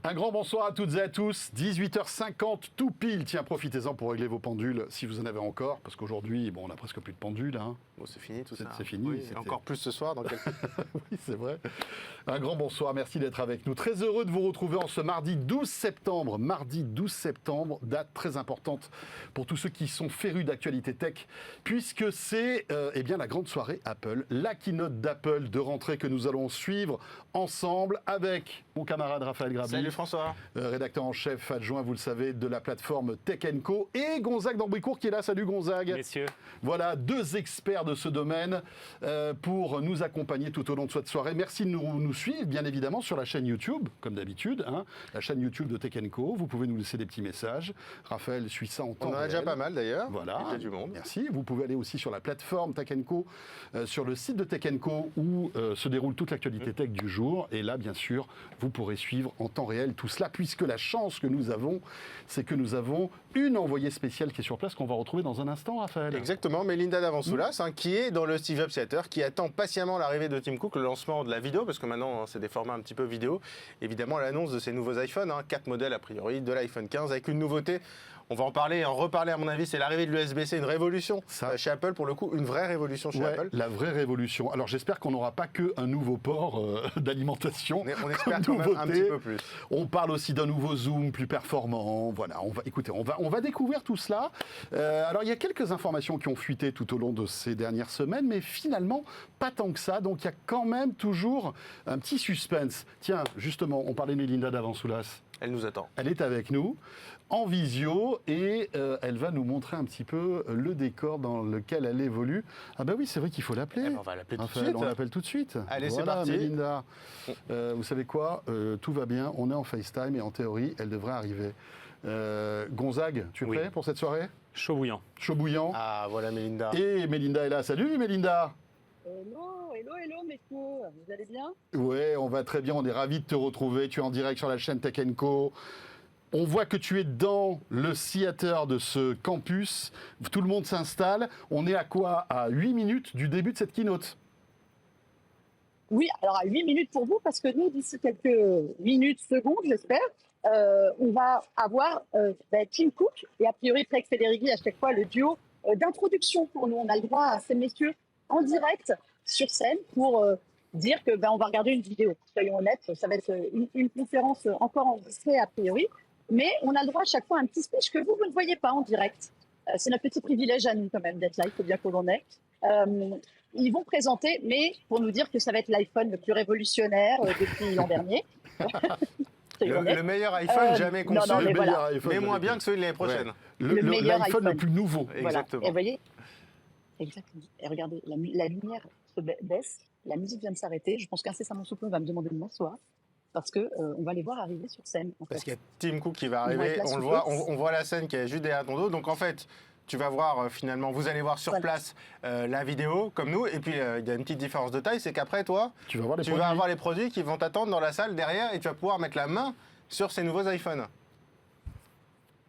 Un grand bonsoir à toutes et à tous, 18h50 tout pile. Tiens, profitez-en pour régler vos pendules si vous en avez encore, parce qu'aujourd'hui, bon, on a presque plus de pendules. Hein. Bon, c'est fini tout ça. C'est fini. Oui, et encore plus ce soir. Dans quelques... Oui, c'est vrai. Un grand bonsoir, merci d'être avec nous. Très heureux de vous retrouver en ce mardi 12 septembre. Mardi 12 septembre, date très importante pour tous ceux qui sont férus d'actualité tech, puisque c'est eh bien, la grande soirée Apple, la keynote d'Apple de rentrée que nous allons suivre ensemble avec mon camarade Raphaël Grabi. Salut François. Rédacteur en chef adjoint, vous le savez, de la plateforme Tech & Co. Et Gonzague d'Ambricourt qui est là. Salut Gonzague. Messieurs. Voilà, deux experts de ce domaine pour nous accompagner tout au long de cette soirée. Merci de nous suivre, bien évidemment, sur la chaîne YouTube, comme d'habitude. Hein, la chaîne YouTube de Tech & Co. Vous pouvez nous laisser des petits messages. Raphaël suit ça en temps réel. On en a déjà pas mal d'ailleurs. Voilà. Il y a du monde. Merci. Vous pouvez aller aussi sur la plateforme Tech & Co, sur le site de Tech & Co, où se déroule toute l'actualité tech du jour. Et là, bien sûr, vous pourrez suivre en temps réel tout cela, puisque la chance que nous avons, c'est que nous avons une envoyée spéciale qui est sur place, qu'on va retrouver dans un instant, Raphaël. Exactement, Mélinda Davansoulas, qui est dans le Steve Jobs Theater, qui attend patiemment l'arrivée de Tim Cook, le lancement de la vidéo, parce que maintenant, c'est des formats un petit peu vidéo. Évidemment, l'annonce de ces nouveaux iPhones, 4 modèles a priori, de l'iPhone 15, avec une nouveauté. On va en parler et en reparler, à mon avis, c'est l'arrivée de l'USB-C, une révolution chez Apple, pour le coup, une vraie révolution chez Apple. La vraie révolution. Alors j'espère qu'on n'aura pas qu'un nouveau port d'alimentation. On espère quand même un petit peu plus. On parle aussi d'un nouveau zoom plus performant. Voilà, on va découvrir tout cela. Alors il y a quelques informations qui ont fuité tout au long de ces dernières semaines, mais finalement pas tant que ça. Donc il y a quand même toujours un petit suspense. Tiens, justement, on parlait de Mélinda Davansoulas. Elle nous attend. Elle est avec nous en visio et elle va nous montrer un petit peu le décor dans lequel elle évolue. Ah bah oui, c'est vrai qu'il faut l'appeler. On va l'appeler tout de Raphaël, suite. on l'appelle tout de suite. Allez, voilà, c'est parti. Mélinda, vous savez quoi, tout va bien, on est en FaceTime et en théorie, elle devrait arriver. Gonzague, tu es prêt pour cette soirée? Chaud bouillant. Chaud bouillant. Ah, voilà Mélinda. Et Mélinda est là. Salut Mélinda. Hello messieurs, vous allez bien? Ouais, on va très bien, on est ravis de te retrouver. Tu es en direct sur la chaîne Tech & Co. On voit que tu es dans le theater de ce campus. Tout le monde s'installe. On est à quoi? À 8 minutes du début de cette keynote. Oui, alors à 8 minutes pour vous, parce que nous, d'ici quelques minutes, secondes, j'espère, on va avoir Tim Cook et a priori Craig Federighi, à chaque fois le duo d'introduction pour nous. On a le droit à ces messieurs en direct sur scène pour dire que on va regarder une vidéo. Soyons honnêtes, ça va être une conférence encore enregistrée a priori, mais on a le droit à chaque fois à un petit speech que vous ne voyez pas en direct. C'est notre petit privilège à nous quand même d'être là, il faut bien qu'on en ait. Ils vont présenter, mais pour nous dire que ça va être l'iPhone le plus révolutionnaire depuis l'an dernier. Le meilleur iPhone jamais conçu, mais moins bien que celui de l'année prochaine. Ouais. Le meilleur iPhone le plus nouveau. Voilà. Exactement. Et vous voyez, exactement. Et regardez, la lumière se baisse, la musique vient de s'arrêter. Je pense qu'incessamment sous peu, on va me demander de m'asseoir parce que on va les voir arriver sur scène. Parce qu'il y a Tim Cook qui va arriver, on le voit, on voit la scène qui est juste derrière ton dos. Donc en fait, tu vas voir finalement, vous allez voir sur place la vidéo comme nous. Et puis il y a une petite différence de taille, c'est qu'après toi, tu vas avoir les produits qui vont t'attendre dans la salle derrière et tu vas pouvoir mettre la main sur ces nouveaux iPhones.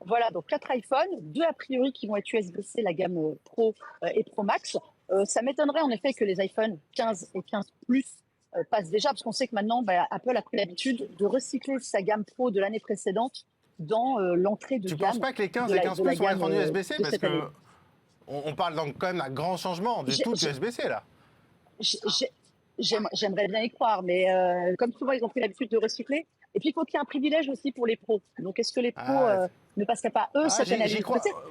Voilà, donc 4 iPhones, 2 a priori qui vont être USB-C, la gamme Pro et Pro Max. Ça m'étonnerait en effet que les iPhones 15 et 15 Plus passent déjà, parce qu'on sait que maintenant, Apple a pris l'habitude de recycler sa gamme Pro de l'année précédente dans l'entrée de gamme. Tu ne penses pas que les 15 et 15 Plus vont être en USB-C? Parce qu'on parle donc quand même d'un grand changement du tout de USB-C là. J'aimerais bien y croire, mais comme souvent, ils ont pris l'habitude de recycler. Et puis, il faut qu'il y ait un privilège aussi pour les pros. Donc, est-ce que les pros ne passeraient pas, eux, cette analyse?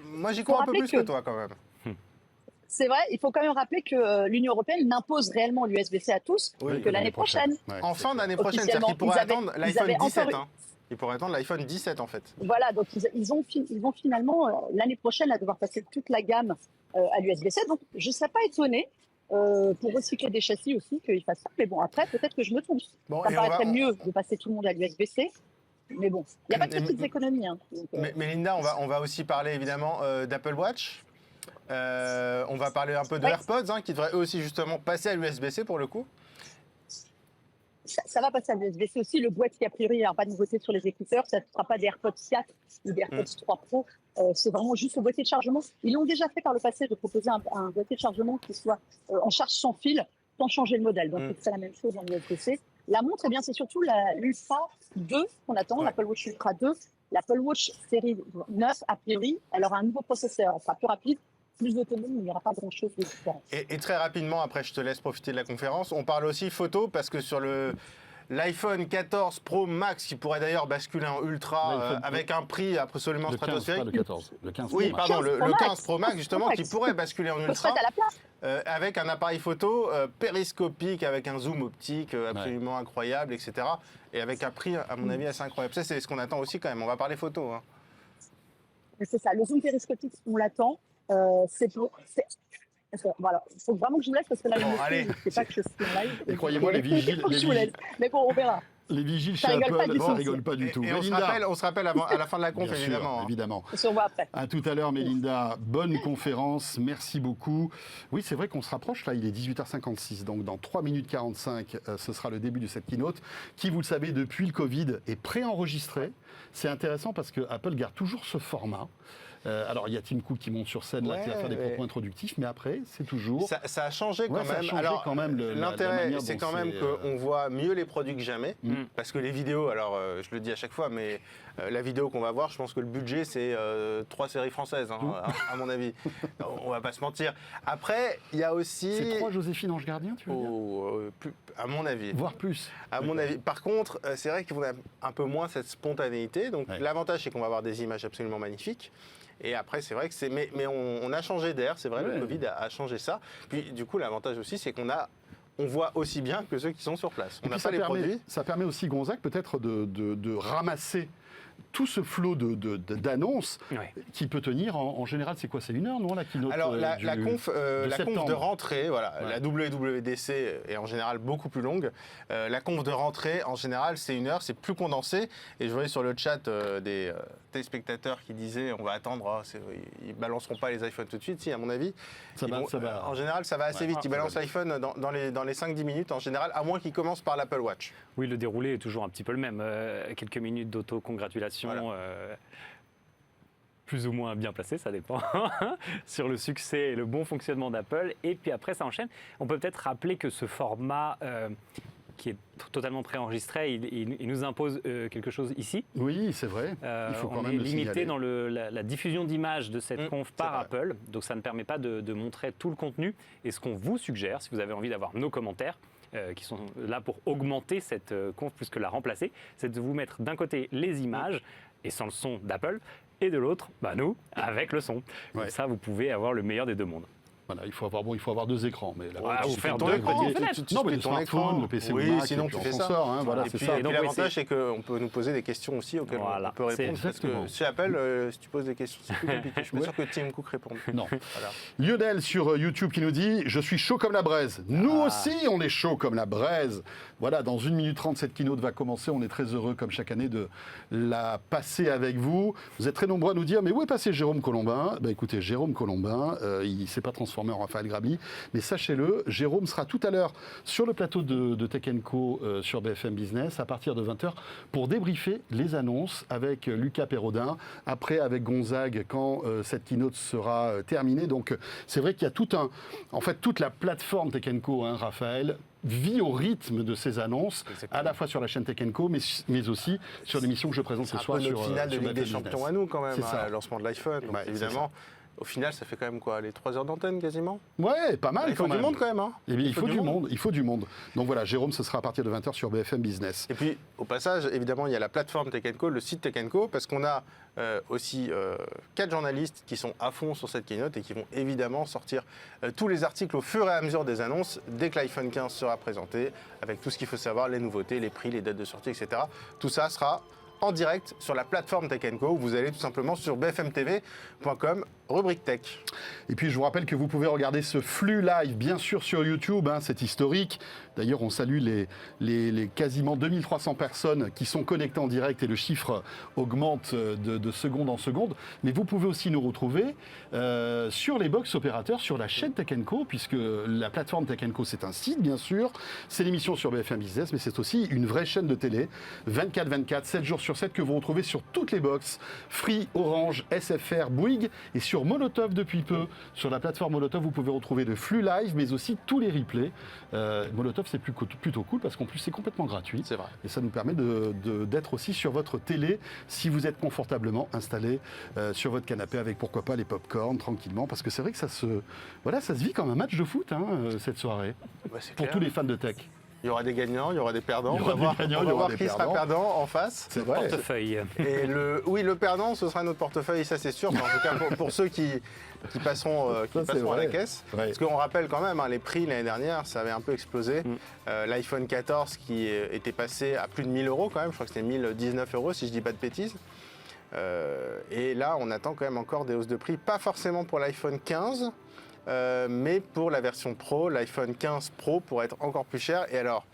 Moi, j'y crois un peu plus que toi, quand même. C'est vrai, il faut quand même rappeler que l'Union européenne n'impose réellement l'USB-C à tous que l'année prochaine. Ouais, en fin d'année prochaine, c'est-à-dire qu'ils pourraient attendre l'iPhone 17. Ils pourraient attendre l'iPhone 17, en fait. Voilà, donc ils vont finalement, l'année prochaine, à devoir passer toute la gamme à l'USB-C. Donc, je ne serais pas étonnée, pour recycler des châssis aussi, qu'ils fassent ça. Mais bon, après, peut-être que je me trompe. Bon, ça me paraîtrait mieux de passer tout le monde à l'USB-C. Mais bon, il n'y a pas de petites économies. Hein, mais Linda, on va aussi parler évidemment d'Apple Watch. On va parler un peu de AirPods, qui devraient eux aussi justement passer à l'USB-C pour le coup. Ça va passer à l'USB-C aussi. Le boîtier, a priori, il n'y aura pas de nouveauté sur les écouteurs. Ça ne sera pas des AirPods 4 ou des AirPods 3 Pro. C'est vraiment juste le boîtier de chargement. Ils l'ont déjà fait par le passé de proposer un boîtier de chargement qui soit en charge sans fil, sans changer le modèle. Donc, c'est la même chose en USB-C. La montre, eh bien, c'est surtout l'Ultra 2 qu'on attend, l'Apple Watch Ultra 2. L'Apple Watch série 9, a priori, elle aura un nouveau processeur. Elle sera plus rapide, plus autonome, mais il n'y aura pas grand-chose de différent. Et très rapidement, après je te laisse profiter de la conférence, on parle aussi photo, parce que sur l'iPhone 14 Pro Max, qui pourrait d'ailleurs basculer en Ultra avec un prix absolument Le 15, stratosphérique. pas le 14, le 15 Oui, Pro Max. pardon, le 15 Pro Max, Pro justement, Max. qui pourrait basculer en Faut se Ultra. mettre à la place. Avec un appareil photo périscopique, avec un zoom optique absolument incroyable, etc. Et avec un prix, à mon avis, assez incroyable. Ça, c'est ce qu'on attend aussi quand même. On va parler photo. Hein. C'est ça, le zoom périscopique, on l'attend. Voilà, il faut vraiment que je vous laisse parce que là, allez. je ne sais pas que je suis en live. Et croyez-moi, les vigiles, Je vous laisse. Mais bon, on verra. les vigiles Ça chez rigole pas Apple, du ça tout. rigole pas du tout. Et Mélinda, on se rappelle à la fin de la conf, bien sûr, évidemment. évidemment. On se revoit après. À tout à l'heure, Mélinda. Bonne conférence. Merci beaucoup. Oui, c'est vrai qu'on se rapproche. Là, il est 18h56. Donc, dans 3 minutes 45, ce sera le début de cette keynote qui, vous le savez, depuis le Covid, est préenregistrée. C'est intéressant parce que Apple garde toujours ce format. Alors, il y a Tim Cook qui monte sur scène, là, qui va faire des propos introductifs, mais après, c'est toujours... Ça a changé quand ça a même. changé Alors, quand même la l'intérêt, manière c'est dont quand même c'est, qu'on voit mieux les produits que jamais. Parce que les vidéos, alors je le dis à chaque fois, mais la vidéo qu'on va voir, je pense que le budget, c'est 3 séries françaises, hein, à mon avis. On va pas se mentir. Après, il y a aussi... C'est 3 Joséphine Ange Gardien, tu veux dire à mon avis. Voire plus. À mon avis. Par contre, c'est vrai qu'on a un peu moins cette spontanéité. Donc, l'avantage, c'est qu'on va avoir des images absolument magnifiques. Et après, c'est vrai que c'est. Mais on a changé d'air, c'est vrai, le Covid a changé ça. Puis, du coup, l'avantage aussi, c'est on voit aussi bien que ceux qui sont sur place. On n'a pas les produits. Ça permet aussi, Gonzague, peut-être de ramasser tout ce flot d'annonces qui peut tenir, en général, c'est quoi? C'est 1 heure, non, la keynote? Alors, la conf de rentrée, voilà, la WWDC est en général beaucoup plus longue. La conf de rentrée, en général, c'est 1 heure, c'est plus condensé. Et je voyais sur le chat des téléspectateurs qui disaient on va attendre, ils balanceront pas les iPhones tout de suite, si, à mon avis. Ça va. En général, ça va assez vite. Ils balancent l'iPhone dans les 5-10 minutes, en général, à moins qu'ils commencent par l'Apple Watch. Oui, le déroulé est toujours un petit peu le même. Quelques minutes d'auto-congratulation. Voilà. Plus ou moins bien placé, ça dépend, sur le succès et le bon fonctionnement d'Apple. Et puis après, ça enchaîne. On peut peut-être rappeler que ce format qui est totalement préenregistré, il nous impose quelque chose ici. Oui, c'est vrai. Il faut quand même le signaler. On est limité dans la diffusion d'images de cette conf par Apple. Donc ça ne permet pas de montrer tout le contenu. Et ce qu'on vous suggère, si vous avez envie d'avoir nos commentaires, qui sont là pour augmenter cette conf plus que la remplacer, c'est de vous mettre d'un côté les images et sans le son d'Apple, et de l'autre, nous, avec le son. Comme ça, vous pouvez avoir le meilleur des deux mondes. Voilà, il faut avoir 2 écrans. Mais ou faire 2 écrans, non, mais le smartphone, le PC ou le Mac, sinon tu fais ça. Voilà, c'est ça. Et donc l'avantage, c'est qu'on peut nous poser des questions aussi auxquelles on peut répondre. Parce que chez Apple, si tu poses des questions, c'est plus compliqué. Je suis pas sûr que Tim Cook réponde. Non. Voilà. Lionel sur YouTube qui nous dit « Je suis chaud comme la braise ». Nous aussi, on est chaud comme la braise. Voilà, dans 1 minute 30, cette keynote va commencer. On est très heureux, comme chaque année, de la passer avec vous. Vous êtes très nombreux à nous dire « Mais où est passé Jérôme Colombin ?» Écoutez, Jérôme Colombin, il ne s'est pas transformé en Raphaël Grabi, mais sachez-le, Jérôme sera tout à l'heure sur le plateau de Tech & Co sur BFM Business à partir de 20h pour débriefer les annonces avec Lucas Perrodin, après avec Gonzague quand cette keynote sera terminée. Donc c'est vrai qu'il y a toute la plateforme Tech & Co, Raphaël, vit au rythme de ces annonces, à la fois sur la chaîne Tech & Co, mais aussi sur l'émission que je présente ce soir sur notre finale de Ligue des Champions à nous quand même, le lancement de l'iPhone, évidemment. Au final, ça fait quand même quoi, les 3 heures d'antenne quasiment? Ouais, pas mal. Il faut du monde quand même. Eh bien, il faut du monde. Donc voilà, Jérôme, ce sera à partir de 20h sur BFM Business. Et puis, au passage, évidemment, il y a la plateforme Tech & Co, le site Tech & Co, parce qu'on a aussi 4 journalistes qui sont à fond sur cette keynote et qui vont évidemment sortir tous les articles au fur et à mesure des annonces, dès que l'iPhone 15 sera présenté, avec tout ce qu'il faut savoir, les nouveautés, les prix, les dates de sortie, etc. Tout ça sera en direct sur la plateforme Tech & Co, où vous allez tout simplement sur bfmtv.com, rubrique tech. Et puis je vous rappelle que vous pouvez regarder ce flux live, bien sûr sur YouTube, c'est historique. D'ailleurs, on salue les quasiment 2300 personnes qui sont connectées en direct et le chiffre augmente de seconde en seconde. Mais vous pouvez aussi nous retrouver sur les box opérateurs, sur la chaîne Tech & Co, puisque la plateforme Tech & Co, c'est un site, bien sûr. C'est l'émission sur BFM Business, mais c'est aussi une vraie chaîne de télé, 24/24, 7 jours sur 7 que vous retrouvez sur toutes les box, Free, Orange, SFR, Bouygues et sur Molotov depuis peu. Sur la plateforme Molotov, vous pouvez retrouver le flux live, mais aussi tous les replays. Molotov, c'est plutôt cool parce qu'en plus, c'est complètement gratuit. C'est vrai. Et ça nous permet d'être aussi sur votre télé si vous êtes confortablement installé sur votre canapé avec pourquoi pas les pop-corn tranquillement. Parce que c'est vrai que ça se vit comme un match de foot cette soirée. Bah, c'est Pour clair. tous les fans de tech. Il y aura des gagnants, il y aura des perdants. Il y aura des gagnants, on il y va aura voir des qui sera perdants. perdant en face. C'est vrai. Portefeuille. Et le perdant, ce sera notre portefeuille, ça c'est sûr. Mais en tout cas, pour ceux qui passeront, Ça, c'est à la vrai. caisse. Ouais. Parce qu'on rappelle quand même, les prix l'année dernière, ça avait un peu explosé. L'iPhone 14 qui était passé à plus de 1000 euros quand même. Je crois que c'était 1019 euros si je dis pas de bêtises. Et là, on attend quand même encore des hausses de prix. Pas forcément pour l'iPhone 15, mais pour la version Pro, l'iPhone 15 Pro pourrait être encore plus cher. Et alors,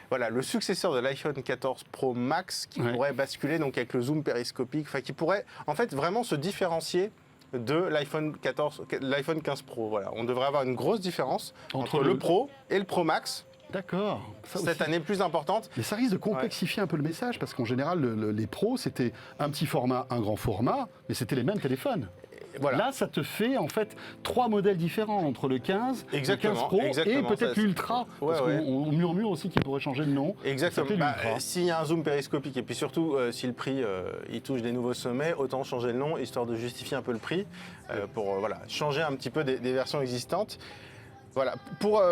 voilà, le successeur de l'iPhone 14 Pro Max qui pourrait basculer donc avec le zoom périscopique, qui pourrait en fait vraiment se différencier de l'iPhone 15 Pro. Voilà, on devrait avoir une grosse différence entre le Pro et le Pro Max. D'accord. Ça Cette aussi. année plus importante. Mais ça risque de complexifier un peu le message parce qu'en général, les pros, c'était un petit format, un grand format, mais c'était les mêmes téléphones. Voilà. Là, ça te fait en fait 3 modèles différents entre le 15, Exactement, le 15 Pro exactement, et peut-être ça, l'Ultra. Ouais, parce ouais. qu'on murmure aussi qu'il pourrait changer le nom. Exactement. Ça s'appelait l'Ultra. S'il y a un zoom périscopique et puis surtout si le prix il touche des nouveaux sommets, autant changer le nom histoire de justifier un peu le prix pour changer un petit peu des versions existantes. Voilà, pour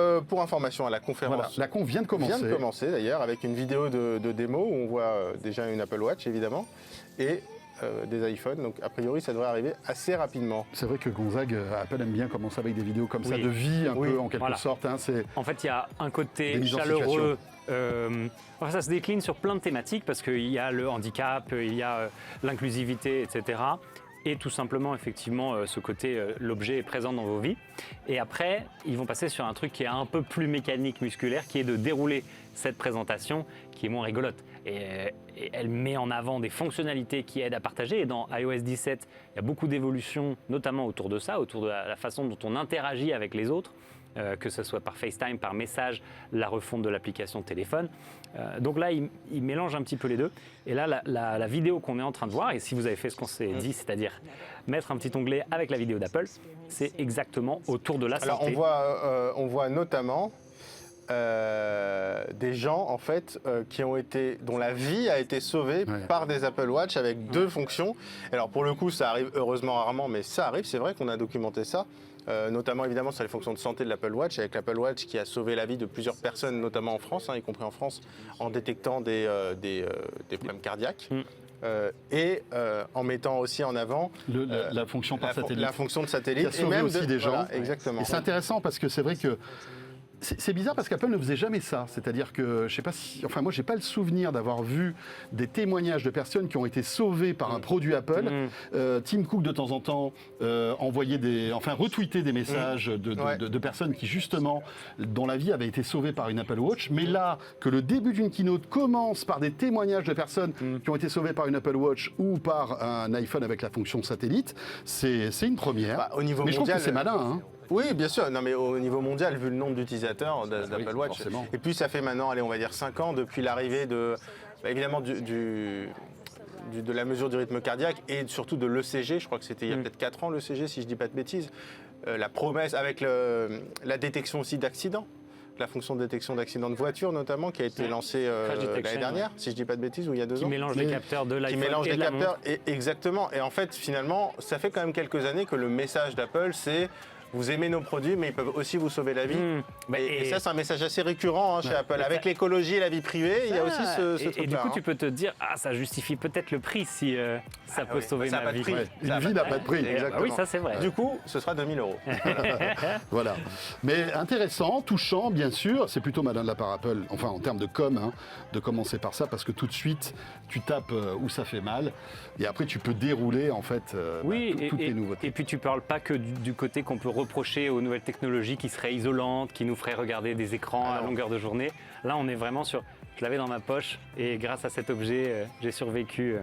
information, la conférence Voilà, la conf vient de commencer. vient de commencer d'ailleurs avec une vidéo de démo où on voit déjà une Apple Watch évidemment et des iPhones. Donc a priori ça devrait arriver assez rapidement. C'est vrai que Gonzague, Apple aime bien commencer avec des vidéos comme ça Oui. de vie un Oui. peu en quelque Voilà. sorte. C'est En fait, il y a un côté Des mises en chaleureux. Ça se décline sur plein de thématiques parce qu'il y a le handicap, il y a l'inclusivité, etc. Et tout simplement, effectivement, ce côté, l'objet est présent dans vos vies. Et après, ils vont passer sur un truc qui est un peu plus mécanique, musculaire, qui est de dérouler cette présentation qui est moins rigolote. Et elle met en avant des fonctionnalités qui aident à partager. Et dans iOS 17, il y a beaucoup d'évolutions, notamment autour de ça, autour de la façon dont on interagit avec les autres. Que ce soit par FaceTime, par message, la refonte de l'application téléphone. Donc là, il mélange un petit peu les deux. Et là, la vidéo qu'on est en train de voir, et si vous avez fait ce qu'on s'est dit, c'est-à-dire mettre un petit onglet avec la vidéo d'Apple, c'est exactement autour de la Alors santé. on voit notamment des gens en fait dont la vie a été sauvée par des Apple Watch avec deux fonctions. Alors pour le coup, ça arrive heureusement rarement, mais ça arrive. C'est vrai qu'on a documenté ça. Notamment évidemment sur les fonctions de santé de l'Apple Watch, avec l'Apple Watch qui a sauvé la vie de plusieurs personnes, notamment en France, y compris en France, en détectant des problèmes cardiaques. Et en mettant aussi en avant la fonction par satellite. la fonction de satellite. Qui a sauvé aussi des gens. Voilà, exactement. Et c'est intéressant parce que c'est vrai que c'est bizarre parce qu'Apple ne faisait jamais ça. C'est-à-dire que, je sais pas si... Enfin, moi, j'ai pas le souvenir d'avoir vu des témoignages de personnes qui ont été sauvées par un produit Apple. Tim Cook, de temps en temps, retweetait des messages de personnes qui, justement, dont la vie avait été sauvée par une Apple Watch. Mais là, que le début d'une keynote commence par des témoignages de personnes qui ont été sauvées par une Apple Watch ou par un iPhone avec la fonction satellite, c'est une première. Bah, au niveau mais je trouve que mondial, c'est malin, hein. Oui, bien sûr. Non, mais au niveau mondial, vu le nombre d'utilisateurs d'Apple Watch, forcément. et puis ça fait maintenant, allez, on va dire 5 ans depuis l'arrivée évidemment de la mesure du rythme cardiaque et surtout de l'ECG. Je crois que c'était il y a peut-être 4 ans l'ECG, si je dis pas de bêtises. La promesse avec la détection aussi d'accidents. La fonction de détection d'accidents de voiture notamment qui a été lancée l'année dernière, si je dis pas de bêtises, ou il y a 2 ans. Qui mélange les capteurs de Qui l'iPhone mélange et les de la capteurs, montre. exactement. Et en fait, finalement, ça fait quand même quelques années que le message d'Apple, c'est vous aimez nos produits, mais ils peuvent aussi vous sauver la vie. Et ça, c'est un message assez récurrent chez Apple. Avec l'écologie et la vie privée, il y a aussi ce truc-là. Et du coup, tu peux te dire, ça justifie peut-être le prix si ça peut sauver ça a ma pas de vie. prix. Une vie n'a pas de prix. Exactement. Oui, ça c'est vrai. Du coup, ce sera 2000 €. Voilà. Mais intéressant, touchant, bien sûr. C'est plutôt malin de la part Apple, enfin en termes de com, de commencer par ça, parce que tout de suite, tu tapes où ça fait mal, et après tu peux dérouler en fait toutes les nouveautés. Et puis tu parles pas que du côté qu'on peut reprocher aux nouvelles technologies qui seraient isolantes, qui nous feraient regarder des écrans à longueur de journée. Là, on est vraiment sur, je l'avais dans ma poche, et grâce à cet objet, j'ai survécu.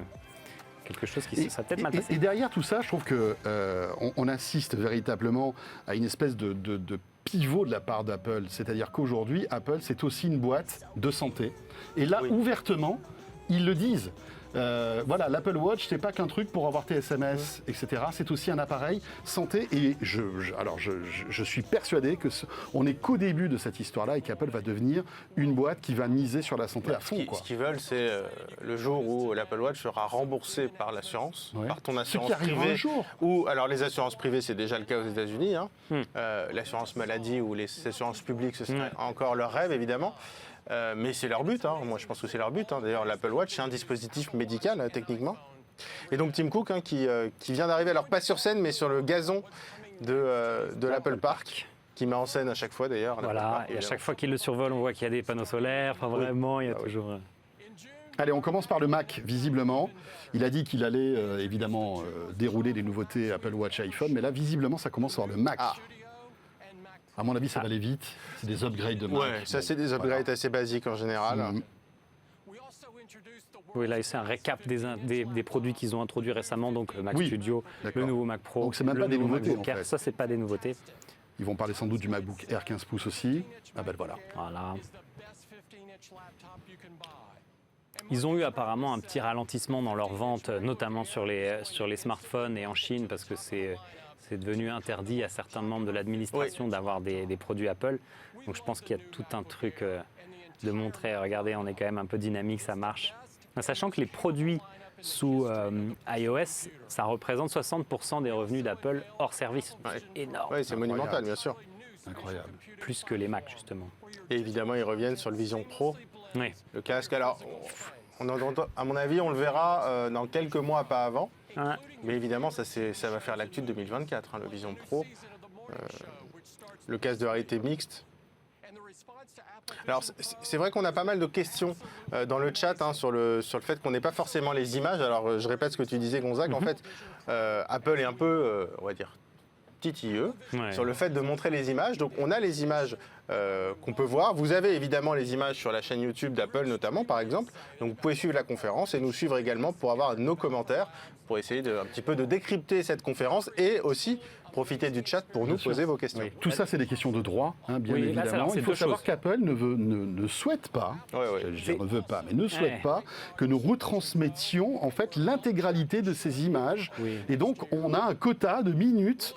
Quelque chose qui serait peut-être mal passé. Et derrière tout ça, je trouve qu'on assiste véritablement à une espèce de pivot de la part d'Apple. C'est-à-dire qu'aujourd'hui, Apple, c'est aussi une boîte de santé. Et là, ouvertement, ils le disent. Voilà, l'Apple Watch, c'est pas qu'un truc pour avoir tes SMS, etc. C'est aussi un appareil santé. Et je suis persuadé que on n'est qu'au début de cette histoire-là et qu'Apple va devenir une boîte qui va miser sur la santé à fond. Ce qu'ils veulent, c'est le jour où l'Apple Watch sera remboursé par l'assurance, par ton assurance privée. Un jour. Ou alors les assurances privées, c'est déjà le cas aux États-Unis. L'assurance maladie ou les assurances publiques, ce serait encore leur rêve, évidemment. Mais c'est leur but, moi je pense que c'est leur but. D'ailleurs, l'Apple Watch, c'est un dispositif médical, techniquement. Et donc Tim Cook, qui vient d'arriver, alors pas sur scène, mais sur le gazon de l'Apple Park, qui met en scène à chaque fois d'ailleurs. Voilà, et à chaque fois qu'il le survole, on voit qu'il y a des panneaux solaires. Enfin, vraiment, il y a toujours... Allez, on commence par le Mac, visiblement. Il a dit qu'il allait évidemment dérouler les nouveautés Apple Watch et iPhone, mais là, visiblement, ça commence par le Mac. À mon avis, ça va aller vite. C'est des upgrades de Mac. Ouais, ça c'est des upgrades assez basiques en général. Oui, là, c'est un récap des produits qu'ils ont introduits récemment, donc le Mac Studio, le nouveau Mac Pro, donc c'est même pas des nouveautés, MacBook Air. Ça, c'est pas des nouveautés. Ils vont parler sans doute du MacBook Air 15 pouces aussi. Ah ben voilà. Ils ont eu apparemment un petit ralentissement dans leurs ventes, notamment sur les smartphones et en Chine, parce que c'est devenu interdit à certains membres de l'administration d'avoir des produits Apple. Donc je pense qu'il y a tout un truc de montrer, regardez, on est quand même un peu dynamique, ça marche. Sachant que les produits sous iOS, ça représente 60% des revenus d'Apple hors service. C'est énorme. Oui, c'est monumental, bien sûr. Incroyable. Plus que les Mac, justement. Et évidemment, ils reviennent sur le Vision Pro, le casque. Alors, à mon avis, on le verra dans quelques mois, pas avant. Mais évidemment, ça va faire l'actu de 2024, le Vision Pro. Le casque de réalité mixte. Alors, c'est vrai qu'on a pas mal de questions dans le chat sur le fait qu'on n'ait pas forcément les images. Alors, je répète ce que tu disais, Gonzague. En fait, Apple est un peu, on va dire, titilleux sur le fait de montrer les images. Donc, on a les images qu'on peut voir. Vous avez évidemment les images sur la chaîne YouTube d'Apple, notamment, par exemple. Donc, vous pouvez suivre la conférence et nous suivre également pour avoir nos commentaires, pour essayer un petit peu de décrypter cette conférence et aussi profiter du chat pour nous poser vos questions. Tout ça, c'est des questions de droit, bien évidemment. Il faut savoir qu'Apple ne souhaite pas, je ne veux pas, mais ne souhaite pas que nous retransmettions en fait l'intégralité de ces images. Et donc, on a un quota de minutes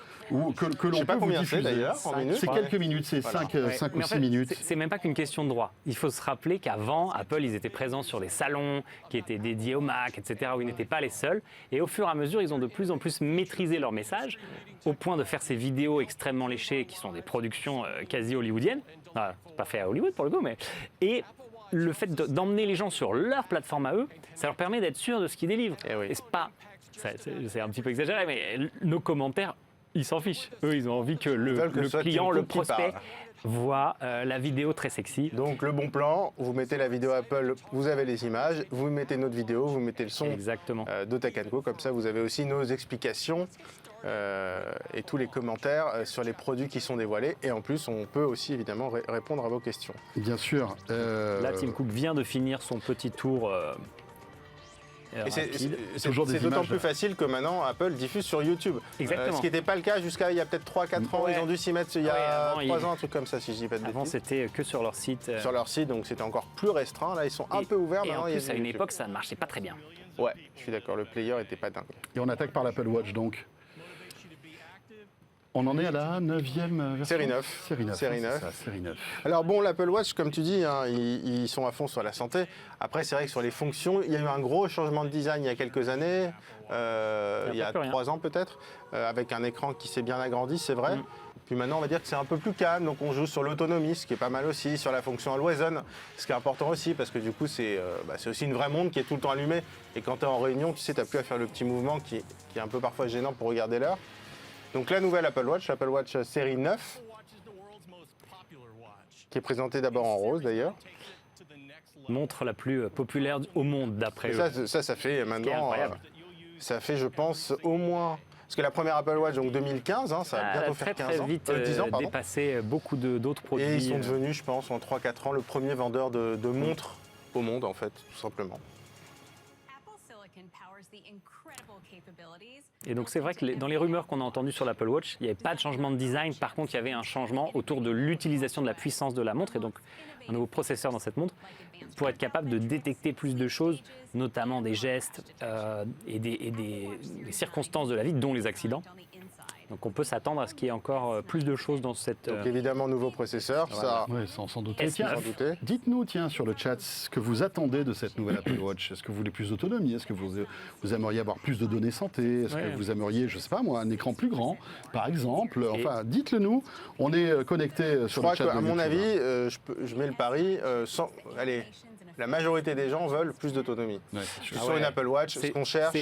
que l'on peut vous diffuser. D'ailleurs, en minutes. C'est quelques minutes, c'est 5 ou 6 minutes. C'est même pas qu'une question de droit. Il faut se rappeler qu'avant, Apple, ils étaient présents sur des salons qui étaient dédiés au Mac, etc., où ils n'étaient pas les seuls. Et au fur et à mesure, ils ont de plus en plus maîtrisé leur message, au point de faire ces vidéos extrêmement léchées, qui sont des productions quasi hollywoodiennes. C'est pas fait à Hollywood pour le coup, mais... Et le fait d'emmener les gens sur leur plateforme à eux, ça leur permet d'être sûr de ce qu'ils délivrent. Et c'est pas... C'est un petit peu exagéré, mais nos commentaires... Ils s'en fichent. Eux, ils ont envie que le client, le prospect, voit la vidéo très sexy. Donc, le bon plan, vous mettez la vidéo Apple, vous avez les images, vous mettez notre vidéo, vous mettez le son de Tech & Co. Comme ça, vous avez aussi nos explications et tous les commentaires sur les produits qui sont dévoilés. Et en plus, on peut aussi, évidemment, répondre à vos questions. Bien sûr. Là, Tim Cook vient de finir son petit tour... c'est d'autant plus facile que maintenant Apple diffuse sur YouTube. Exactement. Ce qui n'était pas le cas jusqu'à il y a peut-être 3-4 ans. Ils ont dû s'y mettre il y a 3 ans, un truc comme ça, si je dis pas de bêtises. Avant, c'était que sur leur site. Sur leur site, donc c'était encore plus restreint. Là, ils sont un peu ouverts. Et en plus, à une époque, ça ne marchait pas très bien. Ouais, je suis d'accord, le player n'était pas dingue. Et on attaque par l'Apple Watch, donc. On en est à la 9e version. Série 9. Série 9. Alors bon, l'Apple Watch, comme tu dis, ils sont à fond sur la santé. Après, c'est vrai que sur les fonctions, il y a eu un gros changement de design il y a quelques années, il y a 3 ans peut-être, avec un écran qui s'est bien agrandi, c'est vrai. Puis maintenant, on va dire que c'est un peu plus calme, donc on joue sur l'autonomie, ce qui est pas mal aussi, sur la fonction Always On, ce qui est important aussi, parce que du coup, c'est aussi une vraie montre qui est tout le temps allumée. Et quand tu es en réunion, tu sais, tu n'as plus à faire le petit mouvement qui est un peu parfois gênant pour regarder l'heure. Donc la nouvelle Apple Watch série 9, qui est présentée d'abord en rose d'ailleurs. Montre la plus populaire au monde d'après eux. Ça fait maintenant, ça fait je pense au moins, parce que la première Apple Watch donc 2015, ça va bientôt faire 15 ans. Vite 10 ans, dépassé beaucoup d'autres produits. Et ils sont devenus, je pense, en 3-4 ans, le premier vendeur de montres au monde en fait, tout simplement. Et donc c'est vrai que dans les rumeurs qu'on a entendues sur l'Apple Watch, il n'y avait pas de changement de design. Par contre, il y avait un changement autour de l'utilisation de la puissance de la montre et donc un nouveau processeur dans cette montre pour être capable de détecter plus de choses, notamment des gestes et des circonstances de la vie, dont les accidents. Donc on peut s'attendre à ce qu'il y ait encore plus de choses dans cette... Donc évidemment, nouveau processeur, ça, Oui, sans douter. S9. Tiens, sans douter. dites-nous, tiens, sur le chat, ce que vous attendez de cette nouvelle Apple Watch. Est-ce que vous voulez plus d'autonomie? Est-ce que vous aimeriez avoir plus de données santé? Est-ce Ouais. que vous aimeriez, je sais pas moi, un écran plus grand, par exemple? Enfin, dites-le nous. On est connecté je sur crois le chat. qu'à de mon YouTube, avis, hein. je mets le pari, allez, la majorité des gens veulent plus d'autonomie. Ouais, c'est sûr. Sur une Apple Watch, ce qu'on cherche,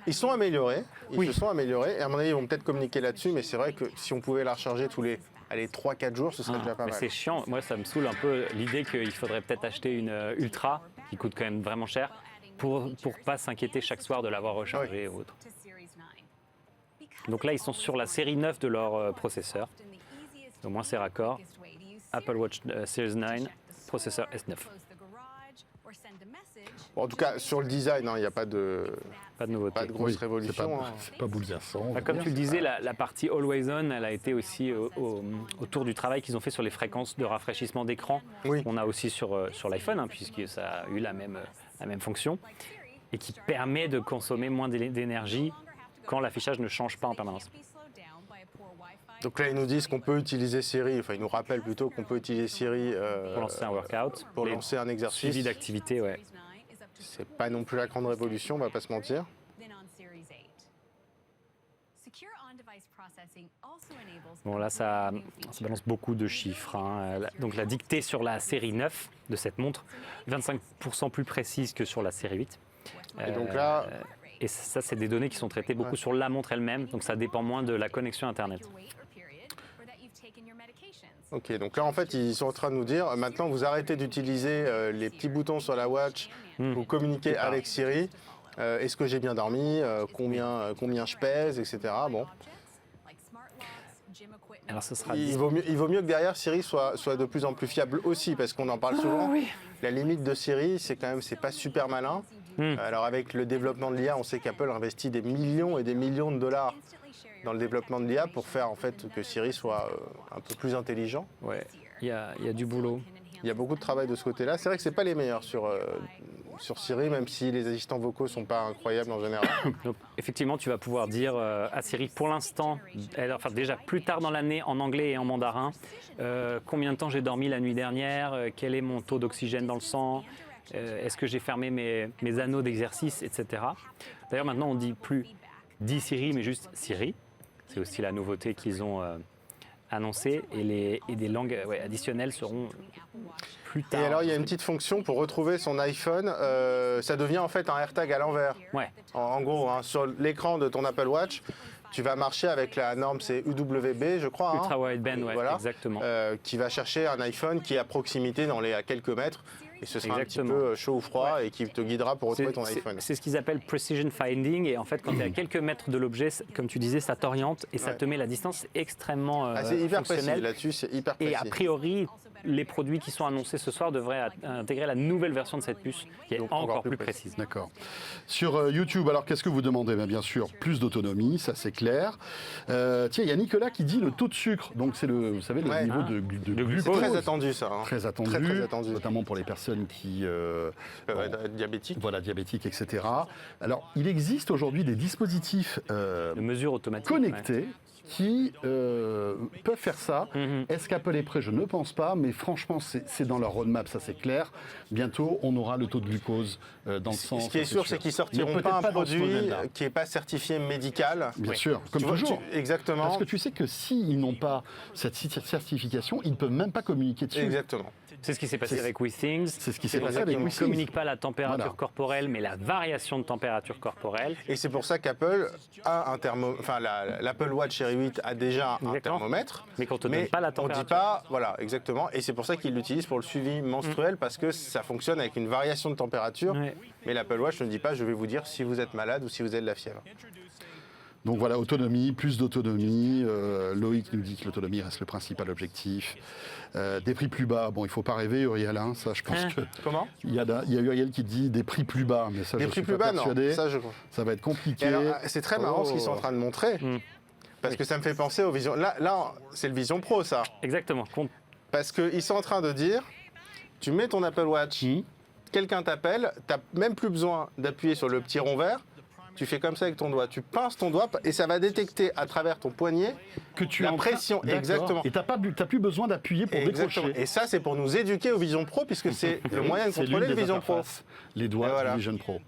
ils sont améliorés, se sont améliorés, et à mon avis, ils vont peut-être communiquer là-dessus, mais c'est vrai que si on pouvait la recharger tous les 3-4 jours, ce serait déjà pas Mais mal. c'est chiant. Moi, ça me saoule un peu l'idée qu'il faudrait peut-être acheter une Ultra, qui coûte quand même vraiment cher, pour pas s'inquiéter chaque soir de l'avoir rechargée ou autre. Donc là, ils sont sur la série 9 de leur processeur. Au moins, c'est raccord. Apple Watch Series 9, processeur S9. Bon, en tout cas, sur le design, il n'y a pas de nouveauté. pas de grosse Oui, révolution. hein. C'est pas bouleversant. Bah, comme tu le disais, la partie Always On, elle a été aussi autour du travail qu'ils ont fait sur les fréquences de rafraîchissement d'écran. Oui. On a aussi sur l'iPhone, puisque ça a eu la même fonction, et qui permet de consommer moins d'énergie quand l'affichage ne change pas en permanence. Donc là, ils nous disent qu'on peut utiliser Siri, enfin, ils nous rappellent plutôt qu'on peut utiliser Siri Pour lancer un workout, pour lancer un exercice. suivi d'activité, ouais. C'est pas non plus la grande révolution, on va pas se mentir. Bon, là, ça balance beaucoup de chiffres. Donc la dictée sur la série 9 de cette montre, 25% plus précise que sur la série 8. Et donc là, Et ça, c'est des données qui sont traitées beaucoup sur la montre elle-même, donc ça dépend moins de la connexion Internet. ok, donc là en fait ils sont en train de nous dire maintenant vous arrêtez d'utiliser les petits boutons sur la watch pour communiquer avec Siri. Est-ce que j'ai bien dormi, combien je pèse, etc. Bon, Alors ce sera il vaut mieux que derrière Siri soit de plus en plus fiable aussi parce qu'on en parle souvent. La limite de Siri, c'est quand même c'est pas super malin. Alors avec le développement de l'IA, on sait qu'Apple investit des millions et des millions de dollars dans le développement de l'IA pour faire en fait que Siri soit un peu plus intelligent. Ouais, il y a du boulot. Il y a beaucoup de travail de ce côté-là. C'est vrai que c'est pas les meilleurs sur Siri, même si les assistants vocaux sont pas incroyables en général. Donc, effectivement, tu vas pouvoir dire à Siri, pour l'instant, enfin déjà plus tard dans l'année en anglais et en mandarin, combien de temps j'ai dormi la nuit dernière, quel est mon taux d'oxygène dans le sang, est-ce que j'ai fermé mes anneaux d'exercice, etc. D'ailleurs, maintenant, on dit plus dit Siri, mais juste Siri. C'est aussi la nouveauté qu'ils ont annoncée. Et des langues additionnelles seront plus tard. Et alors, il y a une petite fonction pour retrouver son iPhone. Ça devient en fait un AirTag à l'envers. Ouais. En gros, sur l'écran de ton Apple Watch, tu vas marcher avec la norme, c'est UWB, je crois. Ultra wideband, ouais, voilà, exactement. qui va chercher un iPhone qui est à proximité à quelques mètres. Et ce sera Exactement. un petit peu chaud ou froid et qui te guidera pour retrouver ton iPhone. C'est ce qu'ils appellent precision finding. Et en fait, quand tu es à quelques mètres de l'objet, comme tu disais, ça t'oriente et ça te met la distance extrêmement C'est hyper précis fonctionnelle. là-dessus, c'est hyper précis. Et a priori, les produits qui sont annoncés ce soir devraient intégrer la nouvelle version de cette puce, qui est Donc, encore plus précise. D'accord. Sur YouTube, alors qu'est-ce que vous demandez? Bien sûr, plus d'autonomie, ça c'est clair. Tiens, il y a Nicolas qui dit le taux de sucre. Donc c'est le, vous savez, le Ouais. niveau de C'est glucose. très attendu ça. hein. Très attendu, Très attendu. notamment pour les personnes qui Diabétique. voilà, diabétiques, etc. Alors, il existe aujourd'hui des dispositifs De mesure automatique. connectés qui peuvent faire ça. Mhm. Est-ce qu'Apple est prêt? Je ne pense pas, mais franchement, c'est dans leur roadmap, ça c'est clair. Bientôt, on aura le taux de glucose dans le sang. Ce qui est ça, sûr, c'est qu'ils sortiront Mais pas un peut-être dans ce produit modèle-là. qui n'est pas certifié médical. Bien sûr, comme Tu vois, toujours. exactement. Parce que tu sais que s'ils n'ont pas cette certification, ils ne peuvent même pas communiquer dessus. Exactement. C'est ce qui s'est passé C'est- avec WeThings. C'est ce qui s'est C'est passé avec exactement. On ne WeSing. communique pas la température Voilà. corporelle, mais la variation de température corporelle. Et c'est pour ça qu'Apple a un enfin l'Apple Watch Series 8 a déjà un Exactement. thermomètre. Mais qu'on te Mais donne pas la on température. dit pas, voilà, exactement. Et c'est pour ça qu'ils l'utilisent pour le suivi menstruel parce que ça fonctionne avec une variation de température. Ouais. Mais l'Apple Watch ne dit pas, je vais vous dire si vous êtes malade ou si vous avez de la fièvre. Donc voilà, autonomie, plus d'autonomie. Loïc nous dit que l'autonomie reste le principal objectif. Des prix plus bas, bon, il ne faut pas rêver, Uriel, hein, ça, je pense que... Comment ? Il y a Uriel qui dit des prix plus bas, mais ça, Des je prix suis plus pas bas, non. persuadé. Ça va être compliqué. Et alors, c'est très marrant ce qu'ils sont en train de montrer, parce que ça me fait penser au Vision... Là c'est le Vision Pro, ça. Exactement. Parce qu'ils sont en train de dire, tu mets ton Apple Watch, quelqu'un t'appelle, tu n'as même plus besoin d'appuyer sur le petit rond vert, tu fais comme ça avec ton doigt, tu pinces ton doigt et ça va détecter à travers ton poignet Que tu la es en pression. D'accord. Exactement. Et tu n'as plus besoin d'appuyer pour Exactement. décrocher. Et ça, c'est pour nous éduquer au Vision Pro, puisque c'est le moyen de C'est contrôler l'une le des Vision Pro. interfaces, les doigts Et voilà. du Vision Pro.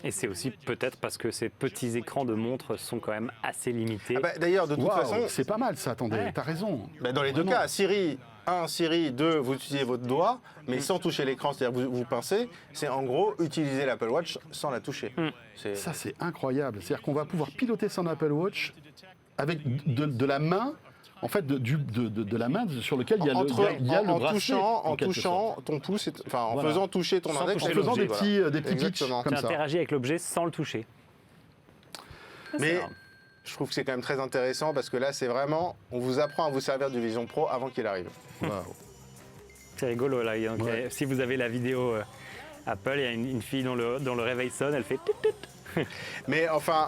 Et c'est aussi peut-être parce que ces petits écrans de montre sont quand même assez limités. Ah bah, d'ailleurs, de toute Waouh, façon, c'est pas mal ça, attendez, Ouais. t'as raison. bah, dans les deux Vraiment. cas, Siri 1, Siri 2, vous utilisez votre doigt, mais sans toucher l'écran, c'est-à-dire vous pincez, c'est en gros utiliser l'Apple Watch sans la toucher. C'est- Ça, c'est incroyable. C'est-à-dire qu'on va pouvoir piloter son Apple Watch avec de la main, en fait, de la main sur lequel il y a le en bracelet. touchant quelque sorte. ton pouce, enfin en Voilà. faisant toucher ton Sans index toucher et En faisant l'objet, des voilà. petits pitchs Exactement. comme Tu ça. interagis avec l'objet sans le toucher. Ça, c'est Mais marrant. je trouve que c'est quand même très intéressant parce que là, c'est vraiment, on vous apprend à vous servir du Vision Pro avant qu'il arrive. Waouh. C'est rigolo là. Donc, Ouais. si vous avez la vidéo Apple, il y a une fille dont le réveil sonne, elle fait tout, tout. Mais enfin,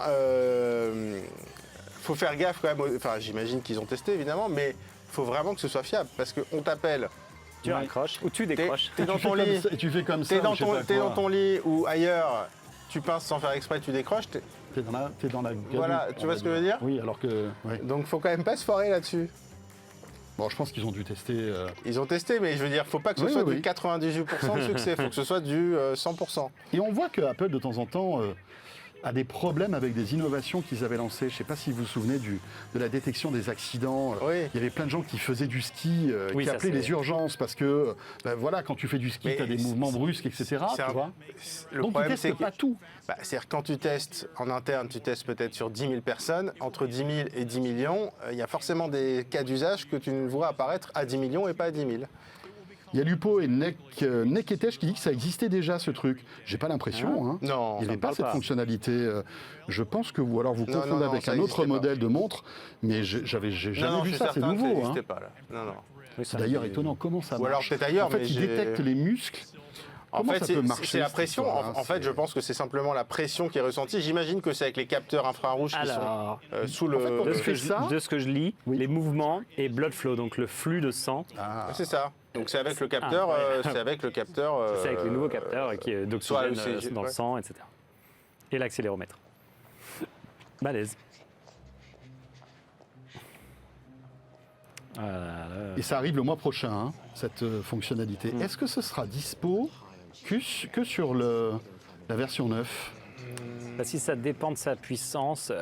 faut faire gaffe quand même. Enfin, j'imagine qu'ils ont testé évidemment, mais faut vraiment que ce soit fiable parce qu'on t'appelle, Tu raccroches ou tu décroches. t'es dans Tu fais ton comme lit, ça- et tu fais comme ça. t'es dans je sais pas t'es quoi. dans ton lit ou ailleurs, tu pinces sans faire exprès, tu décroches. T'es dans la gadoue, Voilà, tu on vois va ce que je veux dire Oui, alors que... ouais. Donc faut quand même pas se foirer là-dessus. Bon, je pense qu'ils ont dû tester... Ils ont testé, mais je veux dire, faut pas que ce Oui, soit oui, du oui. 98% de succès, faut que ce soit du 100%. Et on voit que Apple, de temps en temps, a des problèmes avec des innovations qu'ils avaient lancées. Je ne sais pas si vous vous souvenez de la détection des accidents. Oui. Il y avait plein de gens qui faisaient du ski, Oui, qui ça, appelaient c'est- les urgences parce que, ben voilà, quand tu fais du ski, Mais tu as des mouvements brusques, etc. c'est Tu un- vois. Le Donc, ils problème, testent c'est que pas tout. c'est-à-dire quand tu testes en interne, tu testes peut-être sur 10 000 personnes. Entre 10 000 et 10 millions, il y a forcément des cas d'usage que tu ne vois apparaître à 10 millions et pas à 10 000. Il y a Lupo et Neketech qui dit que ça existait déjà, ce truc. J'ai pas l'impression. Hein. Non, Il n'y avait me pas parle cette pas. fonctionnalité. Je pense que vous, alors vous Non, confondez non, avec ça un autre existait pas. modèle de montre, mais j'ai jamais non, vu je suis ça, c'est certain que ça nouveau. n'existait hein. pas là. Non, non. Oui, ça, C'est d'ailleurs c'est- étonnant comment ça Ou marche. alors peut-être ailleurs, En fait, mais ils j'ai- détectent les muscles. En Comment fait, ça peut marcher, c'est la cette pression. histoire, En fait, je pense que c'est simplement la pression qui est ressentie. J'imagine que c'est avec les capteurs infrarouges qui Alors, sont sous le. en fait, quand de tu ce, fais que je, ça de ce que je lis, Oui. les mouvements et blood flow, donc le flux de sang, Ah. C'est ça. Donc c'est avec le capteur. ouais. C'est avec le capteur. c'est avec les nouveaux capteurs d'oxygène soit le- dans le ouais. sang, etc. Et l'accéléromètre. Balèze. Voilà. Et ça arrive le mois prochain, hein, cette fonctionnalité. Mm. Est-ce que ce sera dispo que sur la version 9 Bah, si ça dépend de sa puissance,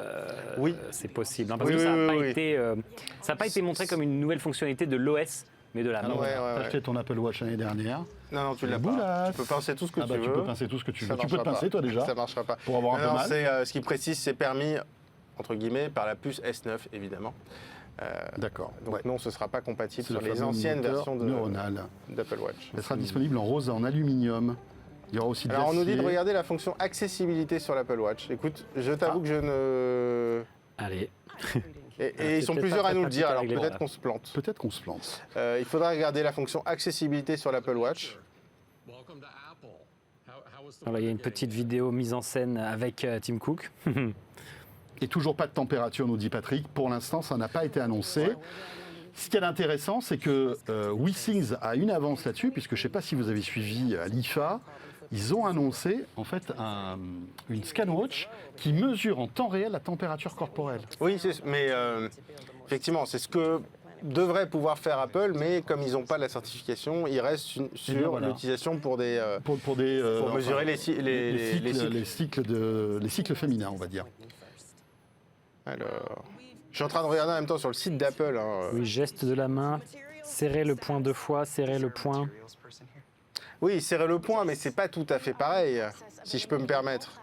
Oui. c'est possible. hein, parce Oui, que ça n'a oui, pas, oui, oui. ça a pas été montré comme une nouvelle fonctionnalité de l'OS, mais de la Alors, montre. ouais, t'as ouais. acheté ton Apple Watch l'année dernière. Non, non, tu l'as Boulasse. pas. Tu peux pincer tout ce que Ah bah, tu tu veux. peux pincer tout ce que tu Ça veux. Tu peux te marchera pincer, pas. toi, déjà, Ça marchera pas. pour avoir un Non, peu non, mal. ce qui précise, c'est permis entre guillemets par la puce S9 évidemment. D'accord. Donc Ouais. non, ce sera pas compatible C'est sur le les fameux anciennes moteur versions neuronal. d'Apple Watch. Elle sera disponible en rose et en aluminium. Il y aura aussi de Alors on nous dit de l'acier. regarder la fonction accessibilité sur l'Apple Watch. Écoute, je t'avoue que je ne... Allez. Et ils sont peut-être plusieurs pas à nous le très dire, pratique à alors régler, peut-être là. qu'on se plante. Peut-être qu'on se plante. Il faudra regarder la fonction accessibilité sur l'Apple Watch. Alors, il y a une petite vidéo mise en scène avec Tim Cook. Et toujours pas de température, nous dit Patrick. Pour l'instant, ça n'a pas été annoncé. Ce qui est intéressant, c'est que WeThings a une avance là-dessus, puisque je ne sais pas si vous avez suivi à l'IFA, ils ont annoncé en fait une ScanWatch qui mesure en temps réel la température corporelle. Oui, mais effectivement, c'est ce que devrait pouvoir faire Apple, mais comme ils n'ont pas la certification, ils restent sur voilà. l'utilisation pour des... Pour mesurer les cycles. les cycles féminins, on va dire. Alors, je suis en train de regarder en même temps sur le site d'Apple. hein. Oui, geste de la main, serrer le poing 2 fois, serrer le poing. Oui, serrer le poing, mais c'est pas tout à fait pareil, si je peux me permettre.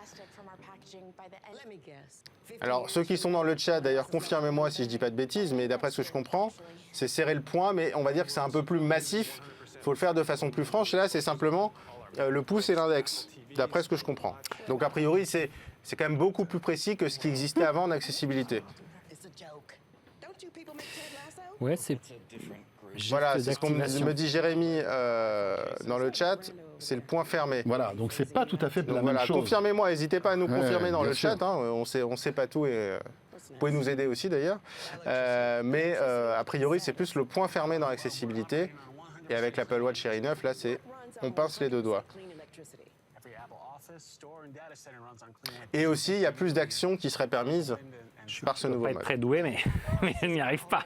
Alors, ceux qui sont dans le chat, d'ailleurs, confirmez-moi si je dis pas de bêtises, mais d'après ce que je comprends, c'est serrer le poing, mais on va dire que c'est un peu plus massif. Il faut le faire de façon plus franche. Et là, c'est simplement le pouce et l'index, d'après ce que je comprends. Donc, a priori, c'est c'est quand même beaucoup plus précis que ce qui existait avant en accessibilité. Ouais, c'est. Voilà, geste c'est ce qu'on d'activation. me dit Jérémy dans le chat, c'est le point fermé. Voilà, donc c'est pas tout à fait Donc la voilà, même chose. confirmez-moi, n'hésitez pas à nous Ouais, confirmer dans bien le sûr. chat, hein, on sait pas tout et vous pouvez nous aider aussi d'ailleurs. Mais a priori, c'est plus le point fermé dans l'accessibilité. Et avec l'Apple Watch Série 9, là, c'est on pince les deux doigts. Et aussi, il y a plus d'actions qui seraient permises par ce Je ne nouveau pas être mode. très doué, mais je n'y arrive pas.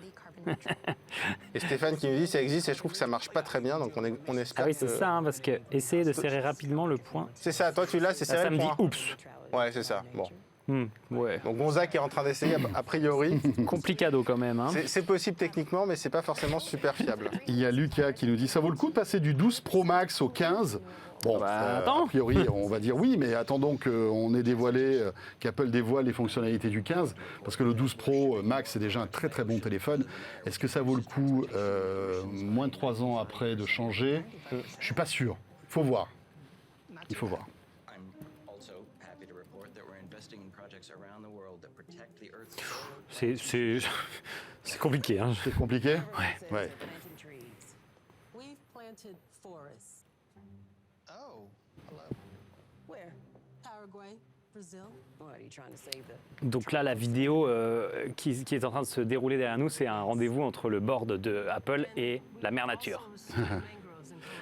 Et Stéphane qui nous dit ça existe et je trouve que ça marche pas très bien, donc on espère Ah oui, que... c'est ça, hein, parce que essayer de serrer rapidement le point, C'est ça, toi tu l'as, c'est là, serré ça le me dit point. oups. Ouais, c'est ça. Bon. Ouais. Donc Gonzague est en train d'essayer a priori. Complicado quand même. Hein. C'est possible techniquement, mais c'est pas forcément super fiable. Il y a Lucas qui nous dit ça vaut le coup de passer du 12 Pro Max au 15. Bon, attends. a priori, on va dire oui, mais attendons qu'on ait dévoilé, qu'Apple dévoile les fonctionnalités du 15, parce que le 12 Pro Max, c'est déjà un très très bon téléphone. Est-ce que ça vaut le coup, moins de 3 ans après, de changer? Je suis pas sûr. Il faut voir. Il faut voir. I'm also happy to report that we're investing in projects around the world that protect the Earth's C'est compliqué. Hein. C'est compliqué? Ouais. We've planted forests. Oh, hello. Where? Paraguay, Brazil. What are you trying to save the Donc là, la vidéo qui est en train de se dérouler derrière nous, c'est un rendez-vous entre le board de Apple et la mère nature.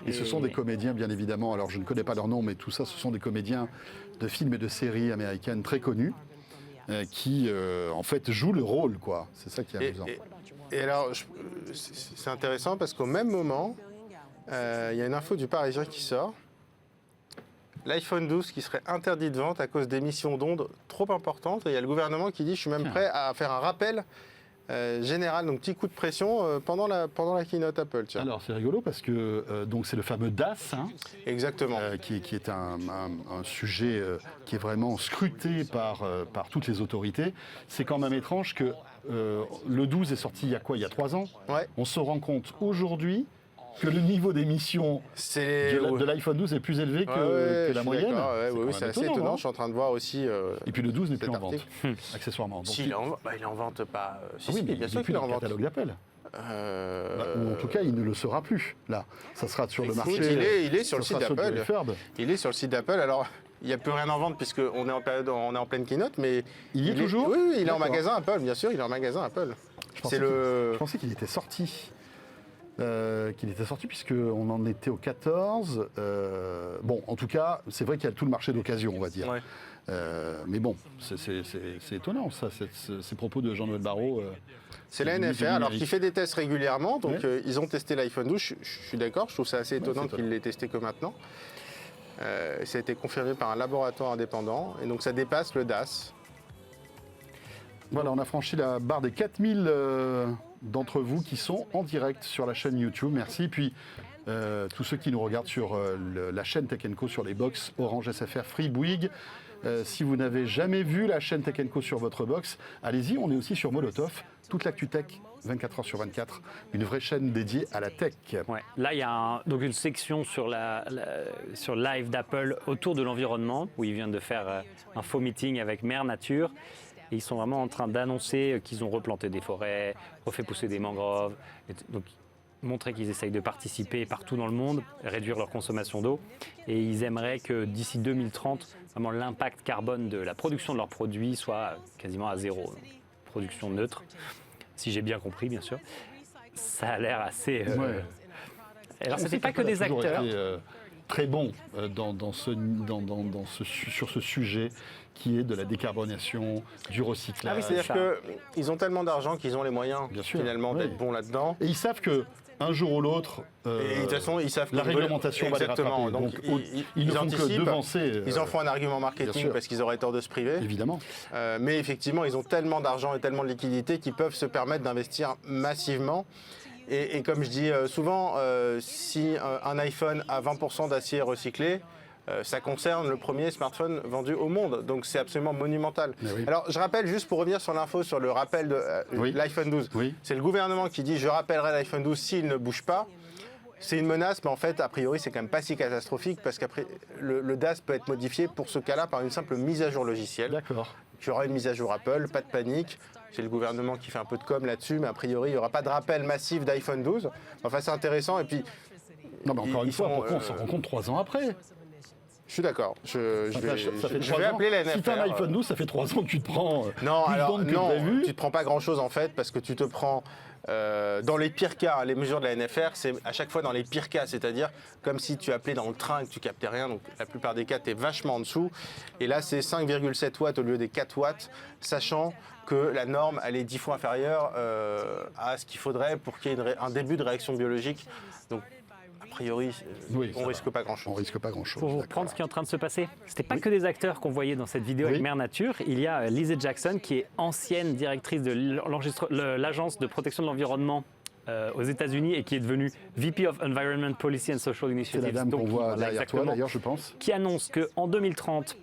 Et ce sont des comédiens, bien évidemment. Alors, je ne connais pas leur nom, mais tout ça, ce sont des comédiens de films et de séries américaines très connus qui, en fait, jouent le rôle, quoi. C'est ça qui est amusant. Et alors, c'est intéressant parce qu'au même moment, il y a une info du Parisien qui sort. L'iPhone 12 qui serait interdit de vente à cause d'émissions d'ondes trop importantes. Et il y a le gouvernement qui dit je suis même prêt à faire un rappel général, donc petit coup de pression pendant la keynote Apple. Tiens. Alors, c'est rigolo parce que donc c'est le fameux DAS, hein, Exactement. qui est un sujet qui est vraiment scruté par toutes les autorités. C'est quand même étrange que le 12 est sorti il y a quoi? Il y a 3 ans. Ouais. On se rend compte aujourd'hui que le niveau d'émission C'est de l'iPhone 12 est plus élevé que la moyenne. Oui, c'est assez étonnant. hein. Je suis en train de voir aussi. Et puis le 12 n'est plus cet en vente, article. accessoirement. Donc, Si, il est en vente pas. Si, oui, si, mais bien il sûr n'est qu'il plus est dans en le vente. catalogue d'Apple. Ou en tout cas, il ne le sera plus. Là, ça sera sur le Écoute, marché. il est sur le ça site sera d'Apple. le refurb. Il est sur le site d'Apple. Alors, il n'y a plus rien en vente puisqu'on est en pleine keynote, mais Il y est toujours? Oui, il est en D'accord. magasin Apple, bien sûr. Il est en magasin Apple. Je pensais qu'il était sorti. Puisqu'on en était au 14. Bon, en tout cas, c'est vrai qu'il y a tout le marché d'occasion, on va dire. Ouais. Mais bon, c'est étonnant, ça, ces propos de Jean-Noël Barrot. C'est la du NFR, numérique. alors qui fait des tests régulièrement. Donc, Ouais. ils ont testé l'iPhone 12. Je suis d'accord. Je trouve ça assez étonnant c'est qu'ils l'aient testé que maintenant. Ça a été confirmé par un laboratoire indépendant. Et donc, ça dépasse le DAS. Voilà, on a franchi la barre des 4000 d'entre vous qui sont en direct sur la chaîne YouTube. Merci. Puis tous ceux qui nous regardent sur la chaîne Tech & Co sur les box Orange SFR Free Bouygues. Si vous n'avez jamais vu la chaîne Tech & Co sur votre box, allez-y, on est aussi sur Molotov. Toute l'actu tech, 24 heures sur 24. Une vraie chaîne dédiée à la tech. Ouais. Là, il y a donc une section sur sur live d'Apple autour de l'environnement, où ils viennent de faire un faux meeting avec Mère Nature. Et ils sont vraiment en train d'annoncer qu'ils ont replanté des forêts, refait pousser des mangroves. Donc, montrer qu'ils essayent de participer partout dans le monde, réduire leur consommation d'eau. Et ils aimeraient que d'ici 2030, vraiment l'impact carbone de la production de leurs produits soit quasiment à zéro. Donc, production neutre, si j'ai bien compris, bien sûr. Ça a l'air assez... Ouais. Alors, ce On sait n'était pas que qu'Apple a des toujours acteurs. été, très bon sur ce sujet qui est de la décarbonation, du recyclage. Ah oui, c'est-à-dire qu'ils ont tellement d'argent qu'ils ont les moyens Bien sûr, finalement oui. d'être bons là-dedans. Et ils savent que un jour ou l'autre, Et de toute façon, ils savent la que- réglementation va les Exactement. rattraper. Donc, Donc, ils ne font que anticipent. devancer. Ils en font un argument bien marketing sûr. parce qu'ils auraient tort de se priver. Évidemment. Mais effectivement, ils ont tellement d'argent et tellement de liquidités qu'ils peuvent se permettre d'investir massivement. Et comme je dis souvent, si un iPhone a 20% d'acier recyclé, ça concerne le premier smartphone vendu au monde. Donc c'est absolument monumental. Mais oui. Alors je rappelle, juste pour revenir sur l'info, sur le rappel de Oui. l'iPhone 12, Oui. c'est le gouvernement qui dit je rappellerai l'iPhone 12 s'il ne bouge pas. C'est une menace, mais en fait, a priori, c'est quand même pas si catastrophique parce qu'après, le DAS peut être modifié pour ce cas-là par une simple mise à jour logicielle. D'accord. Il y aura une mise à jour Apple, pas de panique. C'est le gouvernement qui fait un peu de com là-dessus, mais a priori, il n'y aura pas de rappel massif d'iPhone 12. Enfin, c'est intéressant. Et puis, Non, mais encore une ils fois, sont, pourquoi on se rend compte 3 ans après? je suis d'accord. Je Ça vais, fait je 3 vais ans. appeler la Si tu as un NFR. iPhone 12, ça fait 3 ans que tu te prends Non, plus de alors bandes que non, prévu. tu ne te prends pas grand-chose en fait, parce que tu te prends, dans les pires cas, les mesures de la NFR, c'est à chaque fois dans les pires cas, c'est-à-dire comme si tu appelais dans le train et que tu captais rien, donc la plupart des cas, tu es vachement en dessous. Et là, c'est 5,7 watts au lieu des 4 watts, sachant que la norme, elle est 10 fois inférieure à ce qu'il faudrait pour qu'il y ait un début de réaction biologique. Donc, a priori, Oui, on ça risque va. pas On grand-chose. risque pas grand-chose. Pour vous reprendre ce qui est en train de se passer, c'était pas que des acteurs qu'on voyait dans cette vidéo Oui. avec Mère Nature. Il y a Lizzie Jackson qui est ancienne directrice de l'agence de protection de l'environnement aux États-Unis et qui est devenue VP of Environment Policy and Social C'est Initiatives. la dame Donc, qu'on voit voilà, derrière toi, exactement. d'ailleurs, je pense. Qui annonce qu'en 2030,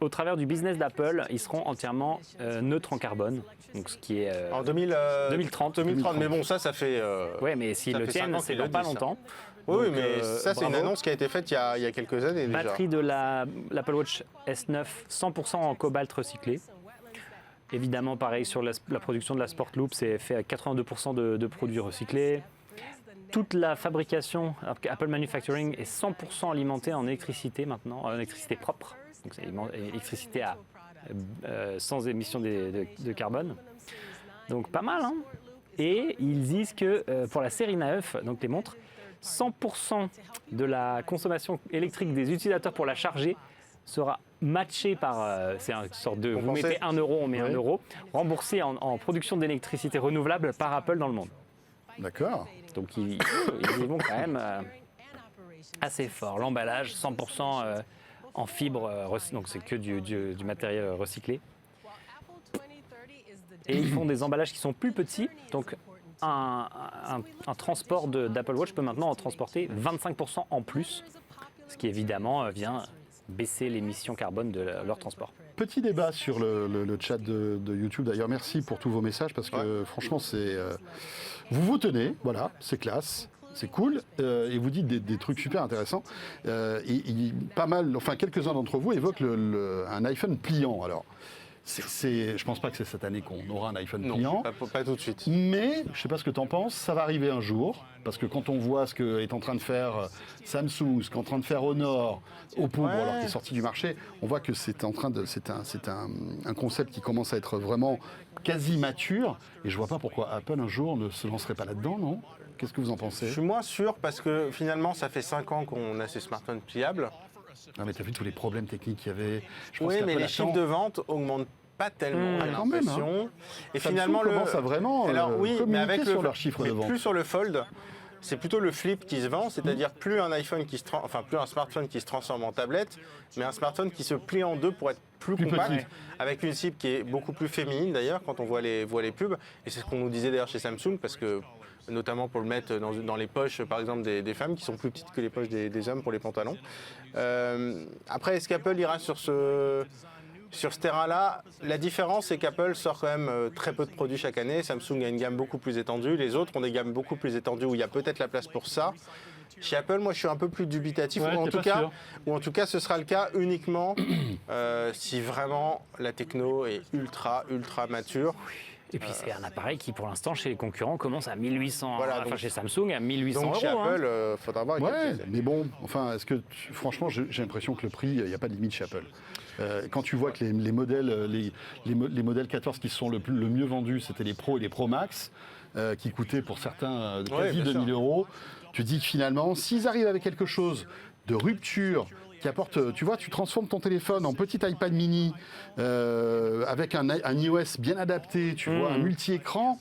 au travers du business d'Apple, ils seront entièrement neutres en carbone. Donc, ce qui est En 2030. 2030, mais bon, ça fait... Ouais, mais s'ils ça le fait 5 tiennent, ans c'est qu'ils dans le pas disent, longtemps. Oui, Donc, mais ça, c'est une bravo. annonce qui a été faite il y a quelques années déjà. Batterie de l'Apple Watch S9, 100% en cobalt recyclé. Évidemment, pareil sur la production de la Sport Loop, c'est fait à 82% de produits recyclés. Toute la fabrication, Apple Manufacturing est 100% alimentée en électricité maintenant, en électricité propre. Donc c'est électricité sans émission de carbone. Donc pas mal, hein. Et ils disent que pour la série 9, donc les montres, 100% de la consommation électrique des utilisateurs pour la charger sera matché par, c'est une sorte de, vous Compensé. mettez 1 euro, on met Oui. 1 euro, remboursé en production d'électricité renouvelable par Apple dans le monde. D'accord. Donc ils y vont quand même assez fort. L'emballage, 100% en fibre, donc c'est que du matériel recyclé. Et ils font des emballages qui sont plus petits, donc un transport d'Apple Watch peut maintenant en transporter 25% en plus, ce qui évidemment vient baisser l'émission carbone de leur transport. Petit débat sur le chat de YouTube. D'ailleurs, merci pour tous vos messages parce que franchement, c'est vous tenez, voilà, c'est classe. C'est cool, et vous dites des trucs super intéressants. Pas mal, enfin quelques-uns d'entre vous évoquent un iPhone pliant. Alors, je pense pas que c'est cette année qu'on aura un iPhone pliant. Non, pas tout de suite. Mais, je sais pas ce que tu en penses, ça va arriver un jour, parce que quand on voit ce qu'est en train de faire Samsung, ce qu'est en train de faire Honor, Oppo, Ouais. alors qu'il est sorti du marché, on voit que c'est un concept qui commence à être vraiment quasi mature, et je vois pas pourquoi Apple un jour ne se lancerait pas là-dedans, non? Qu'est-ce que vous en Je pensez? suis moins sûr parce que finalement, ça fait 5 ans qu'on a ces smartphones pliables. Non mais t'as vu tous les problèmes techniques qu'il y avait. Je pense Oui, mais qu'Apple les attend. chiffres de vente augmentent pas tellement, j'ai quand même, l'impression. Et Samsung finalement, commence à vraiment communiquer sur leurs chiffres de mais vente. plus sur le Fold. C'est plutôt le flip qui se vend, c'est-à-dire plus un iPhone plus un smartphone qui se transforme en tablette, mais un smartphone qui se plie en deux pour être plus compact, petit. avec une cible qui est beaucoup plus féminine d'ailleurs quand on voit les pubs. Et c'est ce qu'on nous disait d'ailleurs chez Samsung, parce que notamment pour le mettre dans les poches, par exemple, des femmes qui sont plus petites que les poches des hommes pour les pantalons. Après, est-ce qu'Apple ira sur ce terrain-là? La différence, c'est qu'Apple sort quand même très peu de produits chaque année. Samsung a une gamme beaucoup plus étendue. Les autres ont des gammes beaucoup plus étendues où il y a peut-être la place pour ça. Chez Apple, moi, je suis un peu plus dubitatif. Ouais, ou, t'es pas en tout cas, ce sera le cas uniquement si vraiment la techno est ultra mature. Et puis c'est un appareil qui pour l'instant chez les concurrents commence à 1800, Voilà, enfin donc- chez Samsung à 1800 Donc euros. chez hein. Apple, il faudra voir. Ouais, mais bon, enfin, franchement, j'ai l'impression que le prix, il n'y a pas de limite chez Apple. Quand tu vois que les modèles, les modèles 14 qui sont le mieux vendus, c'était les Pro et les Pro Max, qui coûtaient pour certains Ouais, quasi bien 2000 sûr. euros, tu dis que finalement, s'ils arrivent avec quelque chose de rupture, qui apporte, tu vois, tu transformes ton téléphone en petit iPad mini avec un iOS bien adapté, tu vois, un multi-écran.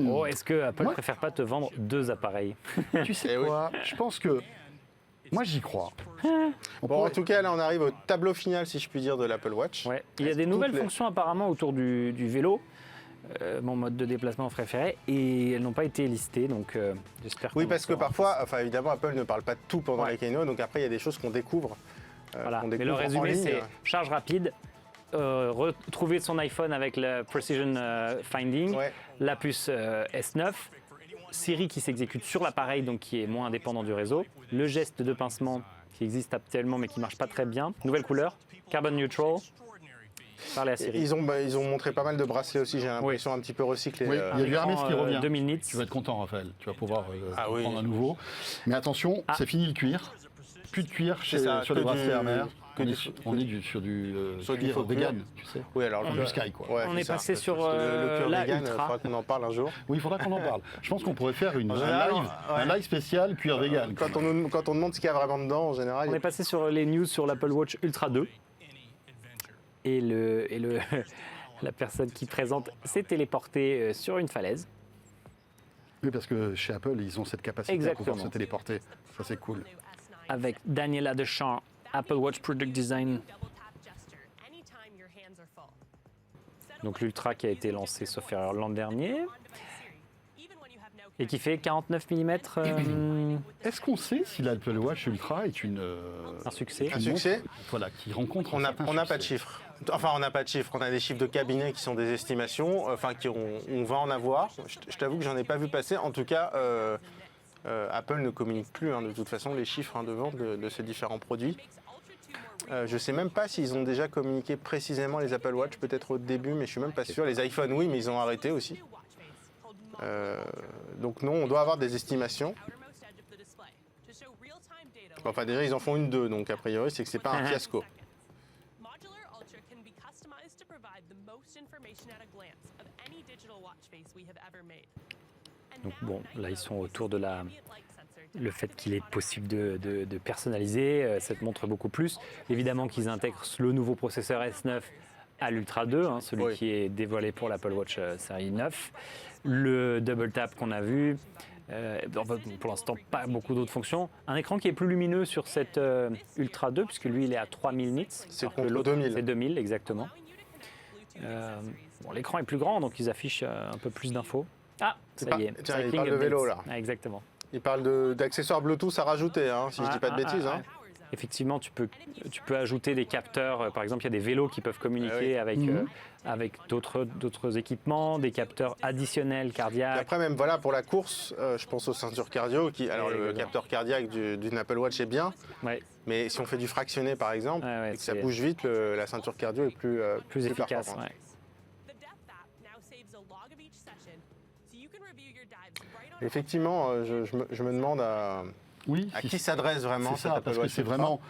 Oh, est-ce que Apple Moi- préfère pas te vendre deux appareils? Tu sais Eh oui. quoi? Je pense que moi j'y crois. On Bon, en pourrait- tout cas, là, on arrive au tableau final, si je puis dire, de l'Apple Watch. Ouais. Il y a des Toutes nouvelles les- fonctions apparemment autour du vélo, mon mode de déplacement préféré, et elles n'ont pas été listées, donc j'espère Oui, qu'on parce que saura. parfois, enfin évidemment, Apple ne parle pas de tout pendant Ouais. la keynote, donc après, il y a des choses qu'on découvre. Voilà. qu'on Mais le découvre en résumé, ligne. c'est charge rapide, retrouver son iPhone avec le Precision Finding, Ouais. la puce S9, Siri qui s'exécute sur l'appareil, donc qui est moins indépendant du réseau. Le geste de pincement qui existe actuellement mais qui marche pas très bien. Nouvelle couleur, carbon neutral. Parlez à Siri. Ils ont montré pas mal de bracelets aussi, j'ai l'impression, un petit peu recyclés. Oui, il y a du Hermès qui revient. 2000 nits. Tu vas être content, Raphaël. Tu vas pouvoir oui. prendre un nouveau. Mais attention, c'est fini le cuir. Plus de cuir C'est ça, sur que les bracelets du- Hermès. que du- On est sur du Sur du cuir faux cuir. vegan, tu sais. Oui, alors Du Sky, quoi. Ouais, On c'est est ça. passé sur, Parce que le cuir la vegan, il Ultra. faudra qu'on en parle un jour. Oui, il faudra qu'on en parle. Je pense qu'on pourrait faire un général, live spécial cuir vegan. Quand on demande ce qu'il y a vraiment dedans, en général, On est passé sur les news sur l'Apple Watch Ultra 2. Et la personne qui présente s'est téléportée sur une falaise. Oui, parce que chez Apple, ils ont cette capacité à pouvoir Exactement. se téléporter. Ça, c'est cool. Avec Daniela Deschamps, Apple Watch Product Design. Donc l'Ultra qui a été lancé, sauf erreur, l'an dernier. Et qui fait 49 mm. Est-ce qu'on sait si l'Apple Watch Ultra est Un succès. Un succès. Voilà, qui rencontre On un n'a certain pas de succès. chiffres. Enfin, on n'a pas de chiffres. On a des chiffres de cabinet qui sont des estimations. On va en avoir. Je t'avoue que j'en ai pas vu passer. En tout cas, Apple ne communique plus, de toute façon, les chiffres de vente de ces différents produits. Je ne sais même pas s'ils ont déjà communiqué précisément les Apple Watch, peut-être au début, mais je suis même pas sûr. Les iPhones, oui, mais ils ont arrêté aussi. Donc non, on doit avoir des estimations. Enfin, déjà, ils en font une, deux, donc a priori, c'est que c'est pas un fiasco. Donc bon, là ils sont autour de le fait qu'il est possible de personnaliser cette montre beaucoup plus. Évidemment qu'ils intègrent le nouveau processeur S9 à l'Ultra 2, celui Oui. qui est dévoilé pour l'Apple Watch série 9. Le double tap qu'on a vu. Pour l'instant, pas beaucoup d'autres fonctions. Un écran qui est plus lumineux sur cette Ultra 2, puisque lui, il est à 3000 nits. C'est alors que contre l'autre, 2000. C'est 2000, exactement. L'écran est plus grand, donc ils affichent un peu plus d'infos. Ah, ça y est. Tiens, il Cycling parle de vélo, updates. là. Ah, exactement. Ils parlent d'accessoires Bluetooth à rajouter, si je dis pas de bêtises. ouais. Effectivement, tu peux ajouter des capteurs. Par exemple, il y a des vélos qui peuvent communiquer avec d'autres équipements, des capteurs additionnels Et cardiaques. après, même voilà, pour la course, je pense aux ceintures cardio. Alors, le Exactement. capteur cardiaque d'une Apple Watch est bien, Ouais, mais si on fait du fractionné, par exemple, Ouais, et que ça c'est- bouge vite, la ceinture cardio est plus efficace. performante. Ouais. Effectivement, je me demande à Oui, qui s'adresse vraiment c'est cette ça, Apple parce que Watch c'est Ultra. vraiment.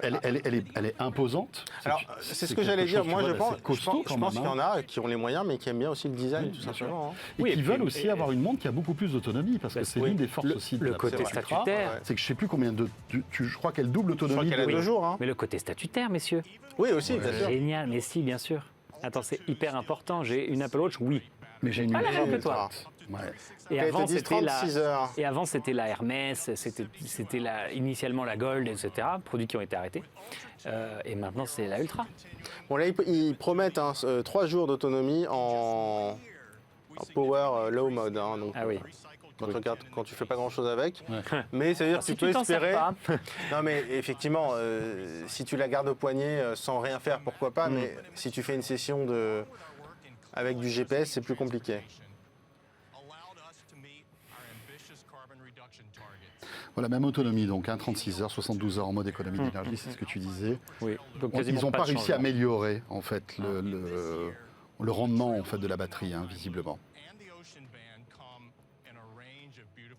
Elle est imposante. Alors, c'est ce que j'allais quelque dire. chose, Moi, tu je vois, pense, d'assez costaud je quand pense même, qu'il y en a qui ont les moyens, mais qui aiment bien aussi le design, Oui, tout bien sûr. simplement. Et Oui, qui et puis- veulent aussi avoir une montre qui a beaucoup plus d'autonomie, parce que c'est oui. l'une des forces aussi de le la côté Ultra. statutaire. C'est que je sais plus combien de. Je crois qu'elle double Je crois l'autonomie. qu'elle a de- 2 jours. Mais le côté statutaire, messieurs. Oui, aussi, bien sûr. Génial, mais si, bien sûr. Attends, c'est hyper important. J'ai une Apple Watch, oui. Mais j'ai une Pas la même que Ultra. toi. Ouais. Et Elle avant, te dit c'était 36 heures. Et avant, c'était la Hermès, c'était initialement la Gold, etc. Produits qui ont été arrêtés. Et maintenant, c'est la Ultra. Bon, là, ils promettent 3 jours d'autonomie en power low mode. Donc, Ah oui. quand tu fais pas grand chose avec. Ouais. Mais ça veut dire que Si tu peux tu t'en sers espérer. pas. Non, mais effectivement, si tu la gardes au poignet sans rien faire, pourquoi pas. Mais si tu fais une session avec du GPS, c'est plus compliqué. Voilà, même autonomie, donc 36 heures, 72 heures en mode économie d'énergie, c'est ce que tu disais. Oui. Donc, Ils quasiment n'ont pas de réussi à changement. améliorer en fait le rendement en fait de la batterie, visiblement.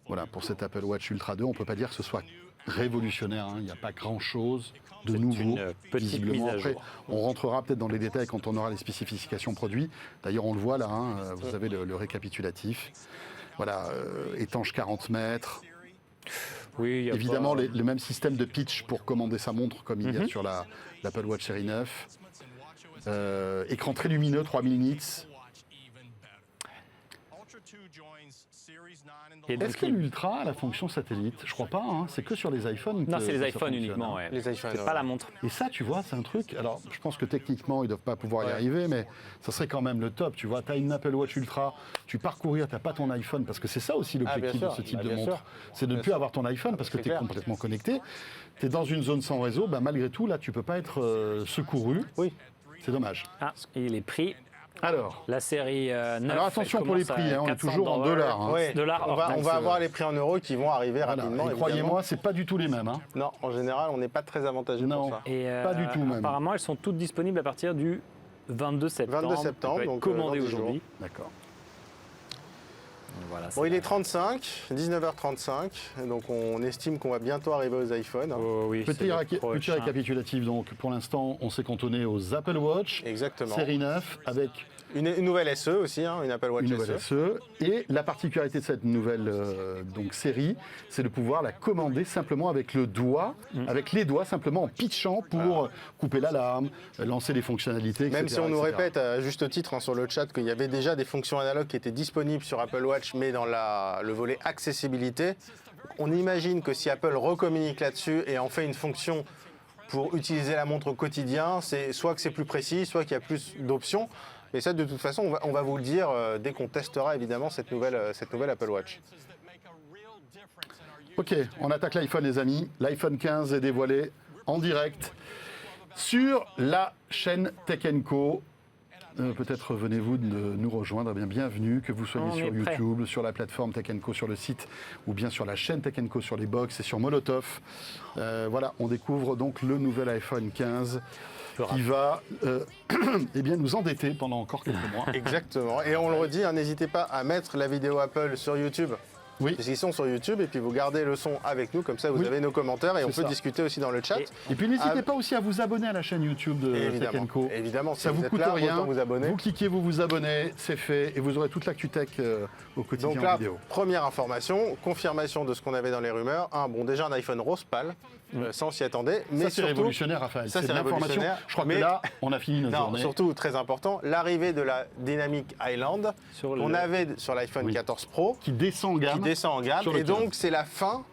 Voilà, pour cette Apple Watch Ultra 2, on ne peut pas dire que ce soit révolutionnaire. Il n'y a pas grand-chose de nouveau, une petite visiblement. mise à Après, jour. on rentrera peut-être dans les détails quand on aura les spécifications produits. D'ailleurs, on le voit là, vous avez le récapitulatif. Voilà, étanche 40 mètres. Oui, il y a Évidemment, pas- le même système de pitch pour commander sa montre, comme il y a sur l'Apple Watch série 9. Écran très lumineux, 3000 nits. Et donc, Est-ce que l'Ultra a la fonction satellite? Je crois pas, c'est que sur les iPhones. Non, que c'est les ça iPhones fonctionne, uniquement. Ouais. Les iPhones, C'est ouais. pas la montre. Et ça, tu vois, c'est un truc. Alors, je pense que techniquement, ils doivent pas pouvoir y arriver, mais ça serait quand même le top. Tu vois, tu as une Apple Watch Ultra, tu pars courir, tu n'as pas ton iPhone, parce que c'est ça aussi l'objectif bien de sûr. ce type Bah, de bien montre. sûr. C'est de ne Bien plus sûr. avoir ton iPhone parce que C'est tu es clair. complètement connecté. Tu es dans une zone sans réseau, malgré tout, là, tu peux pas être secouru. Oui. C'est dommage. Ah, et les prix Alors, La série 9. alors attention pour les prix, on est toujours en dollars. Hein. Ouais, dollars on hors va, taxe. on va avoir les prix en euros qui vont arriver Voilà. rapidement. Et évidemment. croyez-moi, c'est pas du tout les mêmes. Hein. Non, en général, on n'est pas très avantagé Non. pour ça. Et Pas du tout, même. Apparemment, elles sont toutes disponibles à partir du 22 septembre. 22 septembre, On peut être donc, commandé dans 10 jours. aujourd'hui. D'accord. Donc voilà, Bon, il est 35, 19h35, donc on estime qu'on va bientôt arriver aux iPhones. Hein. Oh oui, c'est Petit, le petit prochain. récapitulatif, donc pour l'instant, on s'est cantonné aux Apple Watch, Exactement. série 9, avec Une nouvelle SE aussi, hein, une Apple Watch une nouvelle SE. SE. Et la particularité de cette nouvelle donc, série, c'est de pouvoir la commander simplement avec le doigt, avec les doigts, simplement en pitchant pour couper l'alarme, lancer les fonctionnalités, etc. Même si on nous etc. répète à juste titre hein, sur le chat qu'il y avait déjà des fonctions analogues qui étaient disponibles sur Apple Watch, mais dans le volet accessibilité, on imagine que si Apple recommunique là-dessus et en fait une fonction pour utiliser la montre au quotidien, c'est soit que c'est plus précis, soit qu'il y a plus d'options. Et ça, de toute façon, on va vous le dire dès qu'on testera évidemment cette nouvelle Apple Watch. Ok, on attaque l'iPhone, les amis. L'iPhone 15 est dévoilé en direct sur la chaîne Tech & Co. Peut-être venez-vous de nous rejoindre. Eh bien, bienvenue, que vous soyez On sur est prêt. YouTube, sur la plateforme Tech & Co, sur le site, ou bien sur la chaîne Tech & Co, sur les box et sur Molotov. Voilà, on découvre donc le nouvel iPhone 15 qui va eh bien, nous endetter pendant encore quelques mois. Exactement. Et on le redit, hein, n'hésitez pas à mettre la vidéo Apple sur YouTube. Oui. Parce qu'ils sont sur YouTube et puis vous gardez le son avec nous, comme ça vous Oui. avez nos commentaires et on C'est peut ça. discuter aussi dans le chat. Et puis n'hésitez Ah, pas aussi à vous abonner à la chaîne YouTube de Évidemment, Tech & Co. évidemment, si Ça vous vous êtes coûte là, rien. autant vous abonner. Vous cliquez, vous vous abonnez, c'est fait, et vous aurez toute l'actu tech au quotidien Donc en là, vidéo. première information, confirmation de ce qu'on avait dans les rumeurs. Bon, déjà un iPhone rose pâle, ça on s'y attendait, mais Ça, c'est surtout, révolutionnaire, Raphaël. ça, C'est c'est de l'information. révolutionnaire, Je crois mais- que là, on a fini notre non, journée. surtout très important, l'arrivée de la Dynamic Island Sur qu'on le- avait sur l'iPhone Oui. 14 Pro, Qui descend en gamme. qui descend en gamme, sur le et donc 15. c'est la fin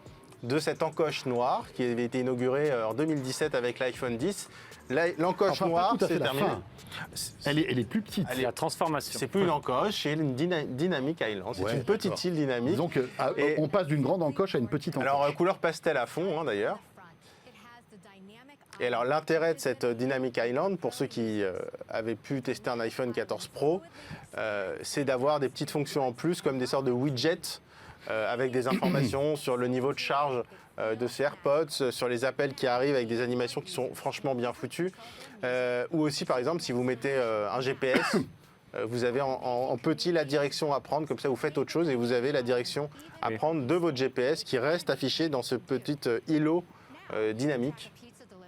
de cette encoche noire qui avait été inaugurée en 2017 avec l'iPhone 10. L'encoche Enfin, pas noire, tout à fait c'est la terminé. fin. Elle est plus petite. Elle est- La transformation. C'est plus une encoche, c'est une Dynamic Island. C'est Ouais, une petite d'accord. île dynamique. Disons Et- on passe d'une grande encoche à une petite encoche. Alors, couleur pastel à fond, hein, d'ailleurs. Et alors, l'intérêt de cette Dynamic Island, pour ceux qui avaient pu tester un iPhone 14 Pro, c'est d'avoir des petites fonctions en plus, comme des sortes de widgets avec des informations sur le niveau de charge de ces AirPods, sur les appels qui arrivent avec des animations qui sont franchement bien foutues. Ou aussi, par exemple, si vous mettez un GPS, vous avez en petit la direction à prendre, comme ça vous faites autre chose et vous avez la direction à Oui. prendre de votre GPS qui reste affichée dans ce petit îlot dynamique.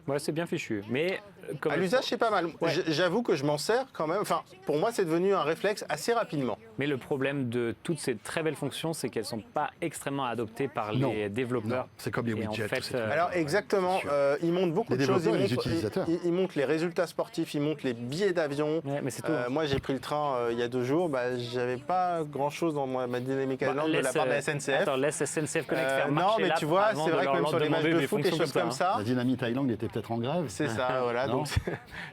Ouais, c'est bien fichu. Mais comme À l'usage, c'est pas mal. Ouais. J'avoue que je m'en sers quand même. Enfin, pour moi, c'est devenu un réflexe assez rapidement. Mais le problème de toutes ces très belles fonctions, c'est qu'elles ne sont pas extrêmement adoptées par Non. les développeurs. Non, c'est comme les Et en widgets. fait, tout ça. Alors exactement, c'est sûr. ils montrent beaucoup Les de choses. développeurs et les utilisateurs. Ils montrent les résultats sportifs, ils montrent les billets d'avion. Ouais, mais c'est tout. Moi, j'ai pris le train il y a 2 jours. J'avais pas grand-chose dans ma Dynamic Island de la part de la SNCF. Attends, laisse SNCF Connect faire Non, marcher mais l'app tu vois, avant c'est de vrai que leur même sur les matchs demander de des foot, des fonctions choses comme ça. La Dynamic Island était peut-être en grève. C'est ça, voilà. Non. Donc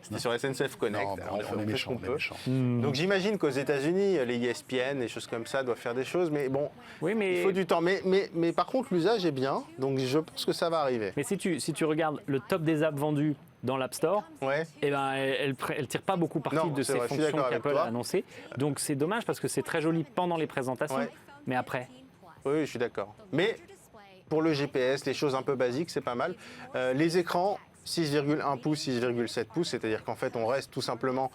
c'était sur SNCF Connect. Non, Alors, on est fait méchants, ce qu'on on est peut. méchants. Donc j'imagine qu'aux États-Unis, les ESPN, les choses comme ça doivent faire des choses, mais bon, Oui, mais il faut du temps. Mais par contre, l'usage est bien, donc je pense que ça va arriver. Mais si tu regardes le top des apps vendues dans l'App Store, Ouais. eh ben, elle tire pas beaucoup parti Non, de c'est ces vrai, je suis fonctions d'accord avec qu'Apple toi. a annoncées. Donc c'est dommage parce que c'est très joli pendant les présentations, Ouais. mais après. Oui, je suis d'accord. Mais pour le GPS, les choses un peu basiques, c'est pas mal. Les écrans, 6,1 pouces, 6,7 pouces, c'est-à-dire qu'en fait, on reste tout simplement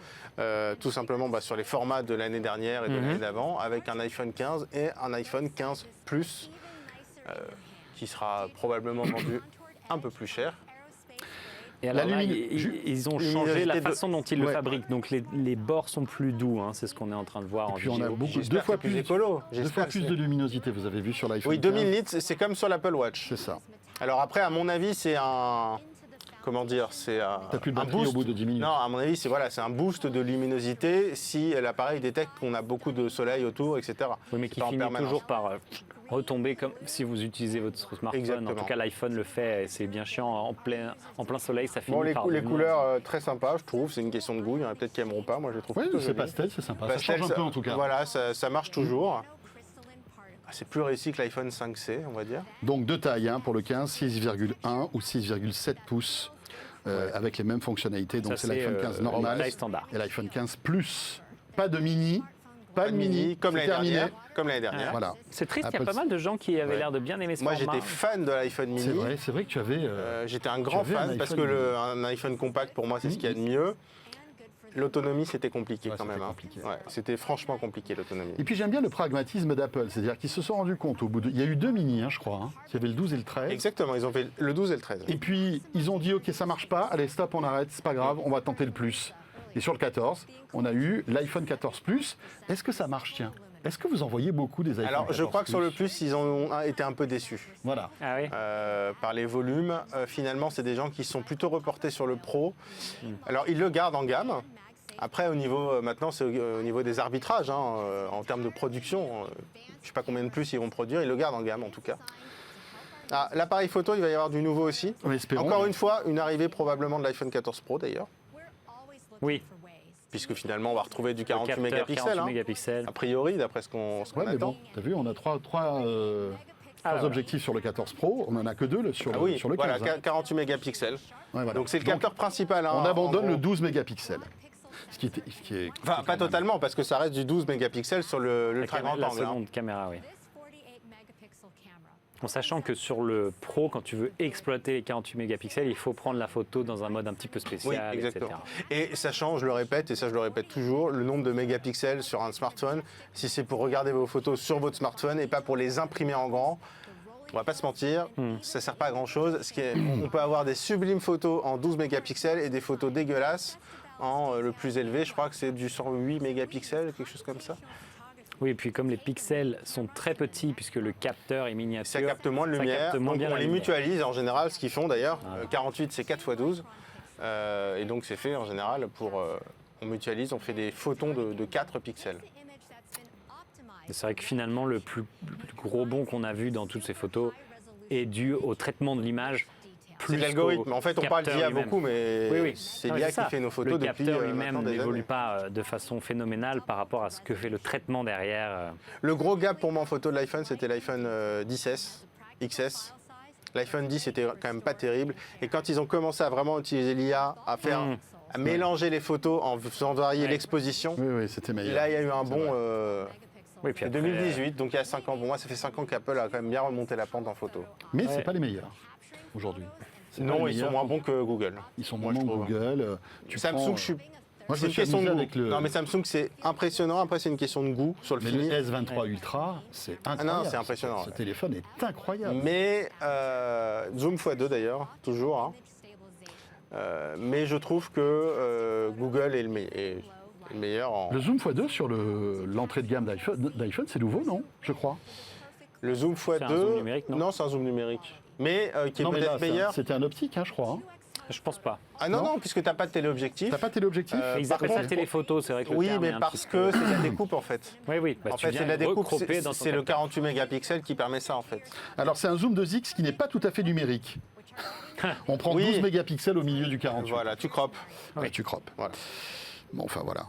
sur les formats de l'année dernière et de l'année d'avant, avec un iPhone 15 et un iPhone 15 Plus, qui sera probablement vendu un peu plus cher. Et alors là, lumine- ils ont changé luminosité la de- façon dont ils le Ouais. fabriquent. Donc les bords sont plus doux, hein, c'est ce qu'on est en train de voir en Puis on vidéo. a beaucoup, J'espère deux fois que c'est plus, écolo. deux J'espère fois que plus c'est- de luminosité, vous avez vu sur l'iPhone Oui, 15. 2000 nits, c'est comme sur l'Apple Watch. C'est ça. Alors après, à mon avis, c'est un... Comment dire, c'est un, T'as plus de un batterie au boost. bout de 10 minutes. Non, à mon avis, c'est un boost de luminosité si l'appareil détecte qu'on a beaucoup de soleil autour, etc. Oui, mais C'est qui pas en finit permanence. toujours par retomber comme si vous utilisez votre smartphone. Exactement. En tout cas, l'iPhone le fait. Et c'est bien chiant en plein soleil, ça finit Bon, les par. les devenir- couleurs très sympas, je trouve. C'est une question de goût. Il y en a peut-être qui aimeront pas. Moi, je les trouve Oui, plutôt c'est jolies. pastel, c'est sympa. Pastel, ça change un peu en tout cas. Voilà, ça marche toujours. C'est plus réussi que l'iPhone 5C, on va dire. Donc deux tailles hein, pour le 15, 6,1 ou 6,7 pouces avec les mêmes fonctionnalités. Donc Ça, c'est l'iPhone 15 normal taille standard. et l'iPhone 15 Plus pas de mini, Pas de mini, comme c'est l'année terminé. dernière. Comme l'année dernière. Voilà. C'est triste, il y a Apple, pas mal de gens qui avaient Ouais. l'air de bien aimer ce Moi, format. j'étais fan de l'iPhone mini. C'est vrai que tu avais. J'étais un grand Tu avais un fan parce iPhone que mini. un iPhone compact, pour moi, c'est ce qu'il y a de mieux. L'autonomie, c'était compliqué Ouais, quand c'était même. compliqué. Ouais, c'était franchement compliqué, l'autonomie. Et puis j'aime bien le pragmatisme d'Apple, c'est-à-dire qu'ils se sont rendus compte au bout de. Il y a eu 2 mini, je crois. Il y avait le 12 et le 13. Exactement, ils ont fait le 12 et le 13. Et puis ils ont dit ok, ça marche pas, allez stop, on arrête, c'est pas grave, on va tenter le plus. Et sur le 14, on a eu l'iPhone 14 Plus. Est-ce que ça marche, tiens? Est-ce que vous en voyez beaucoup des iPhone 14 Alors, je crois que sur le Plus, ils ont été un peu déçus. Voilà. Ah oui. Par les volumes. Finalement, c'est des gens qui sont plutôt reportés sur le Pro. Alors, ils le gardent en gamme. Après, au niveau, maintenant, c'est au niveau des arbitrages, en termes de production. Je ne sais pas combien de plus ils vont produire, ils le gardent en gamme en tout cas. Ah, l'appareil photo, il va y avoir du nouveau aussi. Espérons. Encore une fois, une arrivée probablement de l'iPhone 14 Pro d'ailleurs. Oui. Puisque finalement, on va retrouver du Le 48 capteur, mégapixels. 48 hein. mégapixels. A priori, d'après ce qu'on Ouais, mais attend. bon, t'as vu, on a trois voilà. objectifs sur le 14 Pro, on en a que 2 sur, Ah le, oui, sur le 15. voilà, 48 mégapixels. Ouais, voilà. Donc c'est le capteur principal. hein, on en abandonne gros. le 12 mégapixels. Ce qui est Enfin, pas totalement, parce que ça reste du 12 mégapixels sur le La, très grand la angle. hein. seconde caméra, oui. En sachant que sur le Pro, quand tu veux exploiter les 48 mégapixels, il faut prendre la photo dans un mode un petit peu Oui, spécial, exactement. etc. Et sachant, je le répète, et ça je le répète toujours, le nombre de mégapixels sur un smartphone, si c'est pour regarder vos photos sur votre smartphone et pas pour les imprimer en grand, on va pas se mentir, ça sert pas à grand chose. On peut avoir des sublimes photos en 12 mégapixels et des photos dégueulasses en le plus élevé, je crois que c'est du 108 mégapixels, quelque chose comme ça. Oui, et puis comme les pixels sont très petits, puisque le capteur est miniature, Ça capte moins de ça lumière, capte moins donc bien on la les lumière. mutualise en général, ce qu'ils font d'ailleurs. Voilà. 48 c'est 4 x 12, et donc c'est fait en général pour... on mutualise, on fait des photons de 4 pixels. Et c'est vrai que finalement, le plus gros bond qu'on a vu dans toutes ces photos est dû au traitement de l'image. C'est l'algorithme. En fait, on parle d'IA beaucoup, mais Oui. c'est Non, l'IA c'est qui ça. fait nos photos le depuis capteur maintenant lui-même des n'évolue années. pas de façon phénoménale par rapport à ce que fait le traitement derrière. Le gros gap pour moi en photo de l'iPhone, c'était l'iPhone 10S, XS. L'iPhone 10 était quand même pas terrible. Et quand ils ont commencé à vraiment utiliser l'IA, à mélanger les photos en faisant varier Ouais. l'exposition, Oui, c'était meilleur. là il y a eu un C'est bond. vrai. Oui, puis C'est après, 2018, donc il y a 5 ans. Pour moi, ça fait 5 ans qu'Apple a quand même bien remonté la pente en photo. Mais Ouais. c'est pas les meilleurs aujourd'hui. C'est pas Non, les ils sont meilleurs. moins bons que Google. Ils sont moi, moins je bons que trouve. Google. Tu Samsung, prends, je suis. Moi, je c'est me une suis question de amusé goût. avec le. Non, mais Samsung, c'est impressionnant. Après, c'est une question de goût sur le Mais fini. le S23 Ultra, c'est incroyable. non, c'est impressionnant, Ce ouais. téléphone est incroyable. Mais zoom x2 d'ailleurs, toujours. hein. Mais je trouve que Google est le meilleur en. Le zoom x2 sur l'entrée de gamme d'iPhone, c'est nouveau, non? Je crois. Le zoom x2. C'est un zoom numérique, non c'est un zoom numérique. Mais qui est Non, mais là, peut-être meilleur. c'était un optique, je crois. je pense pas. Ah non, Non. non, puisque tu n'as pas de téléobjectif. T'as pas téléobjectif Ils par appellent ça contre- téléphoto, c'est vrai que le Oui, terme est mais un parce petit que peu- c'est de la découpe en fait. Oui. Bah, En tu fait, viens c'est de la découpe, recroper dans ton c'est le capteur. 48 mégapixels qui permet ça en fait. Alors, c'est un zoom 2X qui n'est pas tout à fait numérique. On prend Oui. 12 mégapixels au milieu du 48. Voilà, tu croppes. Ouais, tu croppes. Voilà. Bon, enfin, voilà.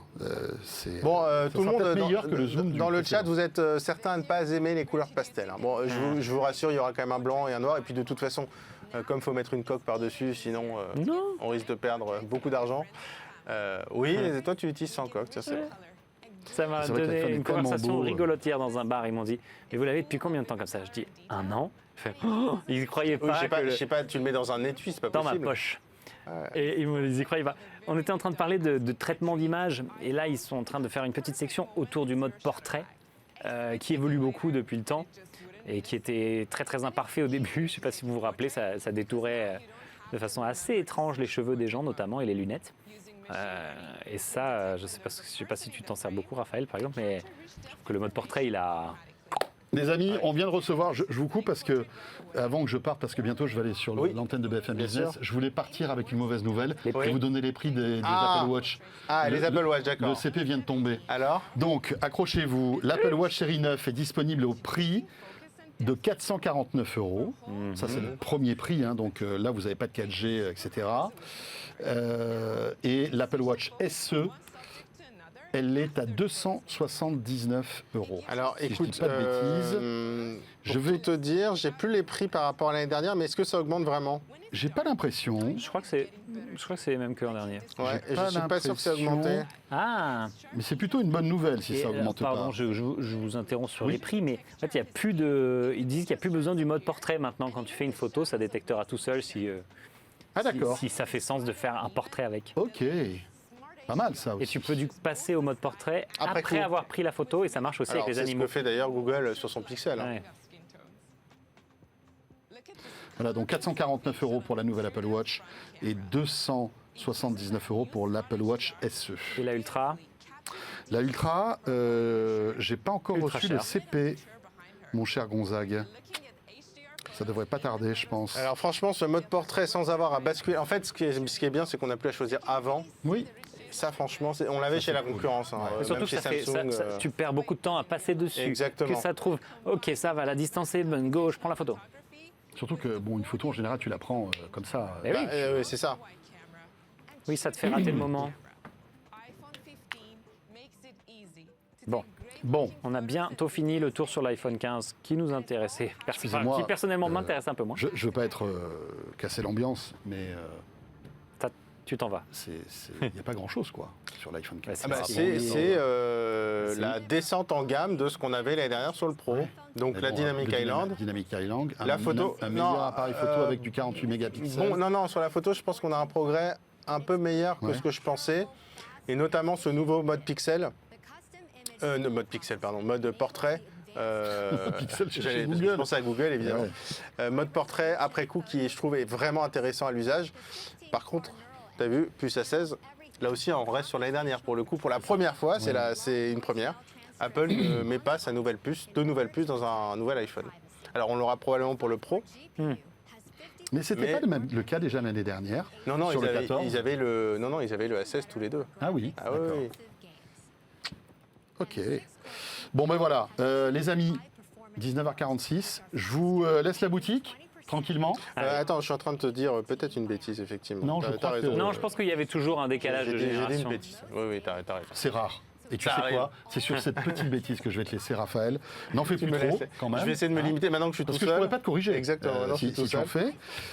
C'est... Bon, ça tout le sera monde peut-être meilleur que le zoom dans du le chat, précédent. vous êtes certains à ne pas aimer les couleurs pastel. hein. Bon, je vous rassure, il y aura quand même un blanc et un noir. Et puis de toute façon, comme il faut mettre une coque par-dessus, sinon Non. on risque de perdre beaucoup d'argent. Oui, et toi tu utilises sans coque, tiens, c'est vrai. Ça m'a C'est vrai que donné l'iPhone est une tellement conversation beau. rigolote hier dans un bar. Ils m'ont dit, mais vous l'avez depuis combien de temps comme ça? Je dis, 1 an. Ils fait, oh, ils croyaient Oui, pas, je sais pas, que je sais pas, tu le mets dans un étui, c'est pas dans ma possible. poche. Et ils y croyaient pas. On était en train de parler de traitement d'image. Et là, ils sont en train de faire une petite section autour du mode portrait, qui évolue beaucoup depuis le temps et qui était très très imparfait au début. Je ne sais pas si vous vous rappelez, ça détourait de façon assez étrange les cheveux des gens notamment et les lunettes. Et ça, je sais pas si tu t'en sers beaucoup, Raphaël, par exemple, mais je trouve que le mode portrait, il a... Les amis, on vient de recevoir, je vous coupe parce que, avant que je parte, parce que bientôt je vais aller sur Oui. l'antenne de BFM Bien Business, sûr. je voulais partir avec une mauvaise nouvelle. Les Je vais prix. vous donner les prix des Ah. Apple Watch. Ah, les Apple Watch, Le d'accord. CP vient de tomber. Alors Donc, accrochez-vous, l'Apple Watch série 9 est disponible au prix de 449 €. Ça, c'est le premier prix, hein, donc là, vous n'avez pas de 4G, etc. Et l'Apple Watch SE elle est à 279 €. Alors Si je écoute, dis pas de bêtises, je vais te dire, j'ai plus les prix par rapport à l'année dernière, mais est-ce que ça augmente vraiment? j'ai pas l'impression. Je crois que c'est les mêmes que l'an dernier. Ouais, et pas je suis pas sûr que ça a l'impression. augmenté. Ah. Mais c'est plutôt une bonne nouvelle si Et, ça augmente pardon, pas. je vous interromps sur Oui. les prix, mais en fait, ils disent qu'il n'y a plus besoin du mode portrait maintenant. Quand tu fais une photo, ça détectera tout seul si D'accord. si ça fait sens de faire un portrait avec. Ok. Pas mal ça aussi. Et tu peux du coup passer au mode portrait Après après coup. avoir pris la photo et ça marche aussi Alors, avec les c'est ce animaux. que fait d'ailleurs Google sur son Pixel. Hein. Ouais. Voilà, donc 449 € pour la nouvelle Apple Watch et 279 € pour l'Apple Watch SE. Et la Ultra, La Ultra, j'ai pas encore Ultra reçu cher. le CP, mon cher Gonzague. Ça devrait pas tarder, je pense. Alors franchement, ce mode portrait sans avoir à basculer. En fait, ce qui est bien, c'est qu'on n'a plus à choisir avant. Oui, Ça, franchement, on l'avait chez la cool. concurrence. Hein, Ouais. et même surtout chez que Samsung. tu perds beaucoup de temps à passer dessus. Exactement. Que ça trouve, ok, ça va, la distance est bonne, go, je prends la photo. surtout que bon, une photo en général, tu la prends comme ça. Eh oui. Oui, c'est ça. Oui, ça te fait rater le moment. Bon, Bon, on a bientôt fini le tour sur l'iPhone 15 qui nous intéressait, Excusez-moi, qui personnellement m'intéresse un peu moins. je veux pas être casser l'ambiance, mais Tu t'en vas. il n'y a pas grand-chose quoi sur l'iPhone 15. c'est Ah bah, pas c'est grave. la descente en gamme de ce qu'on avait l'année dernière sur le Pro. Donc Mais la bon, Dynamic le Island. Dynamic Island. La photo, Un meilleur non, appareil photo avec du 48 mégapixels. Bon, non, sur la photo, je pense qu'on a un progrès un peu meilleur que Ouais. ce que je pensais. Et notamment ce nouveau mode pixel. Mode portrait. Pixel, c'est j'allais- chez parce que Google. Je pensais à Google, évidemment. Ouais. Mode portrait après coup qui, je trouve, est vraiment intéressant à l'usage. Par contre, tu as vu, puce à 16, là aussi, on reste sur l'année dernière. Pour le coup, pour la première fois, c'est une première. Apple ne met pas deux nouvelles puces dans un nouvel iPhone. Alors, on l'aura probablement pour le Pro. Mais c'était Mais- pas le cas déjà l'année dernière. Non, sur ils le avaient, 14. ils avaient le A16 tous les deux. Ah oui. Ah oui, d'accord. oui. Ok. Bon ben voilà, les amis, 19h46. Je vous laisse la boutique tranquillement. Attends, je suis en train de te dire peut-être une bêtise, effectivement. Non, je T'as crois que- raison. Non, je pense qu'il y avait toujours un décalage de J'ai dit une génération. bêtise. Oui, t'as raison. C'est rare. Et tu Ça sais arrive. quoi? C'est sur cette petite bêtise que je vais te laisser, Raphaël. N'en fais plus me trop, laisses. quand même. Je vais essayer de me hein, limiter maintenant que je suis Parce tout que je seul. pourrais pas te corriger. Exactement, maintenant, je suis tout si tu en seul.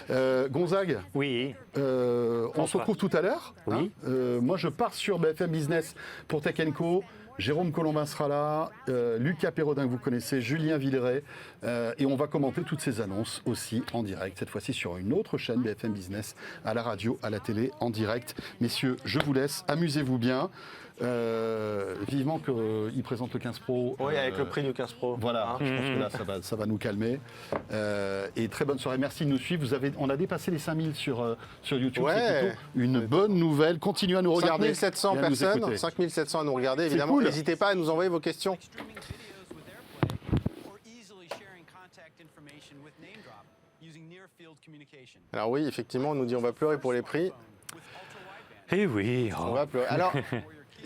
fais. Gonzague, Oui, on se François. retrouve tout à l'heure. Oui. Moi, je pars sur BFM Business pour Tech & Co. Jérôme Colombin sera là, Lucas Perrodin que vous connaissez, Julien Villeray, et on va commenter toutes ces annonces aussi en direct, cette fois-ci sur une autre chaîne BFM Business, à la radio, à la télé, en direct. Messieurs, je vous laisse, amusez-vous bien. Vivement qu'il présente le 15 Pro. Oui, avec le prix du 15 Pro. Voilà, Hein. je pense que là, ça va nous calmer. Et très bonne soirée. Merci de nous suivre. On a dépassé les 5000 sur YouTube. Ouais. C'est plutôt une bonne nouvelle. Continuez à nous regarder. 5700 et à nous personnes, écouter. 5700 à nous regarder, C'est évidemment. cool. N'hésitez pas à nous envoyer vos questions. Alors oui, effectivement, on nous dit on va pleurer pour les prix. Eh oui. On va pleurer. Alors,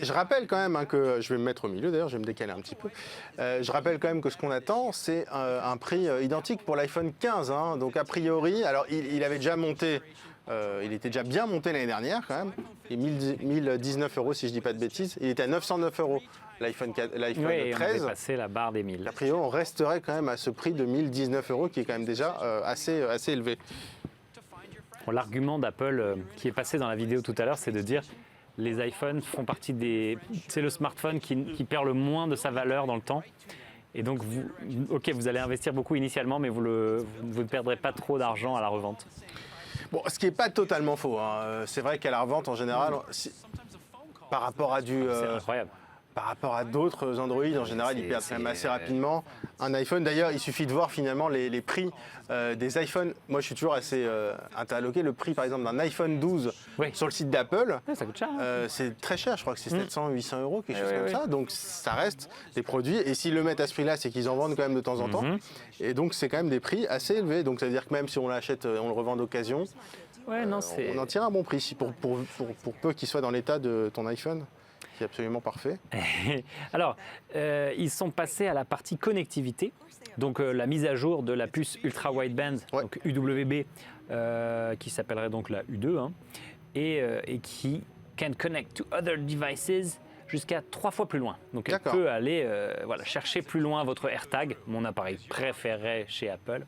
je rappelle quand même que, je vais me mettre au milieu d'ailleurs, je vais me décaler un petit peu. Je rappelle quand même que ce qu'on attend, c'est un prix identique pour l'iPhone 15. Hein. Donc a priori, alors il avait déjà monté, il était déjà bien monté l'année dernière quand même. Et 1019 € si je dis pas de bêtises. Il était à 909 € l'iPhone Oui, on a 13. dépassé la barre des 1000. A priori, on resterait quand même à ce prix de 1019 € qui est quand même déjà assez élevé. Bon, l'argument d'Apple qui est passé dans la vidéo tout à l'heure, c'est de dire les iPhones font partie des... C'est le smartphone qui perd le moins de sa valeur dans le temps. Et donc, vous allez investir beaucoup initialement, mais vous ne perdrez pas trop d'argent à la revente. Bon, ce qui n'est pas totalement faux. Hein. C'est vrai qu'à la revente, en général, par rapport à C'est incroyable. par rapport à d'autres Android, en général, ils perdent quand même assez c'est- rapidement. Un iPhone, d'ailleurs, il suffit de voir finalement les prix des iPhones. Moi, je suis toujours assez interloqué. Le prix, par exemple, d'un iPhone 12 Oui. sur le site d'Apple, Ouais, ça coûte cher. Hein. c'est très cher. Je crois que c'est 700, 800 €, quelque chose oui, comme oui. ça. Donc, ça reste des produits. Et s'ils le mettent à ce prix-là, c'est qu'ils en vendent quand même de temps en temps. Et donc, c'est quand même des prix assez élevés. Donc, ça veut dire que même si on l'achète, on le revend d'occasion, Ouais, non, c'est... on en tire un bon prix pour peu qu'il soit dans l'état de ton iPhone, qui est absolument parfait. Alors, ils sont passés à la partie connectivité. Donc, la mise à jour de la puce Ultra Wideband, Ouais. donc UWB, qui s'appellerait donc la U2, hein, et qui can connect to other devices. jusqu'à 3 fois plus loin. Donc elle D'accord. peut aller chercher plus loin votre AirTag, mon appareil préféré chez Apple,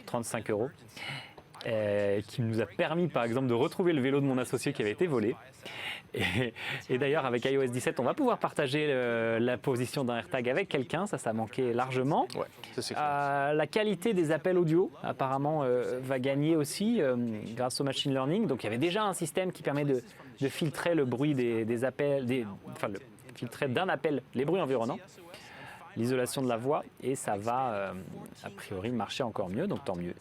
35 €, qui nous a permis par exemple de retrouver le vélo de mon associé qui avait été volé. Et d'ailleurs avec iOS 17 on va pouvoir partager la position d'un AirTag avec quelqu'un, ça manquait largement. Ouais, ça c'est clair. La qualité des appels audio apparemment va gagner aussi grâce au machine learning. Donc il y avait déjà un système qui permet de filtrer le bruit des appels, filtrer d'un appel les bruits environnants, l'isolation de la voix, et ça va a priori marcher encore mieux, donc tant mieux.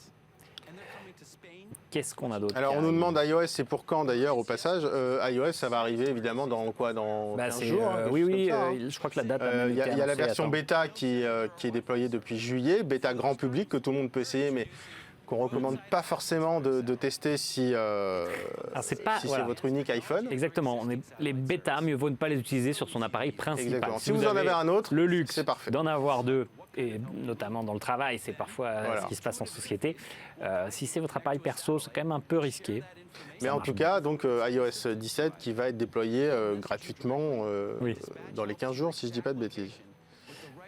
Qu'est-ce qu'on a d'autre? Alors on nous demande iOS, c'est pour quand d'ailleurs au passage? iOS, ça va arriver évidemment dans quoi? Dans 15 jours hein, quelque oui, chose oui, comme ça, hein. je crois que la date Il y a la version bêta qui est déployée depuis juillet, bêta grand public que tout le monde peut essayer, mais qu'on ne recommande pas forcément de tester si c'est votre unique iPhone. Exactement, les bêtas, mieux vaut ne pas les utiliser sur son appareil principal. Exactement. Si vous en avez un autre, le luxe c'est parfait. d'en avoir deux, et notamment dans le travail, c'est parfois ce qui se passe en société. Si c'est votre appareil perso, c'est quand même un peu risqué. Mais en tout cas, donc iOS 17 qui va être déployé gratuitement dans les 15 jours, si je ne dis pas de bêtises.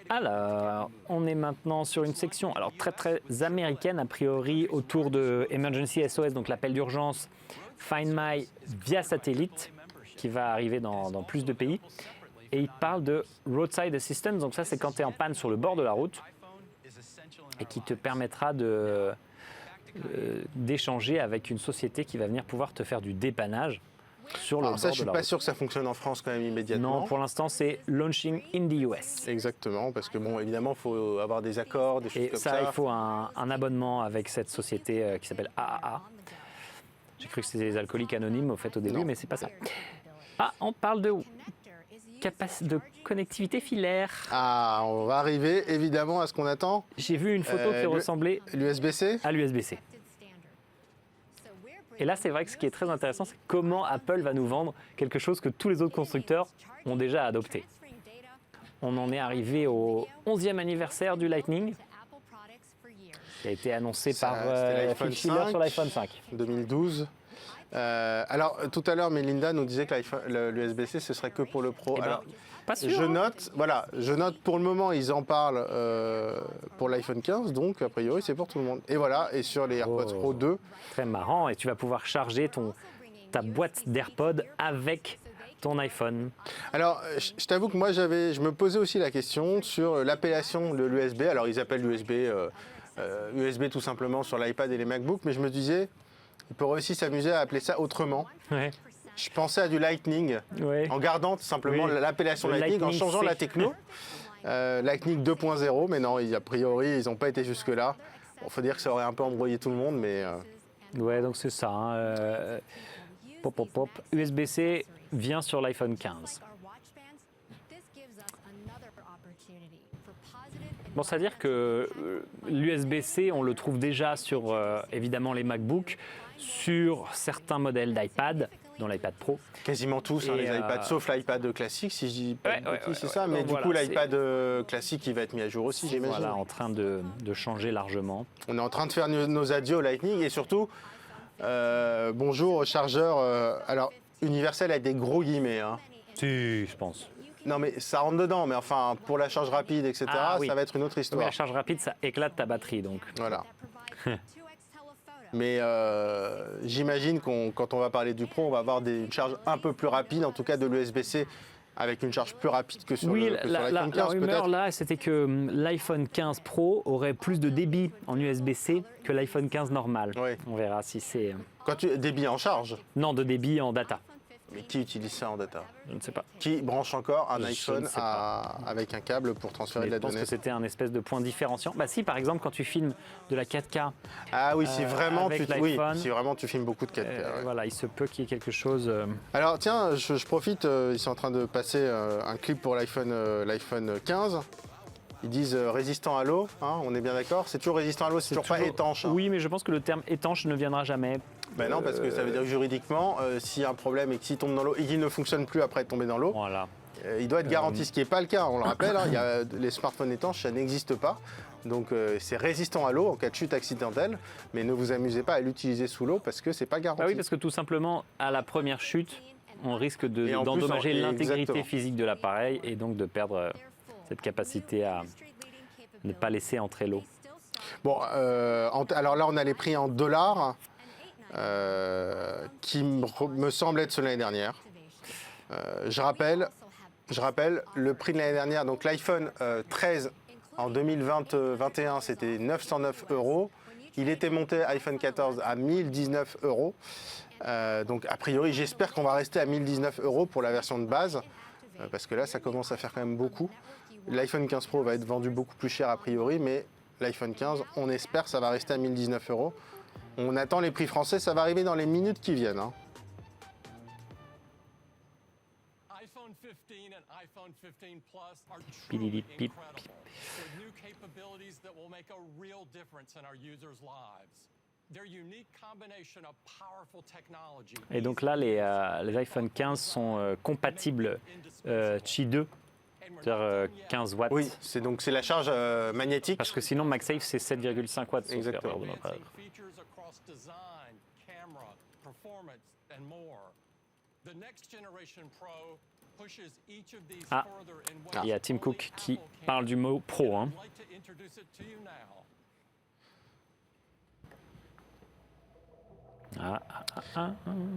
Alors, on est maintenant sur une section très très américaine, a priori autour de Emergency SOS, donc l'appel d'urgence Find My via satellite, qui va arriver dans plus de pays. Et il parle de Roadside Assistance, donc ça c'est quand tu es en panne sur le bord de la route, et qui te permettra d'échanger avec une société qui va venir pouvoir te faire du dépannage sur le bord de la route. Ça, je suis pas sûr que ça fonctionne en France quand même immédiatement. Non, pour l'instant, c'est launching in the US. Exactement, parce que bon, évidemment, il faut avoir des accords, des choses Et comme ça, ça. il faut un abonnement avec cette société qui s'appelle AAA. J'ai cru que c'était des alcooliques anonymes au fait au début, Non. mais c'est pas ça. Ah, on parle de connectivité filaire. Ah, on va arriver évidemment à ce qu'on attend. J'ai vu une photo qui ressemblait L'USB-C. à l'USB-C. Et là, c'est vrai que ce qui est très intéressant, c'est comment Apple va nous vendre quelque chose que tous les autres constructeurs ont déjà adopté. On en est arrivé au 11e anniversaire du Lightning, qui a été annoncé par l'iPhone Phil Schiller 5. sur l'iPhone 5. 2012. Alors, tout à l'heure, Melinda nous disait que l'USB-C, ce serait que pour le Pro. Eh ben, Alors, pas sûr. je note pour le moment, ils en parlent pour l'iPhone 15, donc a priori, c'est pour tout le monde. Et voilà, et sur les AirPods Pro 2. Très marrant, et tu vas pouvoir charger ta boîte d'AirPods avec ton iPhone. Alors, je t'avoue que moi, je me posais aussi la question sur l'appellation de l'USB. Alors, ils appellent USB tout simplement sur l'iPad et les MacBooks, mais je me disais, ils pourraient aussi s'amuser à appeler ça autrement. Ouais. Je pensais à du Lightning, Ouais. en gardant tout simplement l'appellation Le Lightning, en Lightning changeant C. la techno. Lightning 2.0, mais non, a priori, ils n'ont pas été jusque-là. Il faut dire que ça aurait un peu embrouillé tout le monde, mais... Ouais, donc c'est ça. Hein. USB-C vient sur l'iPhone 15. Bon, c'est-à-dire que l'USB-C, on le trouve déjà sur, évidemment, les MacBooks, sur certains modèles d'iPad, dont l'iPad Pro. Quasiment tous, hein, Et, les iPads, sauf l'iPad classique, si je dis pas de bêtises, c'est ça. Mais Donc du voilà, coup, l'iPad classique, il va être mis à jour aussi, j'imagine. Voilà, en train de changer largement. On est en train de faire nos adieux au Lightning et surtout, bonjour au chargeur, alors universel avec des gros guillemets. Hein. Si, je pense. Non mais ça rentre dedans, mais enfin pour la charge rapide, etc., Ah, oui. ça va être une autre Oui, histoire. la charge rapide, ça éclate ta batterie, donc. Voilà. Mais j'imagine quand on va parler du Pro, on va avoir une charge un peu plus rapide, en tout cas de l'USB-C, avec une charge plus rapide que sur Oui, l'iPhone 15 la rumeur peut-être. là, c'était que l'iPhone 15 Pro aurait plus de débit en USB-C que l'iPhone 15 normal. Oui. On verra si c'est... Débit en charge. Non, de débit en data. Mais qui utilise ça en data? Je ne sais pas. Qui branche encore un Je iPhone ne sais pas. avec un câble pour transférer Mais de je la pense donnée? que c'était un espèce de point différenciant. Bah si, par exemple, quand tu filmes de la 4K, Ah oui, si vraiment, avec oui, l'iPhone, si vraiment tu filmes beaucoup de 4K. ouais. voilà, il se peut qu'il y ait quelque chose... Alors tiens, je profite, ils sont en train de passer un clip pour l'iPhone 15. Ils disent résistant à l'eau, hein, on est bien d'accord? C'est toujours résistant à l'eau, c'est toujours pas étanche. Hein. Oui, mais je pense que le terme étanche ne viendra jamais. Ben non, parce que ça veut dire que juridiquement, s'il y a un problème et que s'il tombe dans l'eau et qu'il ne fonctionne plus après tomber dans l'eau, Voilà. il doit être garanti, ce qui n'est pas le cas. On le rappelle, hein, les smartphones étanches, ça n'existe pas. Donc c'est résistant à l'eau en cas de chute accidentelle, mais ne vous amusez pas à l'utiliser sous l'eau parce que c'est pas garanti. Ah oui, parce que tout simplement, à la première chute, on risque Et en plus, d'endommager l'intégrité exactement. physique de l'appareil et donc de perdre cette capacité à ne pas laisser entrer l'eau. Bon, alors là, on a les prix en dollars, qui me semblent être ceux de l'année dernière. Je rappelle, le prix de l'année dernière, donc l'iPhone 13 en 2021, c'était 909 €. Il était monté iPhone 14 à 1019 €. Donc a priori, j'espère qu'on va rester à 1019 € pour la version de base, parce que là, ça commence à faire quand même beaucoup. L'iPhone 15 Pro va être vendu beaucoup plus cher a priori, mais l'iPhone 15, on espère, ça va rester à 1019 €. On attend les prix français, ça va arriver dans les minutes qui viennent, hein. iPhone 15 and iPhone 15 Plus are Pididip, truly pip, incredible. With new capabilities that will make a real difference in our users' lives. Their unique combination of powerful technology. Et donc là, les iPhone 15 sont compatibles Qi 2, c'est-à-dire 15 watts. Oui, c'est la charge magnétique. Parce que sinon, MagSafe, c'est 7,5 watts. sauf Exactement. erreur de ma part. Advancing features across design, camera, performance, and more. The next generation Pro pushes each of these Ah, further in ways il y a Tim only Cook qui Apple can. parle du mot pro. Hein. I'd like to introduce it to you now.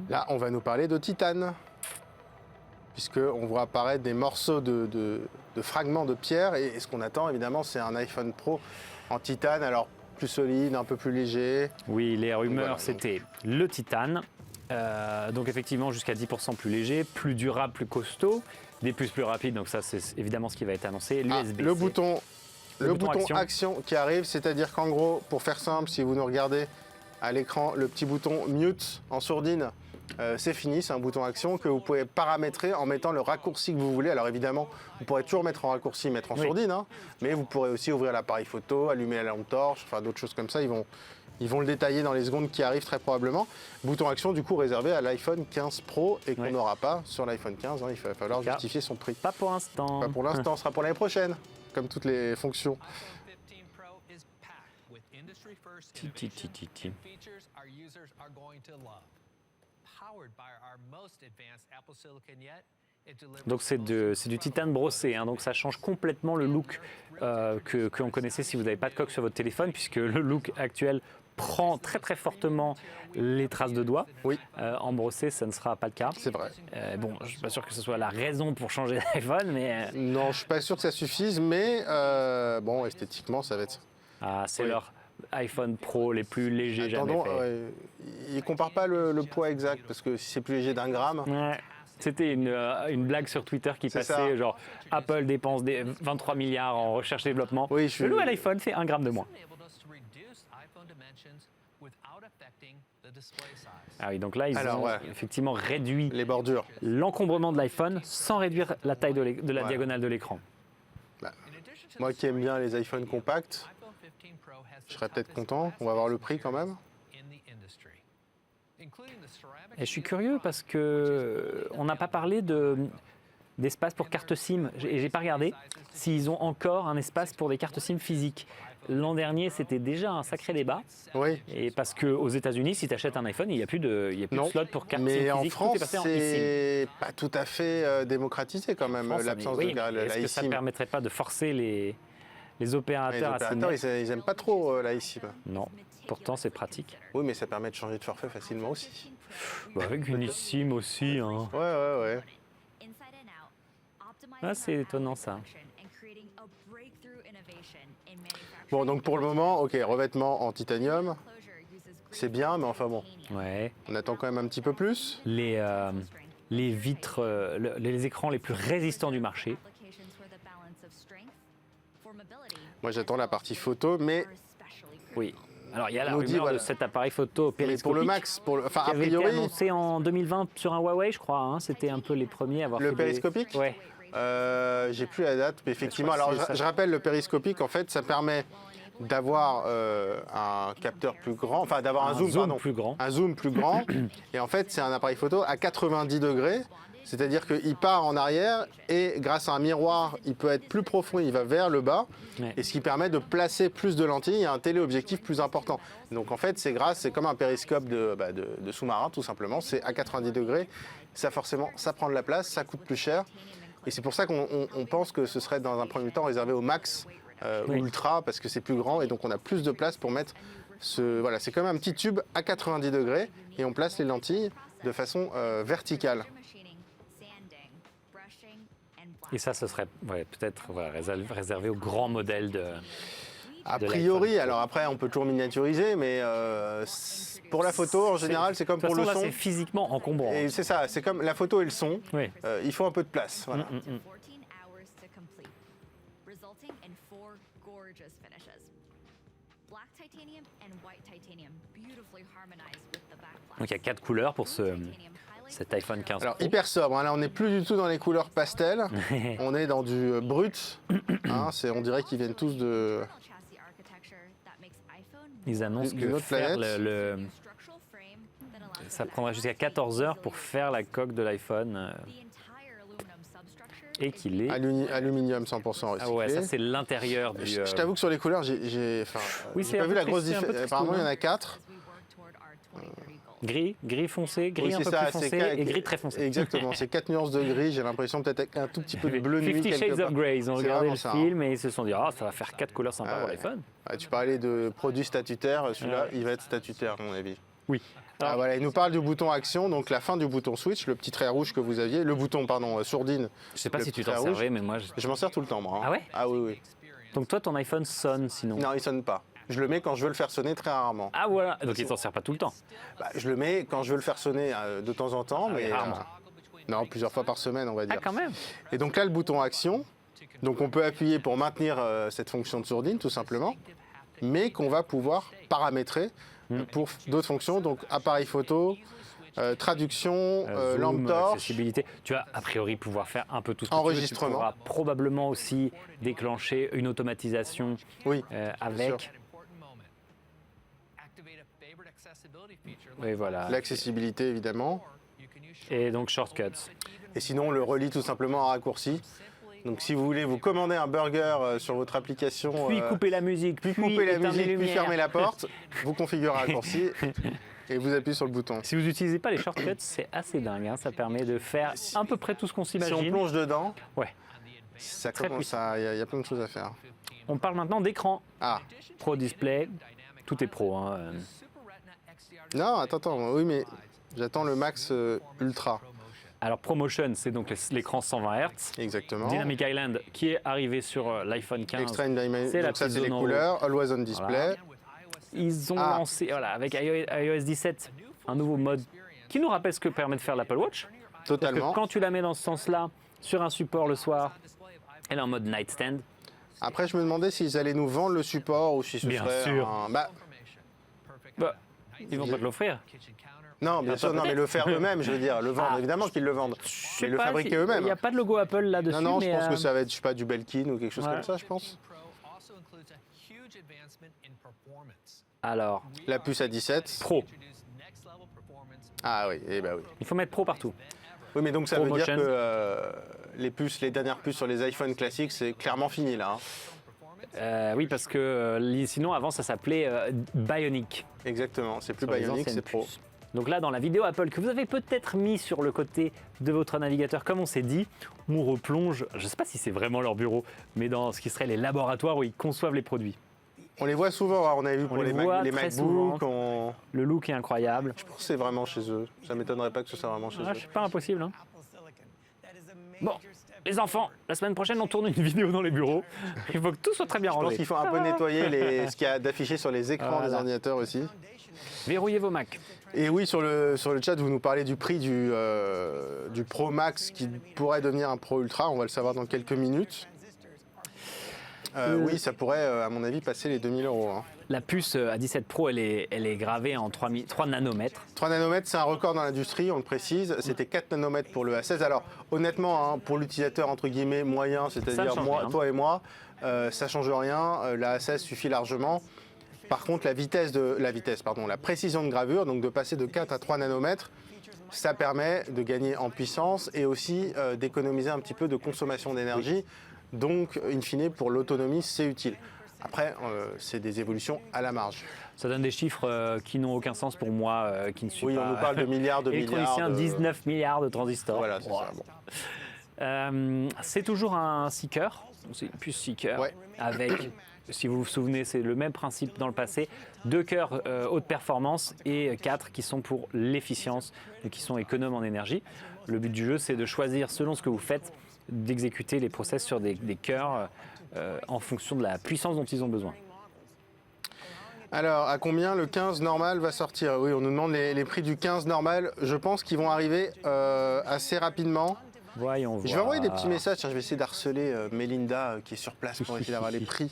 Là, on va nous parler de titane, puisqu'on voit apparaître des morceaux de fragments de pierre, et ce qu'on attend, évidemment, c'est un iPhone Pro en titane, alors plus solide, un peu plus léger. Oui, les rumeurs, Voilà, donc. c'était le titane. Donc effectivement, jusqu'à 10% plus léger, plus durable, plus costaud. Des puces plus rapides, donc ça, c'est évidemment ce qui va être annoncé. Ah, L'USB. le bouton bouton action qui arrive, c'est-à-dire qu'en gros, pour faire simple, si vous nous regardez à l'écran, le petit bouton mute en sourdine, c'est fini, c'est un bouton action que vous pouvez paramétrer en mettant le raccourci que vous voulez. Alors évidemment, vous pourrez toujours mettre en raccourci, mettre en Oui. sourdine, hein, mais vous pourrez aussi ouvrir l'appareil photo, allumer la lampe torche, enfin d'autres choses comme ça. Ils vont le détailler dans les secondes qui arrivent très probablement. Bouton action du coup réservé à l'iPhone 15 Pro et qu'on Oui. n'aura pas sur l'iPhone 15. Hein, il va falloir Car- justifier son prix. Pas pour l'instant. Pas pour l'instant, ce sera pour l'année prochaine, comme toutes les fonctions. iPhone 15 Pro is packed with industry-first Ti, ti, ti, ti, ti. innovation and features our users are going to love. Powered by our most advanced Apple Silicon yet, it delivers Donc c'est du titane brossé, hein, donc ça change complètement le look que l'on connaissait si vous n'avez pas de coque sur votre téléphone, puisque le look actuel prend très très fortement les traces de doigts. Oui. En brossé, ça ne sera pas le cas. C'est vrai. Bon, je ne suis pas sûr que ce soit la raison pour changer d'iPhone, mais Non, je suis pas sûr que ça suffise, mais bon, esthétiquement, ça va être. c'est Oui. leur iPhone Pro les plus légers jamais Attendons, faits. il compare pas le poids exact parce que si c'est plus léger d'un gramme. Ouais. C'était une blague sur Twitter qui C'est passait, ça. genre Apple dépense 23 milliards en recherche et développement. Oui, je Le suis- nouvel iPhone fait 1 gramme de moins. enabled us to reduce iPhone dimensions without affecting the display size. Ah oui, donc là, ils Alors, ont ouais. effectivement réduit Les bordures. l'encombrement de l'iPhone sans réduire la taille de la Ouais. diagonale de l'écran. In addition to Moi the qui aime bien size, les iPhones compacts, iPhone 15 Pro has je the serais peut-être toughest content. On va voir le prix quand même. in the industry, including the ceramic Et je suis steel curieux front, parce que on n'a pas parlé d'espace pour carte SIM. Et j'ai pas regardé s'ils ont encore un espace pour des cartes SIM physiques. L'an dernier, c'était déjà un sacré débat. Oui. Et parce qu'aux États-Unis, si tu achètes un iPhone, il n'y a plus de Non, slot pour carte SIM mais en physique. Tout France, est passé en eSIM. c'est pas tout à fait démocratisé quand même, France, l'absence oui, de mais la est-ce que ça ne eSIM. permettrait pas de forcer les Les opérateurs à s'y opérateurs, mettre? ils aiment pas trop la eSIM. Non, pourtant c'est pratique. Oui, mais ça permet de changer de forfait facilement aussi. Bah, avec une eSIM aussi. Hein. Ouais. Ah, c'est étonnant ça. Bon, donc pour le moment, ok, revêtement en titanium, c'est bien, mais enfin bon, Ouais. on attend quand même un petit peu plus. Les vitres, les écrans les plus résistants du marché. Moi, j'attends la partie photo, mais Oui. Alors il y a la On nous rumeur dit, voilà. de cet appareil photo pour périscopique le max, enfin qui a avait été priori, annoncé en 2020 sur un Huawei, je crois. Hein. C'était un peu les premiers à avoir le fait des- périscopique. Ouais. J'ai plus la date, mais effectivement, Je crois alors que c'est je ça. rappelle le périscopique, en fait, ça permet d'avoir un capteur plus grand, enfin d'avoir un zoom, pardon. plus grand. Un zoom plus grand. Et en fait, c'est un appareil photo à 90 degrés. C'est-à-dire qu'il part en arrière et grâce à un miroir, il peut être plus profond, il va vers le bas, Ouais. et ce qui permet de placer plus de lentilles et un téléobjectif plus important. Donc en fait, c'est comme un périscope de sous-marin, tout simplement. C'est à 90 degrés. Ça forcément, ça prend de la place, ça coûte plus cher. Et c'est pour ça qu'on pense que ce serait dans un premier temps réservé au Max Oui. Ultra, parce que c'est plus grand et donc on a plus de place pour mettre voilà, c'est comme un petit tube à 90 degrés et on place les lentilles de façon verticale. Et ça, ce serait peut-être réservé aux grands modèles de... A de priori, l'iPhone. alors après on peut toujours miniaturiser, mais pour la photo en général c'est comme De toute pour le façon, là, son. c'est physiquement encombrant. Et c'est ça, c'est comme la photo et le son, Oui. il faut un peu de place. Voilà. 14 hours to complete, resulting in 4 gorgeous finishes. Black titanium and white titanium beautifully harmonized with the backplash. Donc il y a 4 couleurs pour cet iPhone 15 Alors Pro. hyper sobre, hein, là on n'est plus du tout dans les couleurs pastel, on est dans du brut, hein, on dirait qu'ils viennent tous de... Chassis architecture that makes iPhone Ils annoncent D'une que autre faire planète. structural frame that allows ça prendra jusqu'à 14 heures pour faire la coque de l'iPhone the entire aluminum substructure et qu'il est... Aluminium 100% recyclé. Ah ouais, ça c'est l'intérieur du... Je t'avoue que sur les couleurs, j'ai Oui, j'ai c'est pas un vu peu la grosse triste, c'est un peu différence. triste, Apparemment, il y en hein. a 4. as we work toward our 2030 goal. Gris foncé, gris Oui, un c'est peu ça, plus foncé c'est et gris très foncé. Exactement, c'est 4 nuances de gris. J'ai l'impression peut-être avec un tout petit peu de bleu nuit 50 quelque Shades part. of Grey, ils ont C'est regardé vraiment le ça, hein. film et ils se sont dit ah ça va faire 4 couleurs sympas Ah pour ouais. l'iPhone. Ouais, tu parlais de produits statutaires, celui-là, Ouais. il va être statutaire à mon avis. Oui. Ah, voilà, il nous parle du bouton action, donc la fin du bouton switch, le petit trait rouge que vous aviez, le bouton sourdine. Je sais pas le si tu trait t'en rouge. servais mais moi Je m'en sers tout le temps, moi. hein. Ah ouais Ah oui, oui. donc toi ton iPhone sonne sinon. Non, il sonne pas. Je le mets quand je veux le faire sonner très rarement. Ah voilà, donc il t'en sert pas tout le temps. Bah, je le mets quand je veux le faire sonner de temps en temps, Ah oui, mais rarement. non, plusieurs fois par semaine, on va Ah dire. quand même. Et donc là, le bouton action, donc on peut appuyer pour maintenir cette fonction de sourdine, tout simplement, mais qu'on va pouvoir paramétrer pour d'autres fonctions, donc appareil photo, traduction, Zoom, lampe torche. accessibilité. Tu vas a priori pouvoir faire un peu tout ce que tu veux. Enregistrement. Tu pourras probablement aussi déclencher une automatisation Oui, avec. sûr. Oui voilà. L'accessibilité, évidemment. Et donc shortcuts. Et sinon, on le relie tout simplement en raccourci. Donc si vous voulez vous commander un burger sur votre application, Puis couper la musique, puis couper la éteindre les musique, puis lumières. fermer la porte, vous configurez un raccourci et vous appuyez sur le bouton. Si vous n'utilisez pas les shortcuts, c'est assez dingue. Hein. Ça permet de faire à peu près tout ce qu'on Si s'imagine. on plonge dedans, Ouais. ça Très commence à, il y a plein de choses à faire. On parle maintenant d'écran. Ah, Pro Display, tout est pro. Hein. non, attends, oui, mais j'attends le Max Ultra. Alors ProMotion, c'est donc l'écran 120 Hz. Exactement. Dynamic Island, qui est arrivé sur l'iPhone 15. Extra Dynamic, c'est la donc ça petite c'est les zone en haut. couleurs, Always on Display. Voilà. Ils ont Ah. lancé, voilà, avec iOS 17, un nouveau mode qui nous rappelle ce que permet de faire l'Apple Watch. Parce que Totalement. quand tu la mets dans ce sens-là, sur un support le soir, elle est en mode nightstand. Après, je me demandais s'ils allaient nous vendre le support ou si ce Bien serait sûr. un... Bah, Bah, ils vont pas te l'offrir. non, bien Ah, sûr, pas non, mais peut-être. le faire eux-mêmes, je veux dire, le vendre, Ah. évidemment qu'ils le vendent. Je Mais sais le pas fabriquer si- eux-mêmes. Il n'y a pas de logo Apple là-dessus. Non, non, je mais, pense que ça va être, je sais pas, du Belkin ou quelque chose Ouais. comme ça, je pense. Alors, La puce à 17. Pro. Ah oui, eh ben oui. Il faut mettre Pro partout. Oui, mais donc ça veut dire ProMotion. que les dernières puces sur les iPhones classiques, c'est clairement fini là. hein. Oui, parce que sinon, avant, ça s'appelait Bionic. Exactement, c'est plus sur les Bionic, anciennes c'est Pro. puces. Donc là, dans la vidéo Apple que vous avez peut-être mis sur le côté de votre navigateur, comme on s'est dit, on replonge, je ne sais pas si c'est vraiment leur bureau, mais dans ce qui serait les laboratoires où ils conçoivent les produits. On les voit souvent, hein, on avait vu pour les les, voit les très MacBooks. souvent. Le look est incroyable. Je pense que c'est vraiment chez eux. Ça m'étonnerait pas que ce soit vraiment chez Ah, eux. c'est pas impossible. Hein. Bon, les enfants, la semaine prochaine, on tourne une vidéo dans les bureaux. Il faut que tout soit très bien Je pense rangé. qu'il faut un peu nettoyer ce qu'il y a d'affiché sur les écrans des Voilà. ordinateurs aussi. Verrouillez vos Macs. Et oui, sur le chat, vous nous parlez du prix du Pro Max qui pourrait devenir un Pro Ultra. On va le savoir dans quelques minutes. Oui, ça pourrait, à mon avis, passer les 2000 €. Hein. La puce A17 Pro, elle est gravée en 3 nanomètres. 3 nanomètres, c'est un record dans l'industrie, on le précise. C'était 4 nanomètres pour le A16. Alors, honnêtement, hein, pour l'utilisateur entre guillemets moyen, c'est-à-dire change moi, rien. toi et moi, ça change rien. La A16 suffit largement. Par contre, la précision de gravure, donc de passer de 4 à 3 nanomètres, ça permet de gagner en puissance et aussi d'économiser un petit peu de consommation d'énergie. Donc, in fine, pour l'autonomie, c'est utile. Après, c'est des évolutions à la marge. Ça donne des chiffres qui n'ont aucun sens pour moi, qui ne suis Oui, pas... on nous parle de milliards de électronicien, 19 milliards de transistors. Voilà, c'est ça. Bon. C'est toujours un seeker, c'est une puce seeker, Ouais. avec, si vous vous souvenez, c'est le même principe dans le passé, 2 cœurs haute performance et 4 qui sont pour l'efficience, donc qui sont économes en énergie. Le but du jeu, c'est de choisir, selon ce que vous faites, d'exécuter les process sur des cœurs en fonction de la puissance dont ils ont besoin. Alors, à combien le 15 normal va sortir? Oui, on nous demande les prix du 15 normal. Je pense qu'ils vont arriver assez rapidement. Voyons voir. Je vais envoyer des petits messages. Tiens, je vais essayer d'harceler Mélinda qui est sur place pour essayer d'avoir les prix.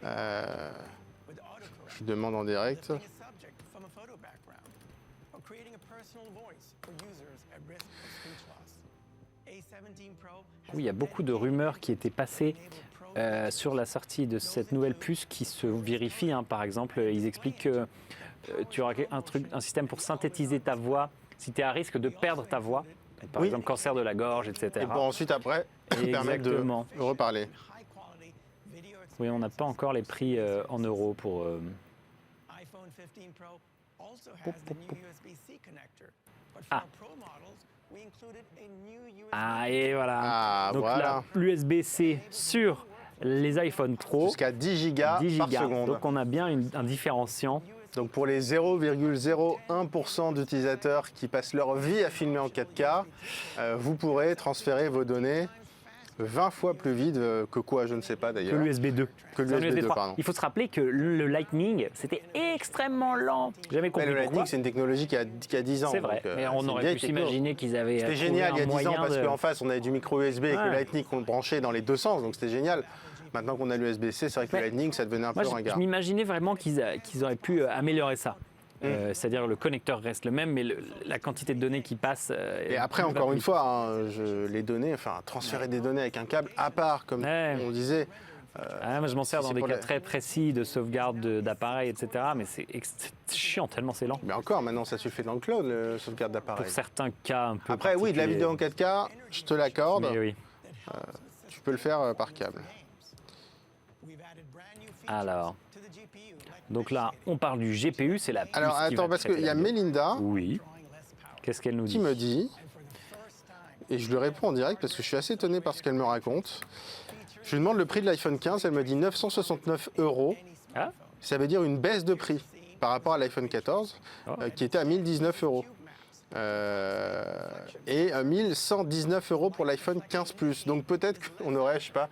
Je demande en direct. Oui, il y a beaucoup de rumeurs qui étaient passées sur la sortie de cette nouvelle puce qui se vérifient. Hein. Par exemple, ils expliquent que tu auras un système pour synthétiser ta voix si tu es à risque de perdre ta voix. Par exemple, cancer de la gorge, etc. Et pour ensuite, après, permettre de reparler. Oui, on n'a pas encore les prix en euros pour... Ah, et voilà. Ah, donc voilà. là, l'USB-C sur les iPhone Pro. Jusqu'à 10 gigas par seconde. Donc on a bien un différenciant. Donc pour les 0,01% d'utilisateurs qui passent leur vie à filmer en 4K, vous pourrez transférer vos données 20 fois plus vite que quoi, je ne sais pas d'ailleurs. Que l'USB 2. Que l'USB 2, pardon. Il faut se rappeler que le Lightning, c'était extrêmement lent. J'avais compris le pourquoi. Lightning, c'est une technologie qui a 10 ans. C'est vrai, donc, mais on aurait pu s'imaginer qu'ils avaient. C'était génial il y a 10 ans parce qu'en face, on avait du micro USB et que le Lightning, on le branchait dans les deux sens, donc c'était génial. Maintenant qu'on a l'USB-C, c'est vrai que le Lightning, ça devenait un peu ringard. Je m'imaginais vraiment qu'ils auraient pu améliorer ça. C'est-à-dire le connecteur reste le même, mais la quantité de données qui passent... et après, encore une fois, les données, transférer des données avec un câble à part, comme on disait... moi, je m'en sers dans des cas très précis de sauvegarde d'appareils, etc. Mais c'est chiant, tellement c'est lent. Mais encore, maintenant, ça se fait dans le cloud, le sauvegarde d'appareils. Pour certains cas un peu après, oui, de la vidéo en 4K, je te l'accorde. Mais oui. Tu peux le faire par câble. Alors, donc là, on parle du GPU, c'est la puce. Alors, attends, parce qu'il y a Mélinda. Oui. Qu'est-ce qu'elle nous dit? Qui me dit, et je lui réponds en direct parce que je suis assez étonné par ce qu'elle me raconte. Je lui demande le prix de l'iPhone 15, elle me dit 969 €. Ah. Ça veut dire une baisse de prix par rapport à l'iPhone 14, qui était à 1019 €. Et 1119 € pour l'iPhone 15 Plus. Donc peut-être qu'on aurait, je sais pas,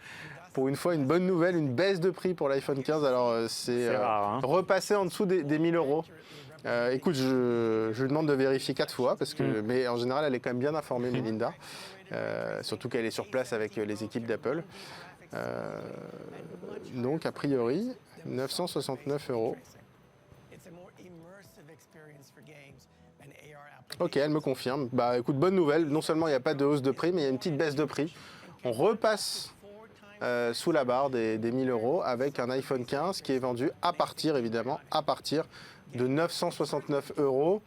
pour une fois, une bonne nouvelle, une baisse de prix pour l'iPhone 15. Alors c'est rare, hein. repasser en dessous des 1000 €. Écoute, je lui demande de vérifier 4 fois, parce que, mais en général, elle est quand même bien informée, Mélinda. Surtout qu'elle est sur place avec les équipes d'Apple. Donc, a priori, 969 €. Ok, elle me confirme. Bah écoute, bonne nouvelle. Non seulement il n'y a pas de hausse de prix, mais il y a une petite baisse de prix. On repasse sous la barre des 1000 € avec un iPhone 15 qui est vendu à partir, évidemment, de 969 €.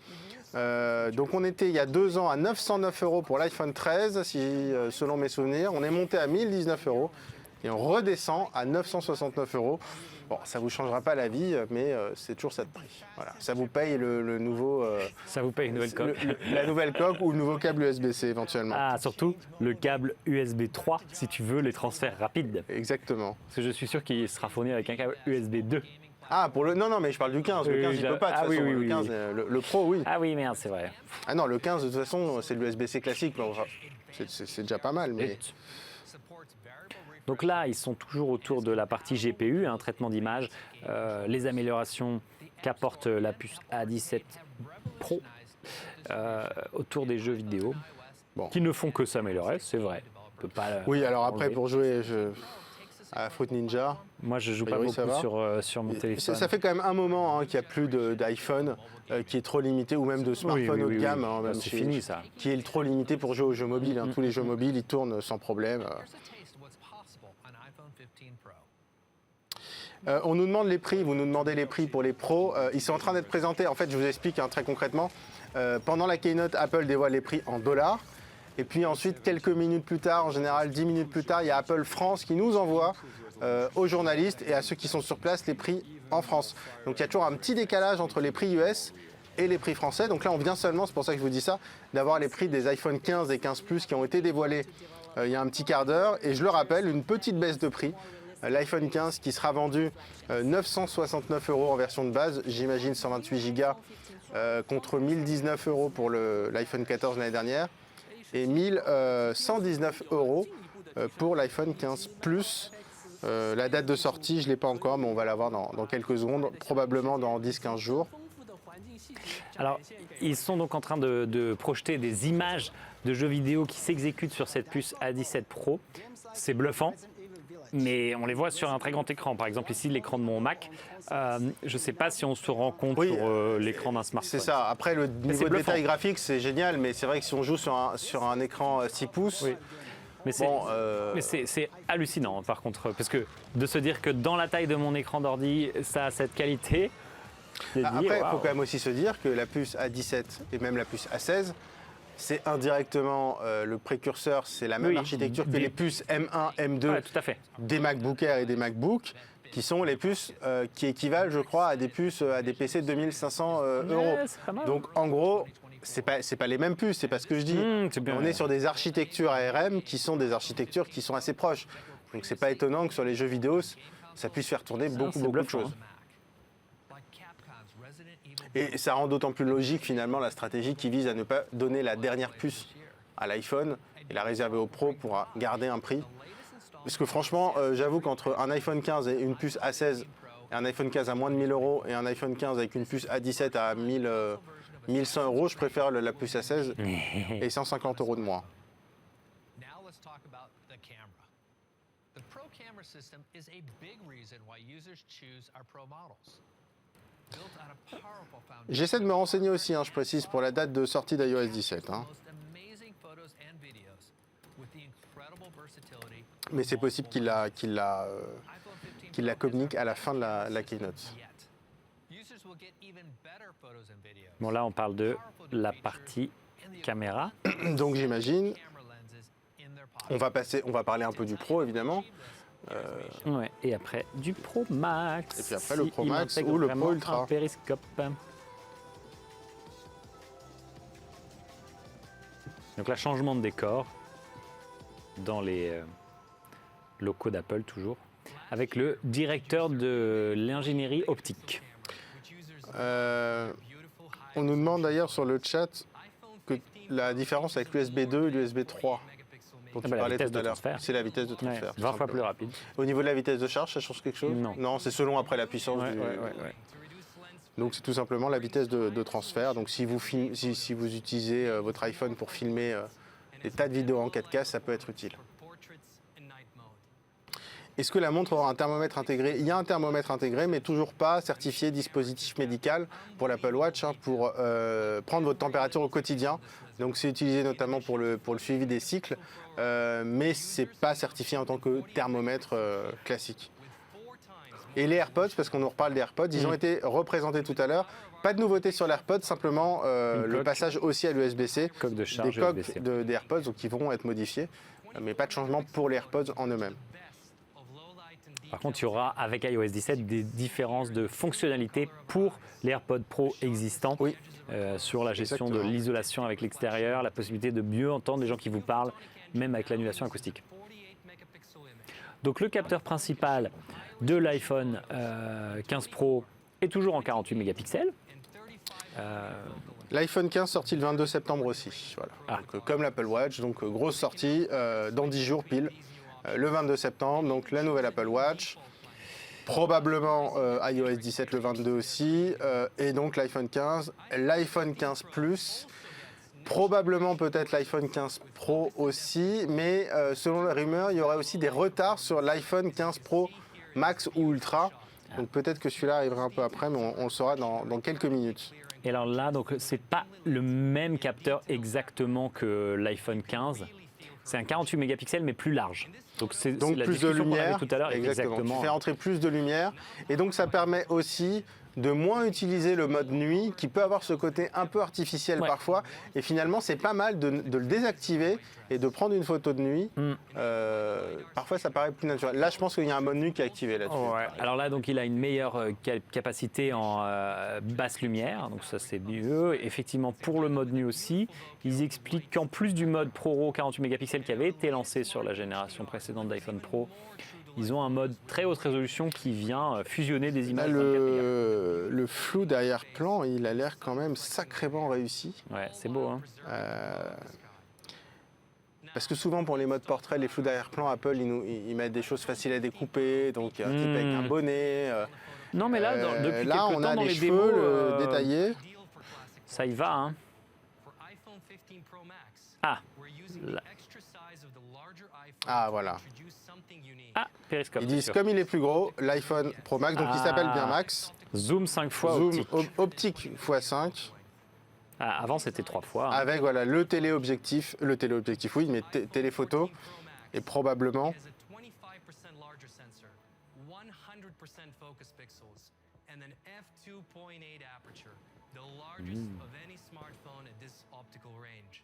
Donc on était il y a 2 ans à 909 € pour l'iPhone 13, selon mes souvenirs. On est monté à 1019 € et on redescend à 969 €. Bon, ça ne vous changera pas la vie, mais c'est toujours ça de prix. Voilà. Ça vous paye le nouveau... ça vous paye une nouvelle coque. La nouvelle coque ou le nouveau câble USB-C éventuellement. Ah, surtout le câble USB 3 si tu veux les transferts rapides. Exactement. Parce que je suis sûr qu'il sera fourni avec un câble USB 2. Ah, pour le... Non, mais je parle du 15. Le 15, il ne peut pas, de toute façon. Oui, le 15, le Pro, oui. Ah oui, merde, c'est vrai. Ah non, le 15, de toute façon, c'est l'USB-C classique. C'est déjà pas mal, mais... Donc là, ils sont toujours autour de la partie GPU, un traitement d'image, les améliorations qu'apporte la puce A17 Pro autour des jeux vidéo, qui ne font que s'améliorer, c'est vrai. On peut pas oui, alors après, pour jouer à Fruit Ninja... Moi, je joue pas beaucoup sur mon téléphone. Ça fait quand même un moment qu'il n'y a plus d'iPhone qui est trop limité, ou même de smartphone haut de gamme. Hein, c'est fini, ça. Qui est trop limité pour jouer aux jeux mobiles. Tous les jeux mobiles, ils tournent sans problème. On nous demande les prix, vous nous demandez les prix pour les pros. Ils sont en train d'être présentés. En fait, je vous explique très concrètement. Pendant la keynote, Apple dévoile les prix en dollars. Et puis ensuite, quelques minutes plus tard, en général 10 minutes plus tard, il y a Apple France qui nous envoie aux journalistes et à ceux qui sont sur place les prix en France. Donc il y a toujours un petit décalage entre les prix US et les prix français. Donc là, on vient seulement, c'est pour ça que je vous dis ça, d'avoir les prix des iPhone 15 et 15 Plus qui ont été dévoilés il y a un petit quart d'heure. Et je le rappelle, une petite baisse de prix. L'iPhone 15 qui sera vendu 969 € en version de base, j'imagine 128 Go, contre 1019 € pour l'iPhone 14 l'année dernière, et 1119 € pour l'iPhone 15 Plus. La date de sortie, je ne l'ai pas encore, mais on va l'avoir dans quelques secondes, probablement dans 10-15 jours. Alors, ils sont donc en train de projeter des images de jeux vidéo qui s'exécutent sur cette puce A17 Pro. C'est bluffant, mais on les voit sur un très grand écran. Par exemple, ici, l'écran de mon Mac. Je ne sais pas si on se rend compte sur l'écran d'un smartphone. C'est ça. Après, le niveau de détail graphique, c'est génial, mais c'est vrai que si on joue sur un écran 6 pouces... Oui. Mais c'est hallucinant, par contre, parce que de se dire que dans la taille de mon écran d'ordi, ça a cette qualité... Après, il faut quand même aussi se dire que la puce A17 et même la puce A16, c'est indirectement le précurseur, c'est la même architecture que les puces M1, M2 tout à fait. des MacBook Air et des MacBook, qui sont les puces qui équivalent, je crois, à des puces, à des PC de 2500 €. Donc en gros, c'est pas les mêmes puces, c'est pas ce que je dis. On est sur des architectures ARM qui sont des architectures qui sont assez proches. Donc c'est pas étonnant que sur les jeux vidéo, ça puisse faire tourner beaucoup de choses. Et ça rend d'autant plus logique finalement la stratégie qui vise à ne pas donner la dernière puce à l'iPhone et la réserver aux pros pour garder un prix. Parce que franchement, j'avoue qu'entre un iPhone 15 et une puce A16, et un iPhone 15 à moins de 1000 € et un iPhone 15 avec une puce A17 à 1100 €, je préfère la puce A16 et 150 € de moins. J'essaie de me renseigner aussi, je précise, pour la date de sortie d'iOS 17. Mais c'est possible qu'il la communique à la fin de la keynote. Bon, là, on parle de la partie caméra. Donc j'imagine, on va parler un peu du Pro, évidemment. Ouais, et après du Pro Max. Et puis après le Pro Max ou le Pro Ultra. Un périscope. Donc là, changement de décor dans les locaux d'Apple toujours, avec le directeur de l'ingénierie optique. On nous demande d'ailleurs sur le chat que la différence avec l'USB 2 et l'USB 3. Dont tu parlais tout à l'heure. C'est la vitesse de transfert. 20 fois plus rapide. Au niveau de la vitesse de charge, ça change quelque chose? Non, c'est selon après la puissance du... Donc c'est tout simplement la vitesse de transfert. Donc si vous utilisez votre iPhone pour filmer des tas de vidéos en 4K, ça peut être utile. Est-ce que la montre aura un thermomètre intégré? Il y a un thermomètre intégré, mais toujours pas certifié dispositif médical pour l'Apple Watch, pour prendre votre température au quotidien. Donc c'est utilisé notamment pour le suivi des cycles, mais c'est pas certifié en tant que thermomètre classique. Et les AirPods, parce qu'on nous reparle des AirPods, ils ont été représentés tout à l'heure. Pas de nouveauté sur l'AirPod, simplement le passage aussi à l'USB-C. Coque de charge des coques des AirPods donc, qui vont être modifiées, mais pas de changement pour les AirPods en eux-mêmes. Par contre, il y aura avec iOS 17 des différences de fonctionnalité pour les AirPods Pro existants sur la gestion de l'isolation avec l'extérieur, la possibilité de mieux entendre les gens qui vous parlent, même avec l'annulation acoustique. Donc le capteur principal de l'iPhone 15 Pro est toujours en 48 mégapixels. L'iPhone 15 sorti le 22 septembre aussi. Voilà. Donc, comme l'Apple Watch, donc grosse sortie dans 10 jours pile. Le 22 septembre, donc la nouvelle Apple Watch, probablement iOS 17 le 22 aussi, et donc l'iPhone 15 Plus, probablement peut-être l'iPhone 15 Pro aussi, mais selon la rumeur, il y aura aussi des retards sur l'iPhone 15 Pro Max ou Ultra, donc peut-être que celui-là arrivera un peu après, mais on le saura dans quelques minutes. Et alors là, donc c'est pas le même capteur exactement que l'iPhone 15. C'est un 48 mégapixels mais plus large. Donc c'est Donc la plus de discussion qu'on avait lumière. tout à l'heure. Exactement. Tu fais entrer plus de lumière. Et donc ça permet aussi de moins utiliser le mode nuit qui peut avoir ce côté un peu artificiel Ouais. parfois. Et finalement, c'est pas mal de le désactiver et de prendre une photo de nuit. Parfois, ça paraît plus naturel. Là, je pense qu'il y a un mode nuit qui est activé là-dessus. Ouais. Alors là, donc, il a une meilleure capacité en basse lumière, donc ça c'est mieux. Effectivement, pour le mode nuit aussi, ils expliquent qu'en plus du mode ProRAW 48 mégapixels qui avait été lancé sur la génération précédente d'iPhone Pro, ils ont un mode très haute résolution qui vient fusionner des Là, images 24 mégas. le flou d'arrière-plan, il a l'air quand même sacrément réussi. Ouais, c'est beau, hein. Parce que souvent, pour les modes portrait, les flous d'arrière-plan, Apple, ils mettent des choses faciles à découper, donc un type avec un bonnet. Non, mais là, depuis là, quelques on temps, a dans les les cheveux démos, détaillés. ça y va, hein. Ah, là. Ah, voilà. Ah, périscope. Ils c'est disent, sûr. comme il est plus gros, l'iPhone Pro Max, donc il s'appelle bien Ah. Max. Zoom 5 fois Zoom optique. optique x5. Ah, avant, c'était 3 fois. hein. Avec voilà, le téléobjectif, oui, mais téléphoto, et probablement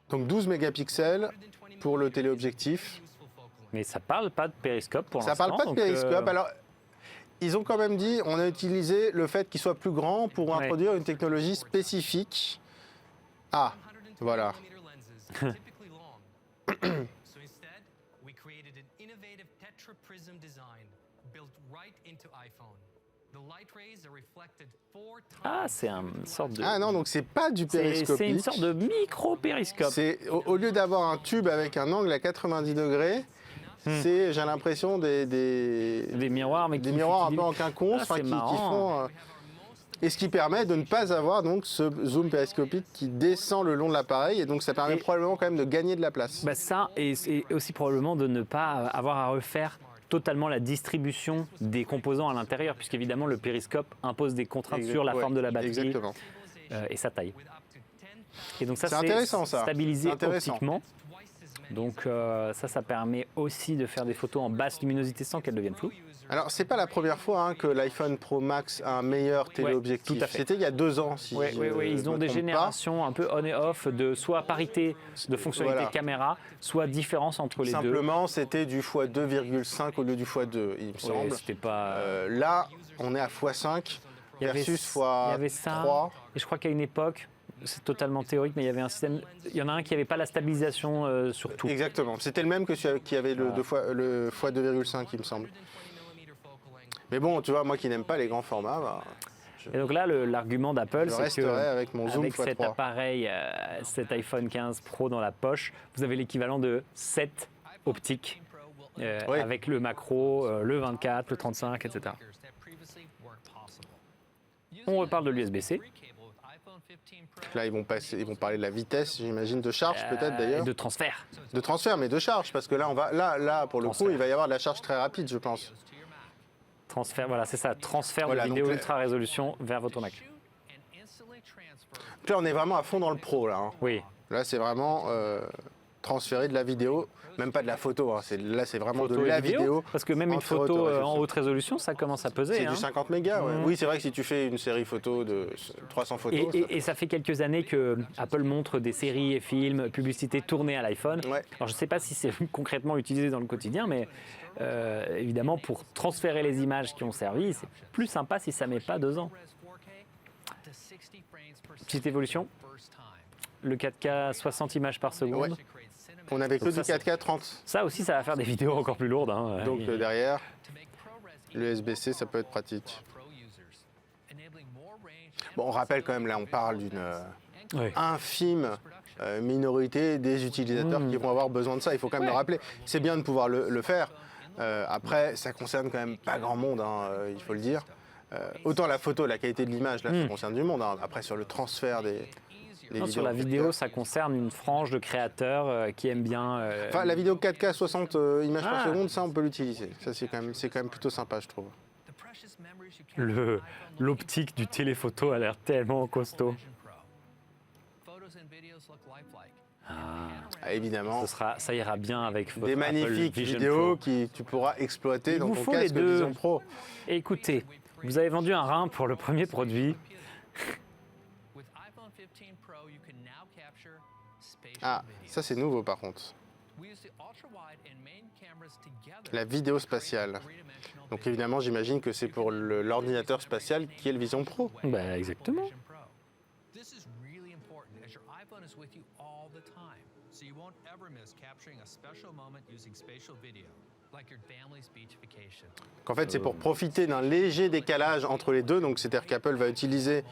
donc 12 mégapixels pour le téléobjectif. Mais ça parle pas de périscope pour l'instant. Ça parle pas de donc, périscope. Alors, ils ont quand même dit, on a utilisé le fait qu'il soit plus grand pour Ouais. introduire une technologie spécifique. Ah, voilà. Ah, c'est une sorte de. Ah non, donc c'est pas du périscopique. C'est une sorte de micro-périscope. C'est au lieu d'avoir un tube avec un angle à 90 degrés, c'est, j'ai l'impression, des miroirs, mais des qui- miroirs un qui- peu en quinconce, Ah, enfin, c'est qui marrant. font. Et ce qui permet de ne pas avoir donc ce zoom périscopique qui descend le long de l'appareil, et donc ça permet Et- probablement quand même de gagner de la place. Bah ça, et aussi probablement de ne pas avoir à refaire totalement la distribution des composants à l'intérieur, puisqu'évidemment le périscope impose des contraintes sur la Ouais, forme de la batterie Exactement. et sa taille. Et donc ça, C'est intéressant, ça. stabilisé C'est intéressant. optiquement. Donc ça permet aussi de faire des photos en basse luminosité sans qu'elles deviennent floues. Alors, c'est pas la première fois hein, que l'iPhone Pro Max a un meilleur téléobjectif. tout à fait. C'était il y a 2 ans, si Oui, je ils ont me des trompe générations un peu on et off de soit parité de fonctionnalité Voilà. caméra, soit différence entre pas. les deux. Simplement, c'était du x2,5 au lieu du x2, il me Ouais, semble. c'était pas. Là, on est à x5 Il y avait- versus il y avait ça. x3. Et je crois qu'à une époque, c'est totalement théorique, mais il y avait un système. Il y en a un qui n'avait pas la stabilisation sur tout. Exactement. C'était le même que celui qui avait le Voilà. le x2,5, il me semble. Mais bon, tu vois, moi qui n'aime pas les grands formats, bah, Et donc là, l'argument d'Apple, je c'est resterai que avec mon zoom avec cet x3. appareil, cet iPhone 15 Pro dans la poche, vous avez l'équivalent de 7 optiques Oui. avec le macro, le 24, le 35, etc. On reparle de l'USB-C. Là, ils vont parler de la vitesse, j'imagine, de charge peut-être et d'ailleurs. de transfert. De transfert, mais de charge, parce que là, là pour le Transfert. coup, il va y avoir de la charge très rapide, je pense. Transfert, voilà, c'est ça. Transfert Voilà, de donc vidéo là- ultra résolution vers votre Mac. Là, on est vraiment à fond dans le pro, là. hein. Oui. Là, c'est vraiment transférer de la vidéo, même pas de la photo. Hein. Là, c'est vraiment de la vidéo. Parce que même une en photo haute en haute résolution, ça commence à peser. C'est hein. du 50 mégas, ouais. Mhm. Oui, c'est vrai que si tu fais une série photo de 300 photos. Et ça fait quelques années que Apple montre des séries et films, publicités tournées à l'iPhone. Ouais. Alors je ne sais pas si c'est concrètement utilisé dans le quotidien, mais évidemment pour transférer les images qui ont servi, c'est plus sympa si ça met pas 2 ans. Petite évolution. Le 4K 60 images par seconde. Ouais. On avait que Donc du ça, 4K 30. Ça aussi, ça va faire des vidéos encore plus lourdes. hein. Donc derrière, le USB-C, ça peut être pratique. Bon, on rappelle quand même, là, on parle d'une Oui. infime minorité des utilisateurs qui vont avoir besoin de ça. Il faut quand même le rappeler. C'est bien de pouvoir le faire. Après, ça concerne quand même pas grand monde, hein, il faut le dire. Autant la photo, la qualité de l'image, là, ça concerne du monde. hein. Après, sur le transfert des Non, vidéos. sur la vidéo, ça concerne une frange de créateurs qui aiment bien. Enfin, la vidéo 4K 60 images par Ah. seconde, ça, on peut l'utiliser. Ça, c'est quand même plutôt sympa, je trouve. L'optique du téléphoto a l'air tellement costaud. Évidemment, Ça ira bien avec votre des Apple magnifiques Vision vidéos Pro. que tu pourras exploiter Il dans vous ton faut les casque deux. Vision Pro. Et écoutez, vous avez vendu un rein pour le premier produit. With iPhone 15 Pro, you can now capture spatial Ah, video. ça c'est nouveau par contre. We use the ultra-wide and main cameras together La vidéo spatiale. three-dimensional Donc video. évidemment, j'imagine que c'est pour l'ordinateur spatial qui est le Vision Pro. Bah, exactement. Vision Pro. This is really important as your iPhone is with you all the time, so you won't ever miss capturing a special moment using spatial video, like your family's beach vacation. En fait, c'est pour profiter d'un léger décalage entre les deux. Donc c'est-à-dire qu'Apple va utiliser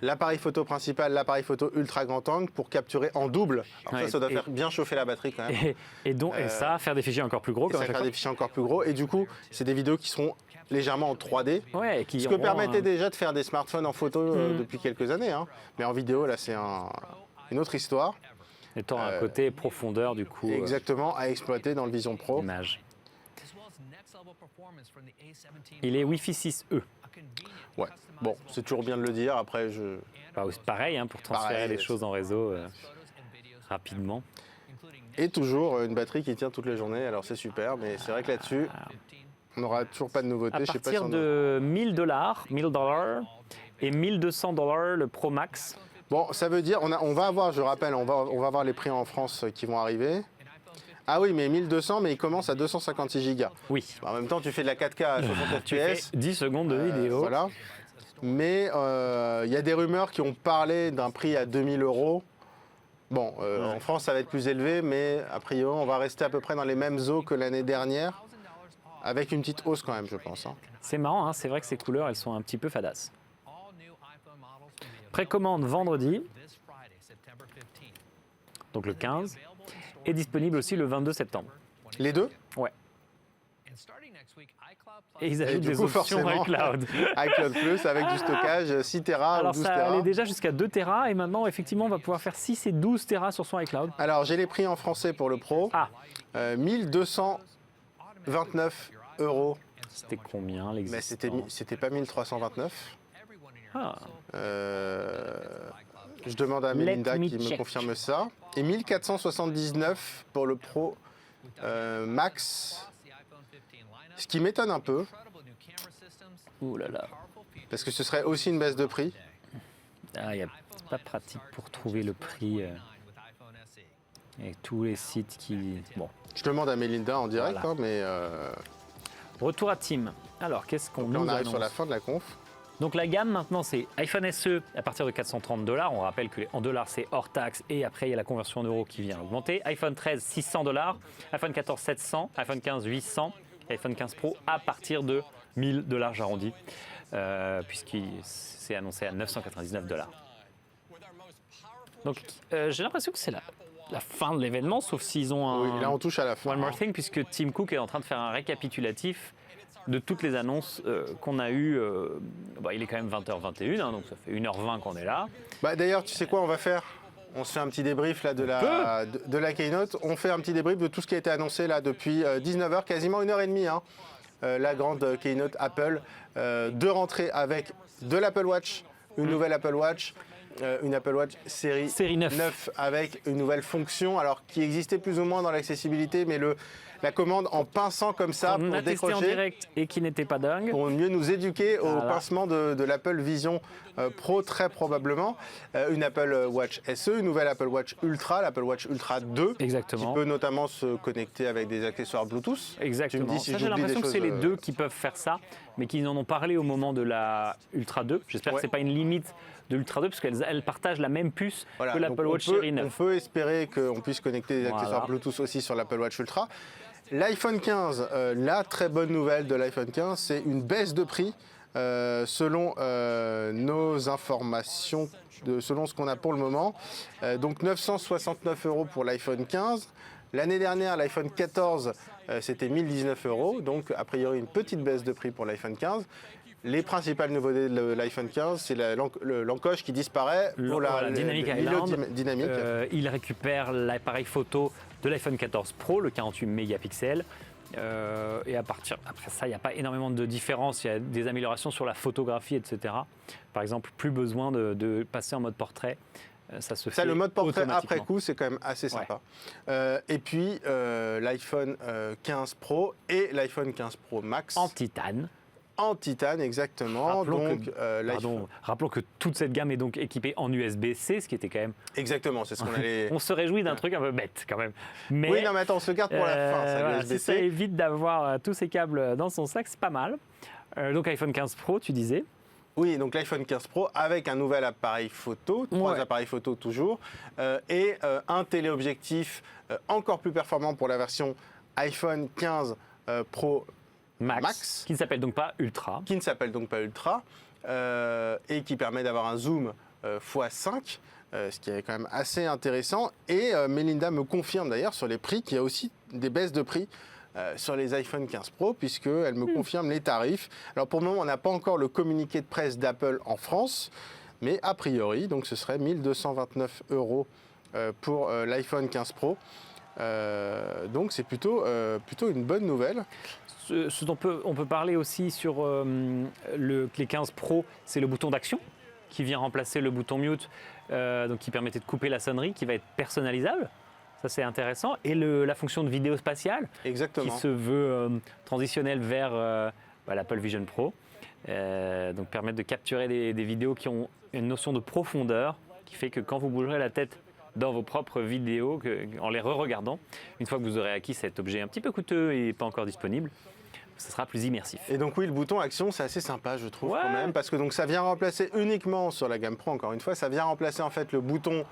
l'appareil photo principal, l'appareil photo ultra grand angle pour capturer en double. Alors Ouais, ça doit et- faire bien chauffer la batterie quand même. Et ça, faire des fichiers encore plus gros. Et Comme ça à chaque faire des fichiers encore plus gros. Et du coup, c'est des vidéos qui seront légèrement en 3D. fois. Ouais, et qui Ce que auront permettait un- déjà de faire des smartphones en photo depuis quelques années. Hein. Mais en vidéo, là, c'est une autre histoire. étant un côté profondeur du coup. Exactement, à exploiter dans le Vision Pro. Image. As well as next level performance from the A17 Il est Wi-Fi 6E. a convenient Ouais. Bon, c'est toujours bien de le dire. Après, je... Bah, pareil hein, pour transférer Pareil, les choses en réseau photos and videos rapidement. including Et toujours une batterie qui tient toutes les journées. Alors c'est super, mais c'est vrai que là-dessus, on n'aura toujours pas de nouveauté. À Je sais pas si partir on a- de $1000 et $1200 le Pro Max. Bon, ça veut dire, on va avoir, je rappelle, on va avoir les prix en France qui vont arriver. Ah oui, mais 1200, mais il commence à 256 gigas. Oui. En même temps, tu fais de la 4K à 60 Tu fais FPS. 10 secondes de vidéo. Voilà. Mais il y a des rumeurs qui ont parlé d'un prix à 2000 €. Bon, en France, ça va être plus élevé, mais a priori, on va rester à peu près dans les mêmes eaux que l'année dernière, avec une petite hausse quand même, je pense. Hein. C'est marrant, hein, c'est vrai que ces couleurs, elles sont un petit peu fadas. all new iPhone models can be Précommande vendredi, this Friday, September 15th. donc le 15, et disponible aussi le 22 septembre. Les deux Ouais. And starting next week, iCloud Et ils Et ajoutent du des coup, options forcément, iCloud. iCloud Plus avec du stockage 6 Tera ou Alors 12 ça Tera. allait déjà jusqu'à 2 Tera et maintenant effectivement on va pouvoir faire 6 et 12 Tera sur son iCloud. Alors, j'ai les prix en français pour le Pro. Ah, 1229 €. c'était combien Mais l'existant c'était pas 1329. everyone in your Ah, Je demande à Let Melinda me qui me check. confirme ça. Et 1479 pour le Pro Max. the iPhone 15 lineup, Ce qui m'étonne un peu, incredible new camera systems, ouh là là. powerful features, parce que ce serait aussi une baisse de prix. Ah, c'est pas pratique pour trouver le prix with iPhone SE. avec tous les sites qui... Bon, Je demande à Melinda en direct, Voilà. hein, mais retour à Tim. Alors, qu'est-ce qu'on donc là, nous on arrive annonce sur la fin de la conf. Donc la gamme maintenant c'est iPhone SE à partir de $430. On rappelle que en dollars c'est hors taxe et après il y a la conversion en euros qui vient augmenter. iPhone 13 $600, iPhone 14 700, iPhone 15 800, iPhone 15 Pro à partir de $1000 j'arrondis puisqu'il s'est annoncé à $999. Donc j'ai l'impression que c'est la fin de l'événement sauf s'ils ont un Oui, là, on touche à la fin. One More Thing puisque Tim Cook est en train de faire un récapitulatif de toutes les annonces qu'on a eues. Il est quand même 20h21, hein, donc ça fait 1h20 qu'on est là. Bah, d'ailleurs, tu sais quoi, on va faire On se fait un petit débrief là, de la Keynote. On fait un petit débrief de tout ce qui a été annoncé là depuis 19h, quasiment 1h30. Hein. La grande Keynote Apple. Deux rentrées avec de l'Apple Watch, une nouvelle Apple Watch, une Apple Watch série 9 avec une nouvelle fonction, alors qui existait plus ou moins dans l'accessibilité, mais la commande en pinçant comme ça On pour a testé en décrocher, direct et qui n'était pas dingue. pour mieux nous éduquer au Voilà. pincement de l'Apple Vision Pro très probablement. Une Apple Watch SE, une nouvelle Apple Watch Ultra, l'Apple Watch Ultra 2, Exactement. qui peut notamment se connecter avec des accessoires Bluetooth. Exactement. Tu me dis si Ça, j'ai j'oublie des l'impression que c'est les choses, deux qui peuvent faire ça, mais qu'ils en ont parlé au moment de la Ultra 2. J'espère Ouais. que c'est pas une limite de l'Ultra 2, parce qu'elles partagent la même puce Voilà, que donc l'Apple on Watch peut- série On 9. peut espérer qu'on puisse connecter des Voilà. accessoires Bluetooth aussi sur l'Apple Watch Ultra. L'iPhone 15, la très bonne nouvelle de l'iPhone 15, c'est une baisse de prix selon nos informations, selon ce qu'on a pour le moment. Donc 969 € pour l'iPhone 15. L'année dernière, l'iPhone 14, c'était 1019 €. Donc a priori une petite baisse de prix pour l'iPhone 15. Les principales nouveautés de l'iPhone 15, c'est l'encoche qui disparaît pour Voilà, Dynamic l'îlot Island. dynamique. Il récupère l'appareil photo de l'iPhone 14 Pro, le 48 mégapixels. Et après ça, il n'y a pas énormément de différence. Il y a des améliorations sur la photographie, etc. Par exemple, plus besoin de passer en mode portrait. ça se fait Ça, le mode portrait automatiquement. après coup, c'est quand même assez sympa. Et puis, l'iPhone 15 Pro et l'iPhone 15 Pro Max. En titane. En titane, exactement. Rappelons que toute cette gamme est donc équipée en USB-C, ce qui était quand même... Exactement, c'est ce qu'on allait... On se réjouit d'un truc un peu bête quand même. Mais, oui, non, mais attends, on se le garde pour la fin, ça, voilà, l'USB-C. si ça évite d'avoir tous ces câbles dans son sac, c'est pas mal. Donc iPhone 15 Pro, tu disais. Oui, donc l'iPhone 15 Pro avec un nouvel appareil photo, 3 appareils photo toujours, et un téléobjectif encore plus performant pour la version iPhone 15 Pro Max. Qui ne s'appelle donc pas Ultra. Qui ne s'appelle donc pas Ultra, et qui permet d'avoir un zoom x5, ce qui est quand même assez intéressant. Et Melinda me confirme d'ailleurs sur les prix qu'il y a aussi des baisses de prix sur les iPhone 15 Pro, puisqu'elle me confirme les tarifs. Alors pour le moment, on n'a pas encore le communiqué de presse d'Apple en France, mais a priori, donc ce serait 1 229 € pour l'iPhone 15 Pro. Donc c'est plutôt une bonne nouvelle. Ce dont on peut parler aussi sur les 15 Pro, c'est le bouton d'action qui vient remplacer le bouton mute, donc qui permettait de couper la sonnerie, qui va être personnalisable. Ça, c'est intéressant. Et la fonction de vidéo spatiale, Exactement. qui se veut transitionnelle vers l'Apple Vision Pro. Donc permettre de capturer des vidéos qui ont une notion de profondeur, qui fait que quand vous bougerez la tête dans vos propres vidéos, en les re-regardant, une fois que vous aurez acquis cet objet un petit peu coûteux et pas encore disponible, ce sera plus immersif. Et donc oui, le bouton action, c'est assez sympa, je trouve, quand même, parce que donc ça vient remplacer uniquement sur la gamme Pro, encore une fois, ça vient remplacer en fait le bouton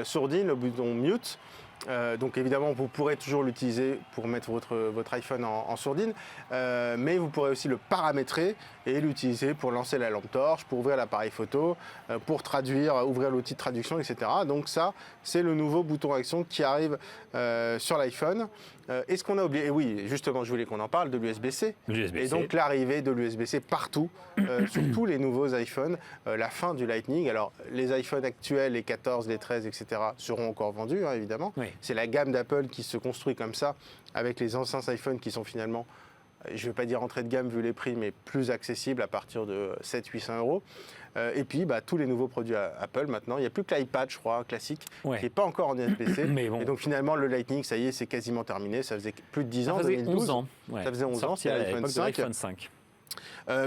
sourdine, le bouton mute. Donc évidemment, vous pourrez toujours l'utiliser pour mettre votre iPhone en sourdine, mais vous pourrez aussi le paramétrer et l'utiliser pour lancer la lampe torche, pour ouvrir l'appareil photo, pour traduire, ouvrir l'outil de traduction, etc. Donc ça, c'est le nouveau bouton action qui arrive sur l'iPhone. Et ce qu'on a oublié, et oui, justement, je voulais qu'on en parle de l'USB-C. Et donc l'arrivée de l'USB-C partout, sur tous les nouveaux iPhones, la fin du Lightning. Alors les iPhones actuels, les 14, les 13, etc. seront encore vendus, hein, évidemment. Oui. C'est la gamme d'Apple qui se construit comme ça, avec les anciens iPhones qui sont finalement, je ne vais pas dire entrée de gamme vu les prix, mais plus accessibles à partir de 700-800 €. Et puis tous les nouveaux produits Apple maintenant. Il n'y a plus que l'iPad, je crois, classique, qui n'est pas encore en USB-C. Mais bon. Et donc finalement, le Lightning, ça y est, c'est quasiment terminé. Ça faisait plus de 10 ans, Ça faisait 2012. 11 ans. Ouais. Ça faisait 11 ans, Sorti c'est à l'iPhone l'époque de 5. l'iPhone 5.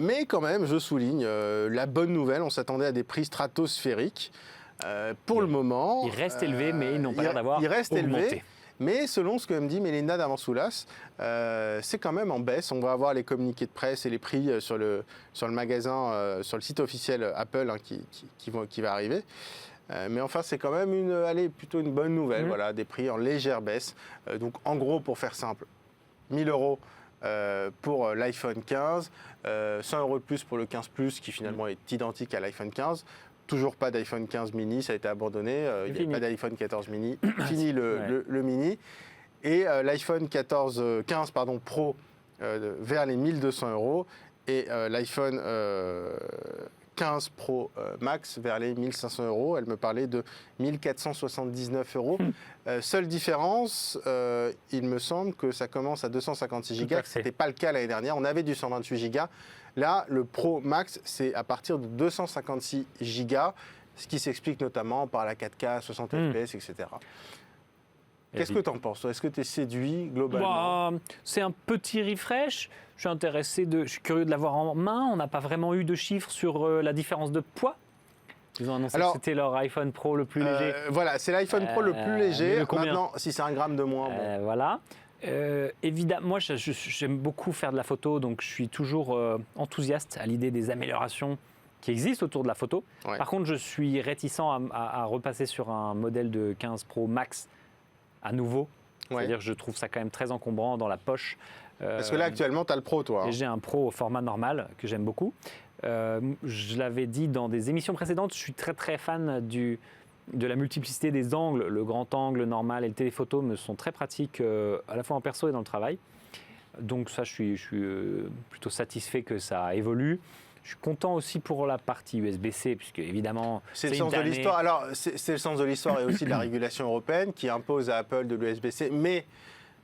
Mais quand même, je souligne la bonne nouvelle. On s'attendait à des prix stratosphériques. Pour le moment... Ils restent élevés, mais ils n'ont pas l'air d'avoir augmenté. Mais selon ce que me dit Melinda d'Avansoulas, c'est quand même en baisse. On va avoir les communiqués de presse et les prix sur le magasin, sur le site officiel Apple, hein, qui va arriver. Mais enfin, c'est quand même plutôt une bonne nouvelle. Voilà, des prix en légère baisse. Donc en gros, pour faire simple, 1 000 € pour l'iPhone 15, 100 € de plus pour le 15 Plus, qui finalement est identique à l'iPhone 15. Toujours pas d'iPhone 15 mini, ça a été abandonné. Il n'y a pas d'iPhone 14 mini. Fini le mini. Et l'iPhone 15 Pro vers les 1 200 € et l'iPhone 15 Pro Max vers les 1 500 €. Elle me parlait de 1 479 €. Seule différence, il me semble que ça commence à 256 Go. Ce n'était pas le cas l'année dernière. On avait du 128 Go. Là, le Pro Max, c'est à partir de 256 Go, ce qui s'explique notamment par la 4K, 60 FPS, etc. Qu'est-ce que tu en penses? Est-ce que tu es séduit globalement? C'est un petit refresh. Je suis curieux de l'avoir en main. On n'a pas vraiment eu de chiffres sur la différence de poids. Ils ont annoncé que c'était leur iPhone Pro le plus léger. Voilà, c'est l'iPhone Pro le plus léger. Maintenant, si c'est 1 gramme de moins... Bon. Voilà. Évidemment, moi j'aime beaucoup faire de la photo, donc je suis toujours enthousiaste à l'idée des améliorations qui existent autour de la photo. Par contre, je suis réticent à repasser sur un modèle de 15 Pro Max à nouveau. C'est-à-dire que je trouve ça quand même très encombrant dans la poche. Parce que là, actuellement, tu as le Pro, toi. Et j'ai un Pro au format normal que j'aime beaucoup. Je l'avais dit dans des émissions précédentes, je suis très très fan de la multiplicité des angles. Le grand angle normal et le téléphoto me sont très pratiques à la fois en perso et dans le travail. Donc ça, je suis plutôt satisfait que ça évolue. Je suis content aussi pour la partie USB-C, puisque évidemment, c'est le sens de l'histoire. Alors, c'est le sens de l'histoire et aussi de la régulation européenne qui impose à Apple de l'USB-C, mais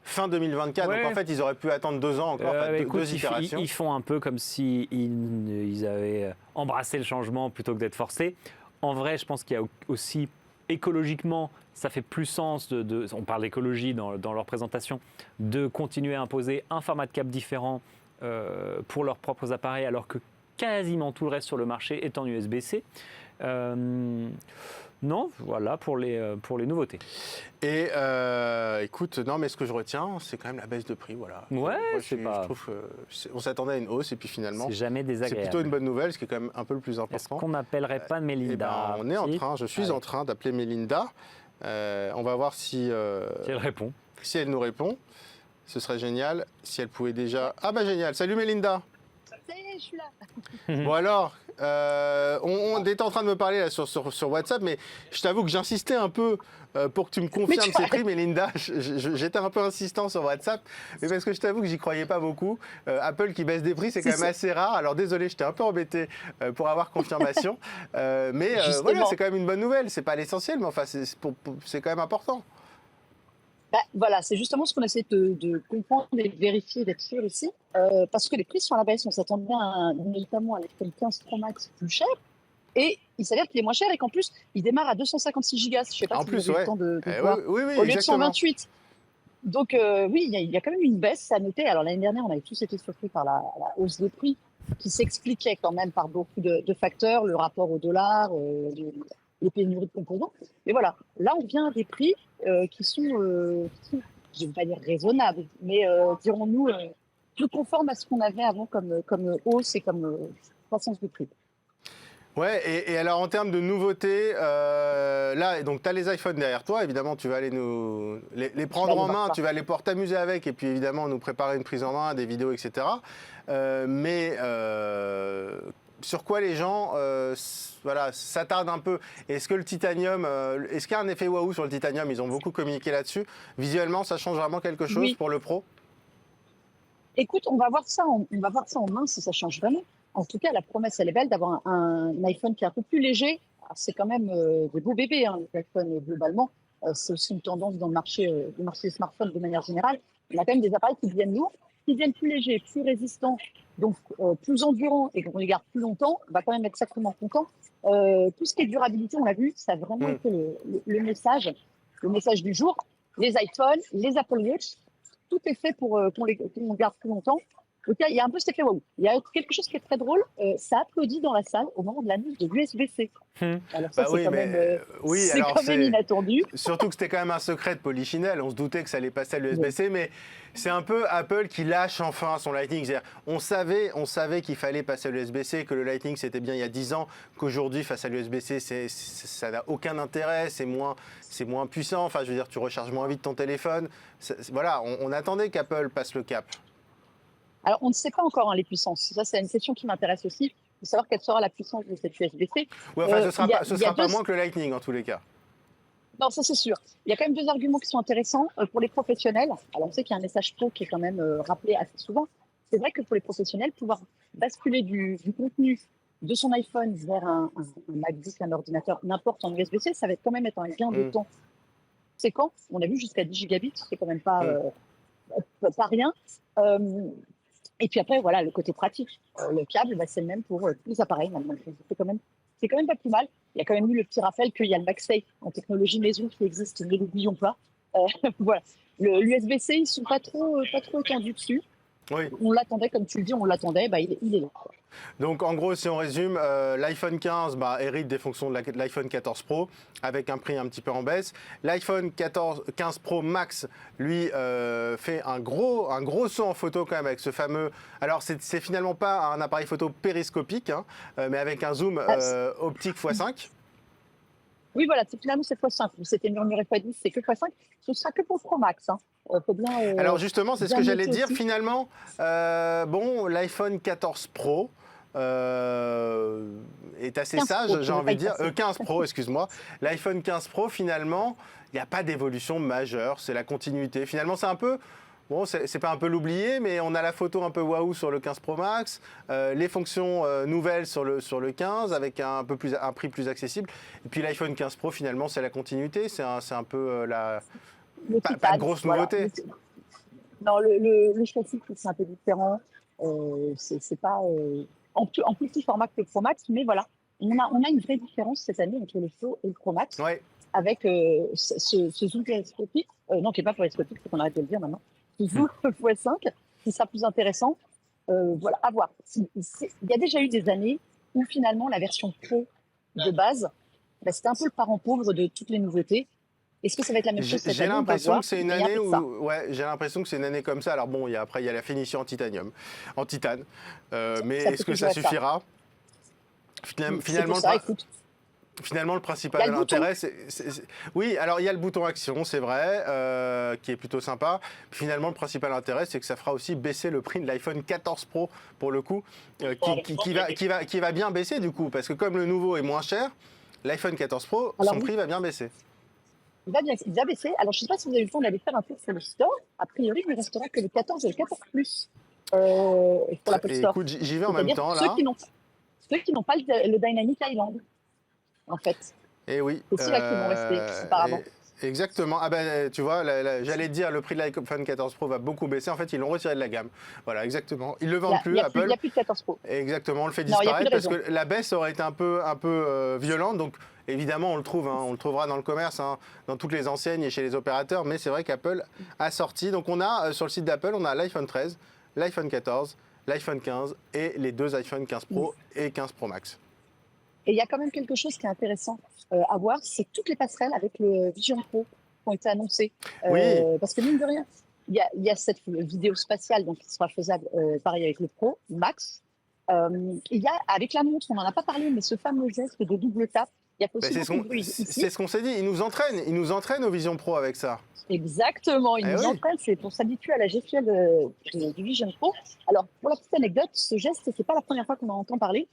fin 2024. Donc en fait, ils auraient pu attendre 2 ans encore, deux itérations. Ils font un peu comme si ils avaient embrassé le changement plutôt que d'être forcés. En vrai, je pense qu'il y a aussi écologiquement, ça fait plus sens, on parle d'écologie dans leur présentation, de continuer à imposer un format de câble différent pour leurs propres appareils, alors que quasiment tout le reste sur le marché est en USB-C. Non, voilà pour les nouveautés. Et écoute, non, mais ce que je retiens, c'est quand même la baisse de prix, voilà. Ouais, Moi, c'est pas... Je trouve on s'attendait à une hausse et puis finalement, c'est jamais c'est désagréable. plutôt une bonne nouvelle, ce qui est quand même un peu le plus Est-ce important. qu'on n'appellerait pas Mélinda? On est en train, je suis en train d'appeler Mélinda. On va voir si elle répond. Si elle nous répond. Ce serait génial si elle pouvait déjà... Ah bah génial, salut Mélinda. Je suis là. Bon alors, on était en train de me parler là, sur WhatsApp, mais je t'avoue que j'insistais un peu pour que tu me confirmes ces prix, Mélinda. J'étais un peu insistant sur WhatsApp, mais parce que je t'avoue que j'y croyais pas beaucoup. Apple qui baisse des prix, c'est quand même assez rare. Alors désolé, j'étais un peu embêté pour avoir confirmation. Mais voilà, c'est quand même une bonne nouvelle. C'est pas l'essentiel, mais enfin, c'est quand même important. Bah, voilà, c'est justement ce qu'on essaie de comprendre et de vérifier, d'être sûr ici. Parce que les prix sont à la baisse. On s'attendait notamment à l'iPhone 15 Pro Max plus cher. Et il s'avère qu'il est moins cher et qu'en plus, il démarre à 256 Go. Je ne sais pas si vous avez le temps de voir. Oui, au lieu de exactement. 128. Donc oui, il y a quand même une baisse à noter. Alors l'année dernière, on avait tous été surpris par la hausse des prix qui s'expliquait quand même par beaucoup de facteurs, le rapport au dollar, les pénuries de composants. Mais voilà, là, on vient à des prix qui sont, je ne vais pas dire raisonnables, mais dirons-nous, plus conformes à ce qu'on avait avant comme hausse et comme croissance de prix. Ouais, et alors en termes de nouveautés, là, donc tu as les iPhones derrière toi, évidemment, tu vas aller les prendre en main, tu vas aller pouvoir t'amuser avec, et puis évidemment, nous préparer une prise en main, des vidéos, etc. Mais sur quoi les gens voilà, s'attardent un peu? Est-ce que le titanium, est-ce qu'il y a un effet waouh sur le titanium? Ils ont beaucoup communiqué là-dessus. Visuellement, ça change vraiment quelque chose pour le Pro? Écoute, on va voir ça en main si ça change vraiment. En tout cas, la promesse, elle est belle d'avoir un iPhone qui est un peu plus léger. C'est quand même des beaux bébés, hein, les iPhones, globalement. C'est aussi une tendance dans le marché des smartphones de manière générale. On a quand même des appareils qui deviennent lourds, qui deviennent plus légers, plus résistants, donc plus endurants et qu'on les garde plus longtemps. On va quand même être sacrément content. Tout ce qui est durabilité, on l'a vu, ça a vraiment été le message du jour. Les iPhones, les Apple Watch, tout est fait pour qu'on garde plus longtemps. Donc, il y a un peu cet effet waouh. Il y a quelque chose qui est très drôle. Ça applaudit dans la salle au moment de l'annonce de l'USB-C. Alors ça, c'est quand même inattendu. Surtout que c'était quand même un secret de Polichinelle. On se doutait que ça allait passer à l'USB-C, mais c'est un peu Apple qui lâche enfin son Lightning. C'est-à-dire, on savait qu'il fallait passer à l'USB-C, que le Lightning c'était bien il y a 10 ans, qu'aujourd'hui face à l'USB-C, ça n'a aucun intérêt, c'est moins puissant. Enfin, je veux dire, tu recharges moins vite ton téléphone. Voilà, on attendait qu'Apple passe le cap. Alors, on ne sait pas encore les puissances. Ça, c'est une question qui m'intéresse aussi. Il faut savoir quelle sera la puissance de cette USB-C. Oui, enfin, ce sera pas moins que le Lightning, en tous les cas. Non, ça, c'est sûr. Il y a quand même deux arguments qui sont intéressants pour les professionnels. Alors, on sait qu'il y a un message pro qui est quand même rappelé assez souvent. C'est vrai que pour les professionnels, pouvoir basculer du contenu de son iPhone vers un MacBook, un ordinateur, n'importe en USB-C, ça va quand même être un gain de temps. C'est quand on a vu jusqu'à 10 gigabits, c'est quand même pas rien. Et puis après, voilà, le côté pratique. Le câble, c'est le même pour tous les appareils. C'est quand même pas plus mal. Il y a quand même eu le petit rappel qu'il y a le MagSafe en technologie maison qui existe, ne l'oublions pas. Voilà. L'USB-C, ils ne sont pas trop étendus dessus. Oui. On l'attendait, comme tu le dis, il est là. Donc en gros, si on résume, l'iPhone 15 hérite des fonctions de l'iPhone 14 Pro avec un prix un petit peu en baisse. L'iPhone 15 Pro Max, lui, fait un gros saut en photo quand même avec ce fameux... Alors c'est finalement pas un appareil photo périscopique, hein, mais avec un zoom optique x5. Oui, voilà, finalement c'est x5. C'était murmuré x10, c'est que x5. Ce sera que pour Pro Max. Hein. Faut bien, alors justement, c'est ce que j'allais dire. Finalement, l'iPhone 14 Pro est assez sage, j'ai envie de dire. 15 Pro, excuse-moi. L'iPhone 15 Pro, finalement, il n'y a pas d'évolution majeure. C'est la continuité. Finalement, c'est un peu... Bon, c'est pas un peu l'oublier, mais on a la photo un peu waouh sur le 15 Pro Max, les fonctions nouvelles sur le 15 avec un prix plus accessible. Et puis l'iPhone 15 Pro, finalement, c'est la continuité. C'est un peu pas de grosse nouveauté. Non, le châssis, c'est un peu différent. C'est pas en plus petit format que le Pro Max, mais voilà. on a une vraie différence cette année entre le Pro et le Pro Max, Ouais. avec ce zoom télescopique, non, qui n'est pas télescopique, c'est qu'on arrête de le dire maintenant, ce zoom x5, qui sera plus intéressant. Voilà, à voir. Il y a déjà eu des années où finalement la version Pro de base, bah, c'était un peu le parent pauvre de toutes les nouveautés. Est-ce que ça va être la même chose cette J'ai année? On va l'impression voir. que c'est une Mais il y a année un peu de ça. où, ouais, j'ai l'impression que c'est une année comme ça. Alors bon, après il y a la finition en titanium, en titane, mais Ça peut est-ce que toujours ça être ça. suffira? C'est Finalement, pour ça, écoute. Finalement, le Il y principal a de le bouton. l'intérêt, oui, alors il y a le bouton action, c'est vrai, qui est plutôt sympa. Puis finalement, le principal intérêt, c'est que ça fera aussi baisser le prix de l'iPhone 14 Pro, pour le coup, qui va bien baisser du coup, parce que comme le nouveau est moins cher, l'iPhone 14 Pro, Alors, son prix va bien baisser. il va baisser. Alors, je ne sais pas si vous avez eu le temps d'aller faire un tour sur le store. A priori, il ne restera que le 14 et le 14 Plus pour l'Apple Et Store. écoute, j'y vais en même C'est-à-dire temps ceux là. qui n'ont pas le Dynamic Island, en fait. Et oui. C'est ceux-là qui vont rester, apparemment. Exactement. Ah ben, tu vois, j'allais te dire, le prix de l'iPhone 14 Pro va beaucoup baisser. En fait, ils l'ont retiré de la gamme. Voilà, exactement. Ils le vendent plus, Apple. Il n'y a plus de 14 Pro. Exactement, on le fait Non, il y a plus disparaître de parce raison. que la baisse aurait été un peu violente. Donc, évidemment, on le trouve, on le trouvera dans le commerce, dans toutes les enseignes et chez les opérateurs. Mais c'est vrai qu'Apple a sorti. Donc, on a sur le site d'Apple, on a l'iPhone 13, l'iPhone 14, l'iPhone 15 et les deux iPhone 15 Pro et 15 Pro Max. Et il y a quand même quelque chose qui est intéressant à voir, c'est toutes les passerelles avec le Vision Pro qui ont été annoncées. Oui. Parce que mine de rien, il y a cette vidéo spatiale donc, qui sera faisable pareil avec le Pro Max. Il y a, avec la montre, on n'en a pas parlé, mais ce fameux geste de double tap, il y a aussi beaucoup de bruit ici. C'est ce qu'on s'est dit, ils nous entraînent au Vision Pro avec ça. Exactement, ils Eh nous oui. entraînent, c'est pour s'habituer à la gestuelle du Vision Pro. Alors, pour la petite anecdote, ce geste, c'est pas la première fois qu'on en entend parler.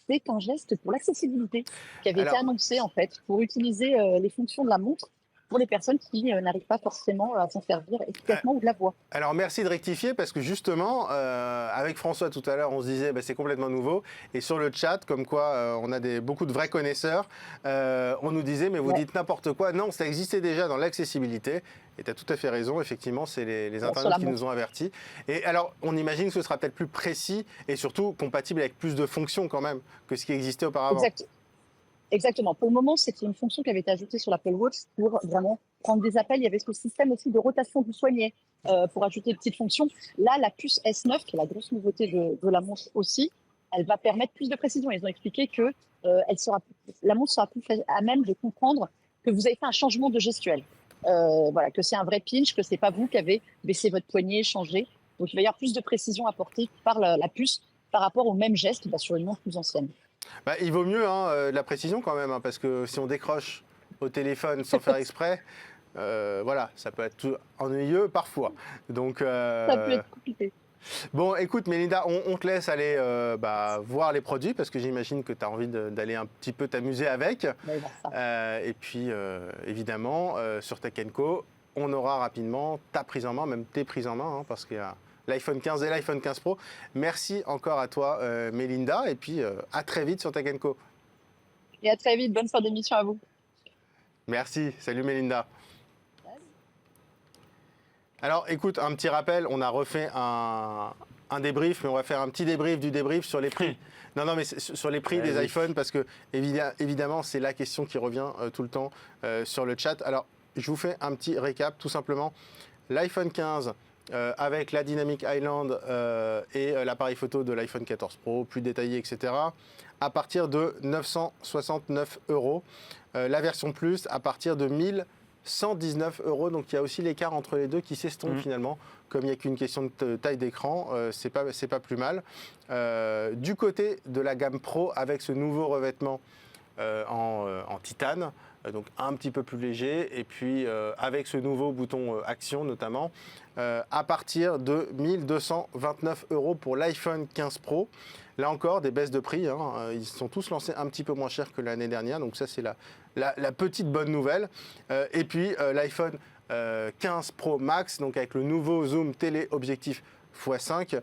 C'est un geste pour l'accessibilité qui avait été annoncé en fait pour utiliser les fonctions de la montre pour les personnes qui n'arrivent pas forcément à s'en servir efficacement ou de la voix. Alors merci de rectifier parce que justement, avec François tout à l'heure, on se disait c'est complètement nouveau. Et sur le chat, comme quoi on a beaucoup de vrais connaisseurs, on nous disait mais vous dites n'importe quoi. Non, ça existait déjà dans l'accessibilité. Et tu as tout à fait raison, effectivement, c'est les internautes qui nous ont avertis. Et alors, on imagine que ce sera peut-être plus précis et surtout compatible avec plus de fonctions quand même que ce qui existait auparavant. Exactement. Pour le moment, c'était une fonction qui avait été ajoutée sur l'Apple Watch pour vraiment prendre des appels. Il y avait ce système aussi de rotation du poignet pour ajouter des petites fonctions. Là, la puce S9, qui est la grosse nouveauté de la montre aussi, elle va permettre plus de précision. Ils ont expliqué que la montre sera plus à même de comprendre que vous avez fait un changement de gestuelle. Voilà, que c'est un vrai pinch, que c'est pas vous qui avez baissé votre poignet, changé. Donc il va y avoir plus de précision apportée par la puce par rapport au même geste sur une montre plus ancienne. Il vaut mieux de la précision quand même, parce que si on décroche au téléphone sans faire exprès, voilà, ça peut être ennuyeux parfois. Donc, ça peut être compliqué. Bon, écoute, Mélinda, on te laisse aller voir les produits parce que j'imagine que tu as envie d'aller un petit peu t'amuser avec. Et puis, évidemment, sur Tech & Co, on aura rapidement ta prise en main, même tes prises en main, parce qu'il y a l'iPhone 15 et l'iPhone 15 Pro. Merci encore à toi, Mélinda, et puis à très vite sur Tech & Co. Et à très vite, bonne fin d'émission à vous. Merci, salut Mélinda. Alors, écoute, un petit rappel, on a refait un débrief, mais on va faire un petit débrief du débrief sur les prix. Non, mais sur les prix des iPhones, parce que évidemment, c'est la question qui revient tout le temps sur le chat. Alors, je vous fais un petit récap, tout simplement. L'iPhone 15 avec la Dynamic Island et l'appareil photo de l'iPhone 14 Pro, plus détaillé, etc., à partir de 969 €. La version Plus à partir de 119 €, donc il y a aussi l'écart entre les deux qui s'estompe finalement. Comme il n'y a qu'une question de taille d'écran, c'est pas plus mal. Du côté de la gamme Pro, avec ce nouveau revêtement en titane, donc un petit peu plus léger, et puis avec ce nouveau bouton Action notamment, à partir de 1229 € pour l'iPhone 15 Pro. Là encore, des baisses de prix, ils sont tous lancés un petit peu moins cher que l'année dernière, donc ça c'est la petite bonne nouvelle. Et puis l'iPhone 15 Pro Max, donc avec le nouveau zoom téléobjectif x5,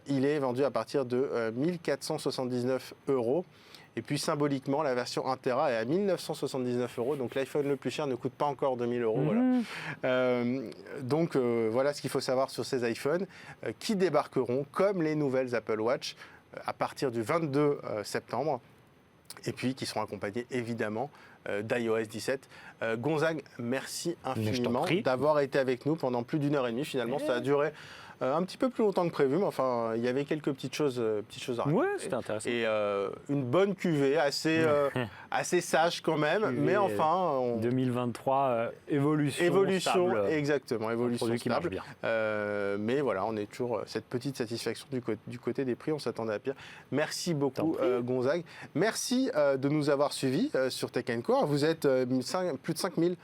il est vendu à partir de 1479 €. Et puis symboliquement, la version 1 Tera est à 1979 €, donc l'iPhone le plus cher ne coûte pas encore 2000 €. Voilà. Donc voilà ce qu'il faut savoir sur ces iPhones qui débarqueront comme les nouvelles Apple Watch à partir du 22 septembre. et puis qui seront accompagnés évidemment d'iOS 17. Gonzague, merci infiniment d'avoir été avec nous pendant plus d'1h30. Finalement, ça a duré un petit peu plus longtemps que prévu, mais enfin, il y avait quelques petites choses à raconter. Ouais, c'était intéressant. Et une bonne cuvée, assez sage quand même, Cuvée, mais enfin... 2023, évolution stable. Exactement, évolution Produit qui marche stable. bien. Mais voilà, on est toujours cette petite satisfaction du côté des prix, on s'attendait à pire. Merci beaucoup Gonzague. Merci de nous avoir suivis sur Tech & Co. Vous êtes plus de 5000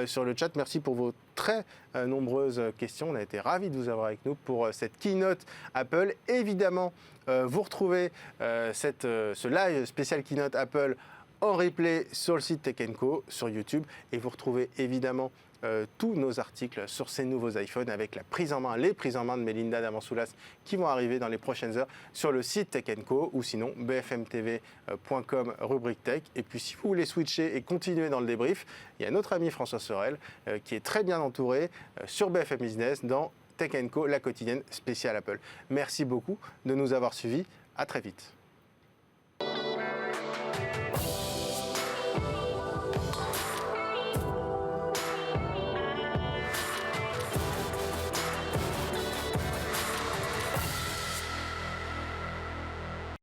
sur le chat. Merci pour vos très nombreuses questions. On a été ravis de vous avoir avec nous pour cette keynote Apple. Évidemment, vous retrouvez ce live spécial keynote Apple en replay sur le site Tech & Co, sur YouTube. Et vous retrouvez évidemment tous nos articles sur ces nouveaux iPhones avec les prises en main de Melinda Damansoulas qui vont arriver dans les prochaines heures sur le site Tech & Co ou sinon bfmtv.com rubrique tech. Et puis si vous voulez switcher et continuer dans le débrief, il y a notre ami François Sorel qui est très bien entouré sur BFM Business dans Tech & Co, la quotidienne spéciale Apple. Merci beaucoup de nous avoir suivis. À très vite.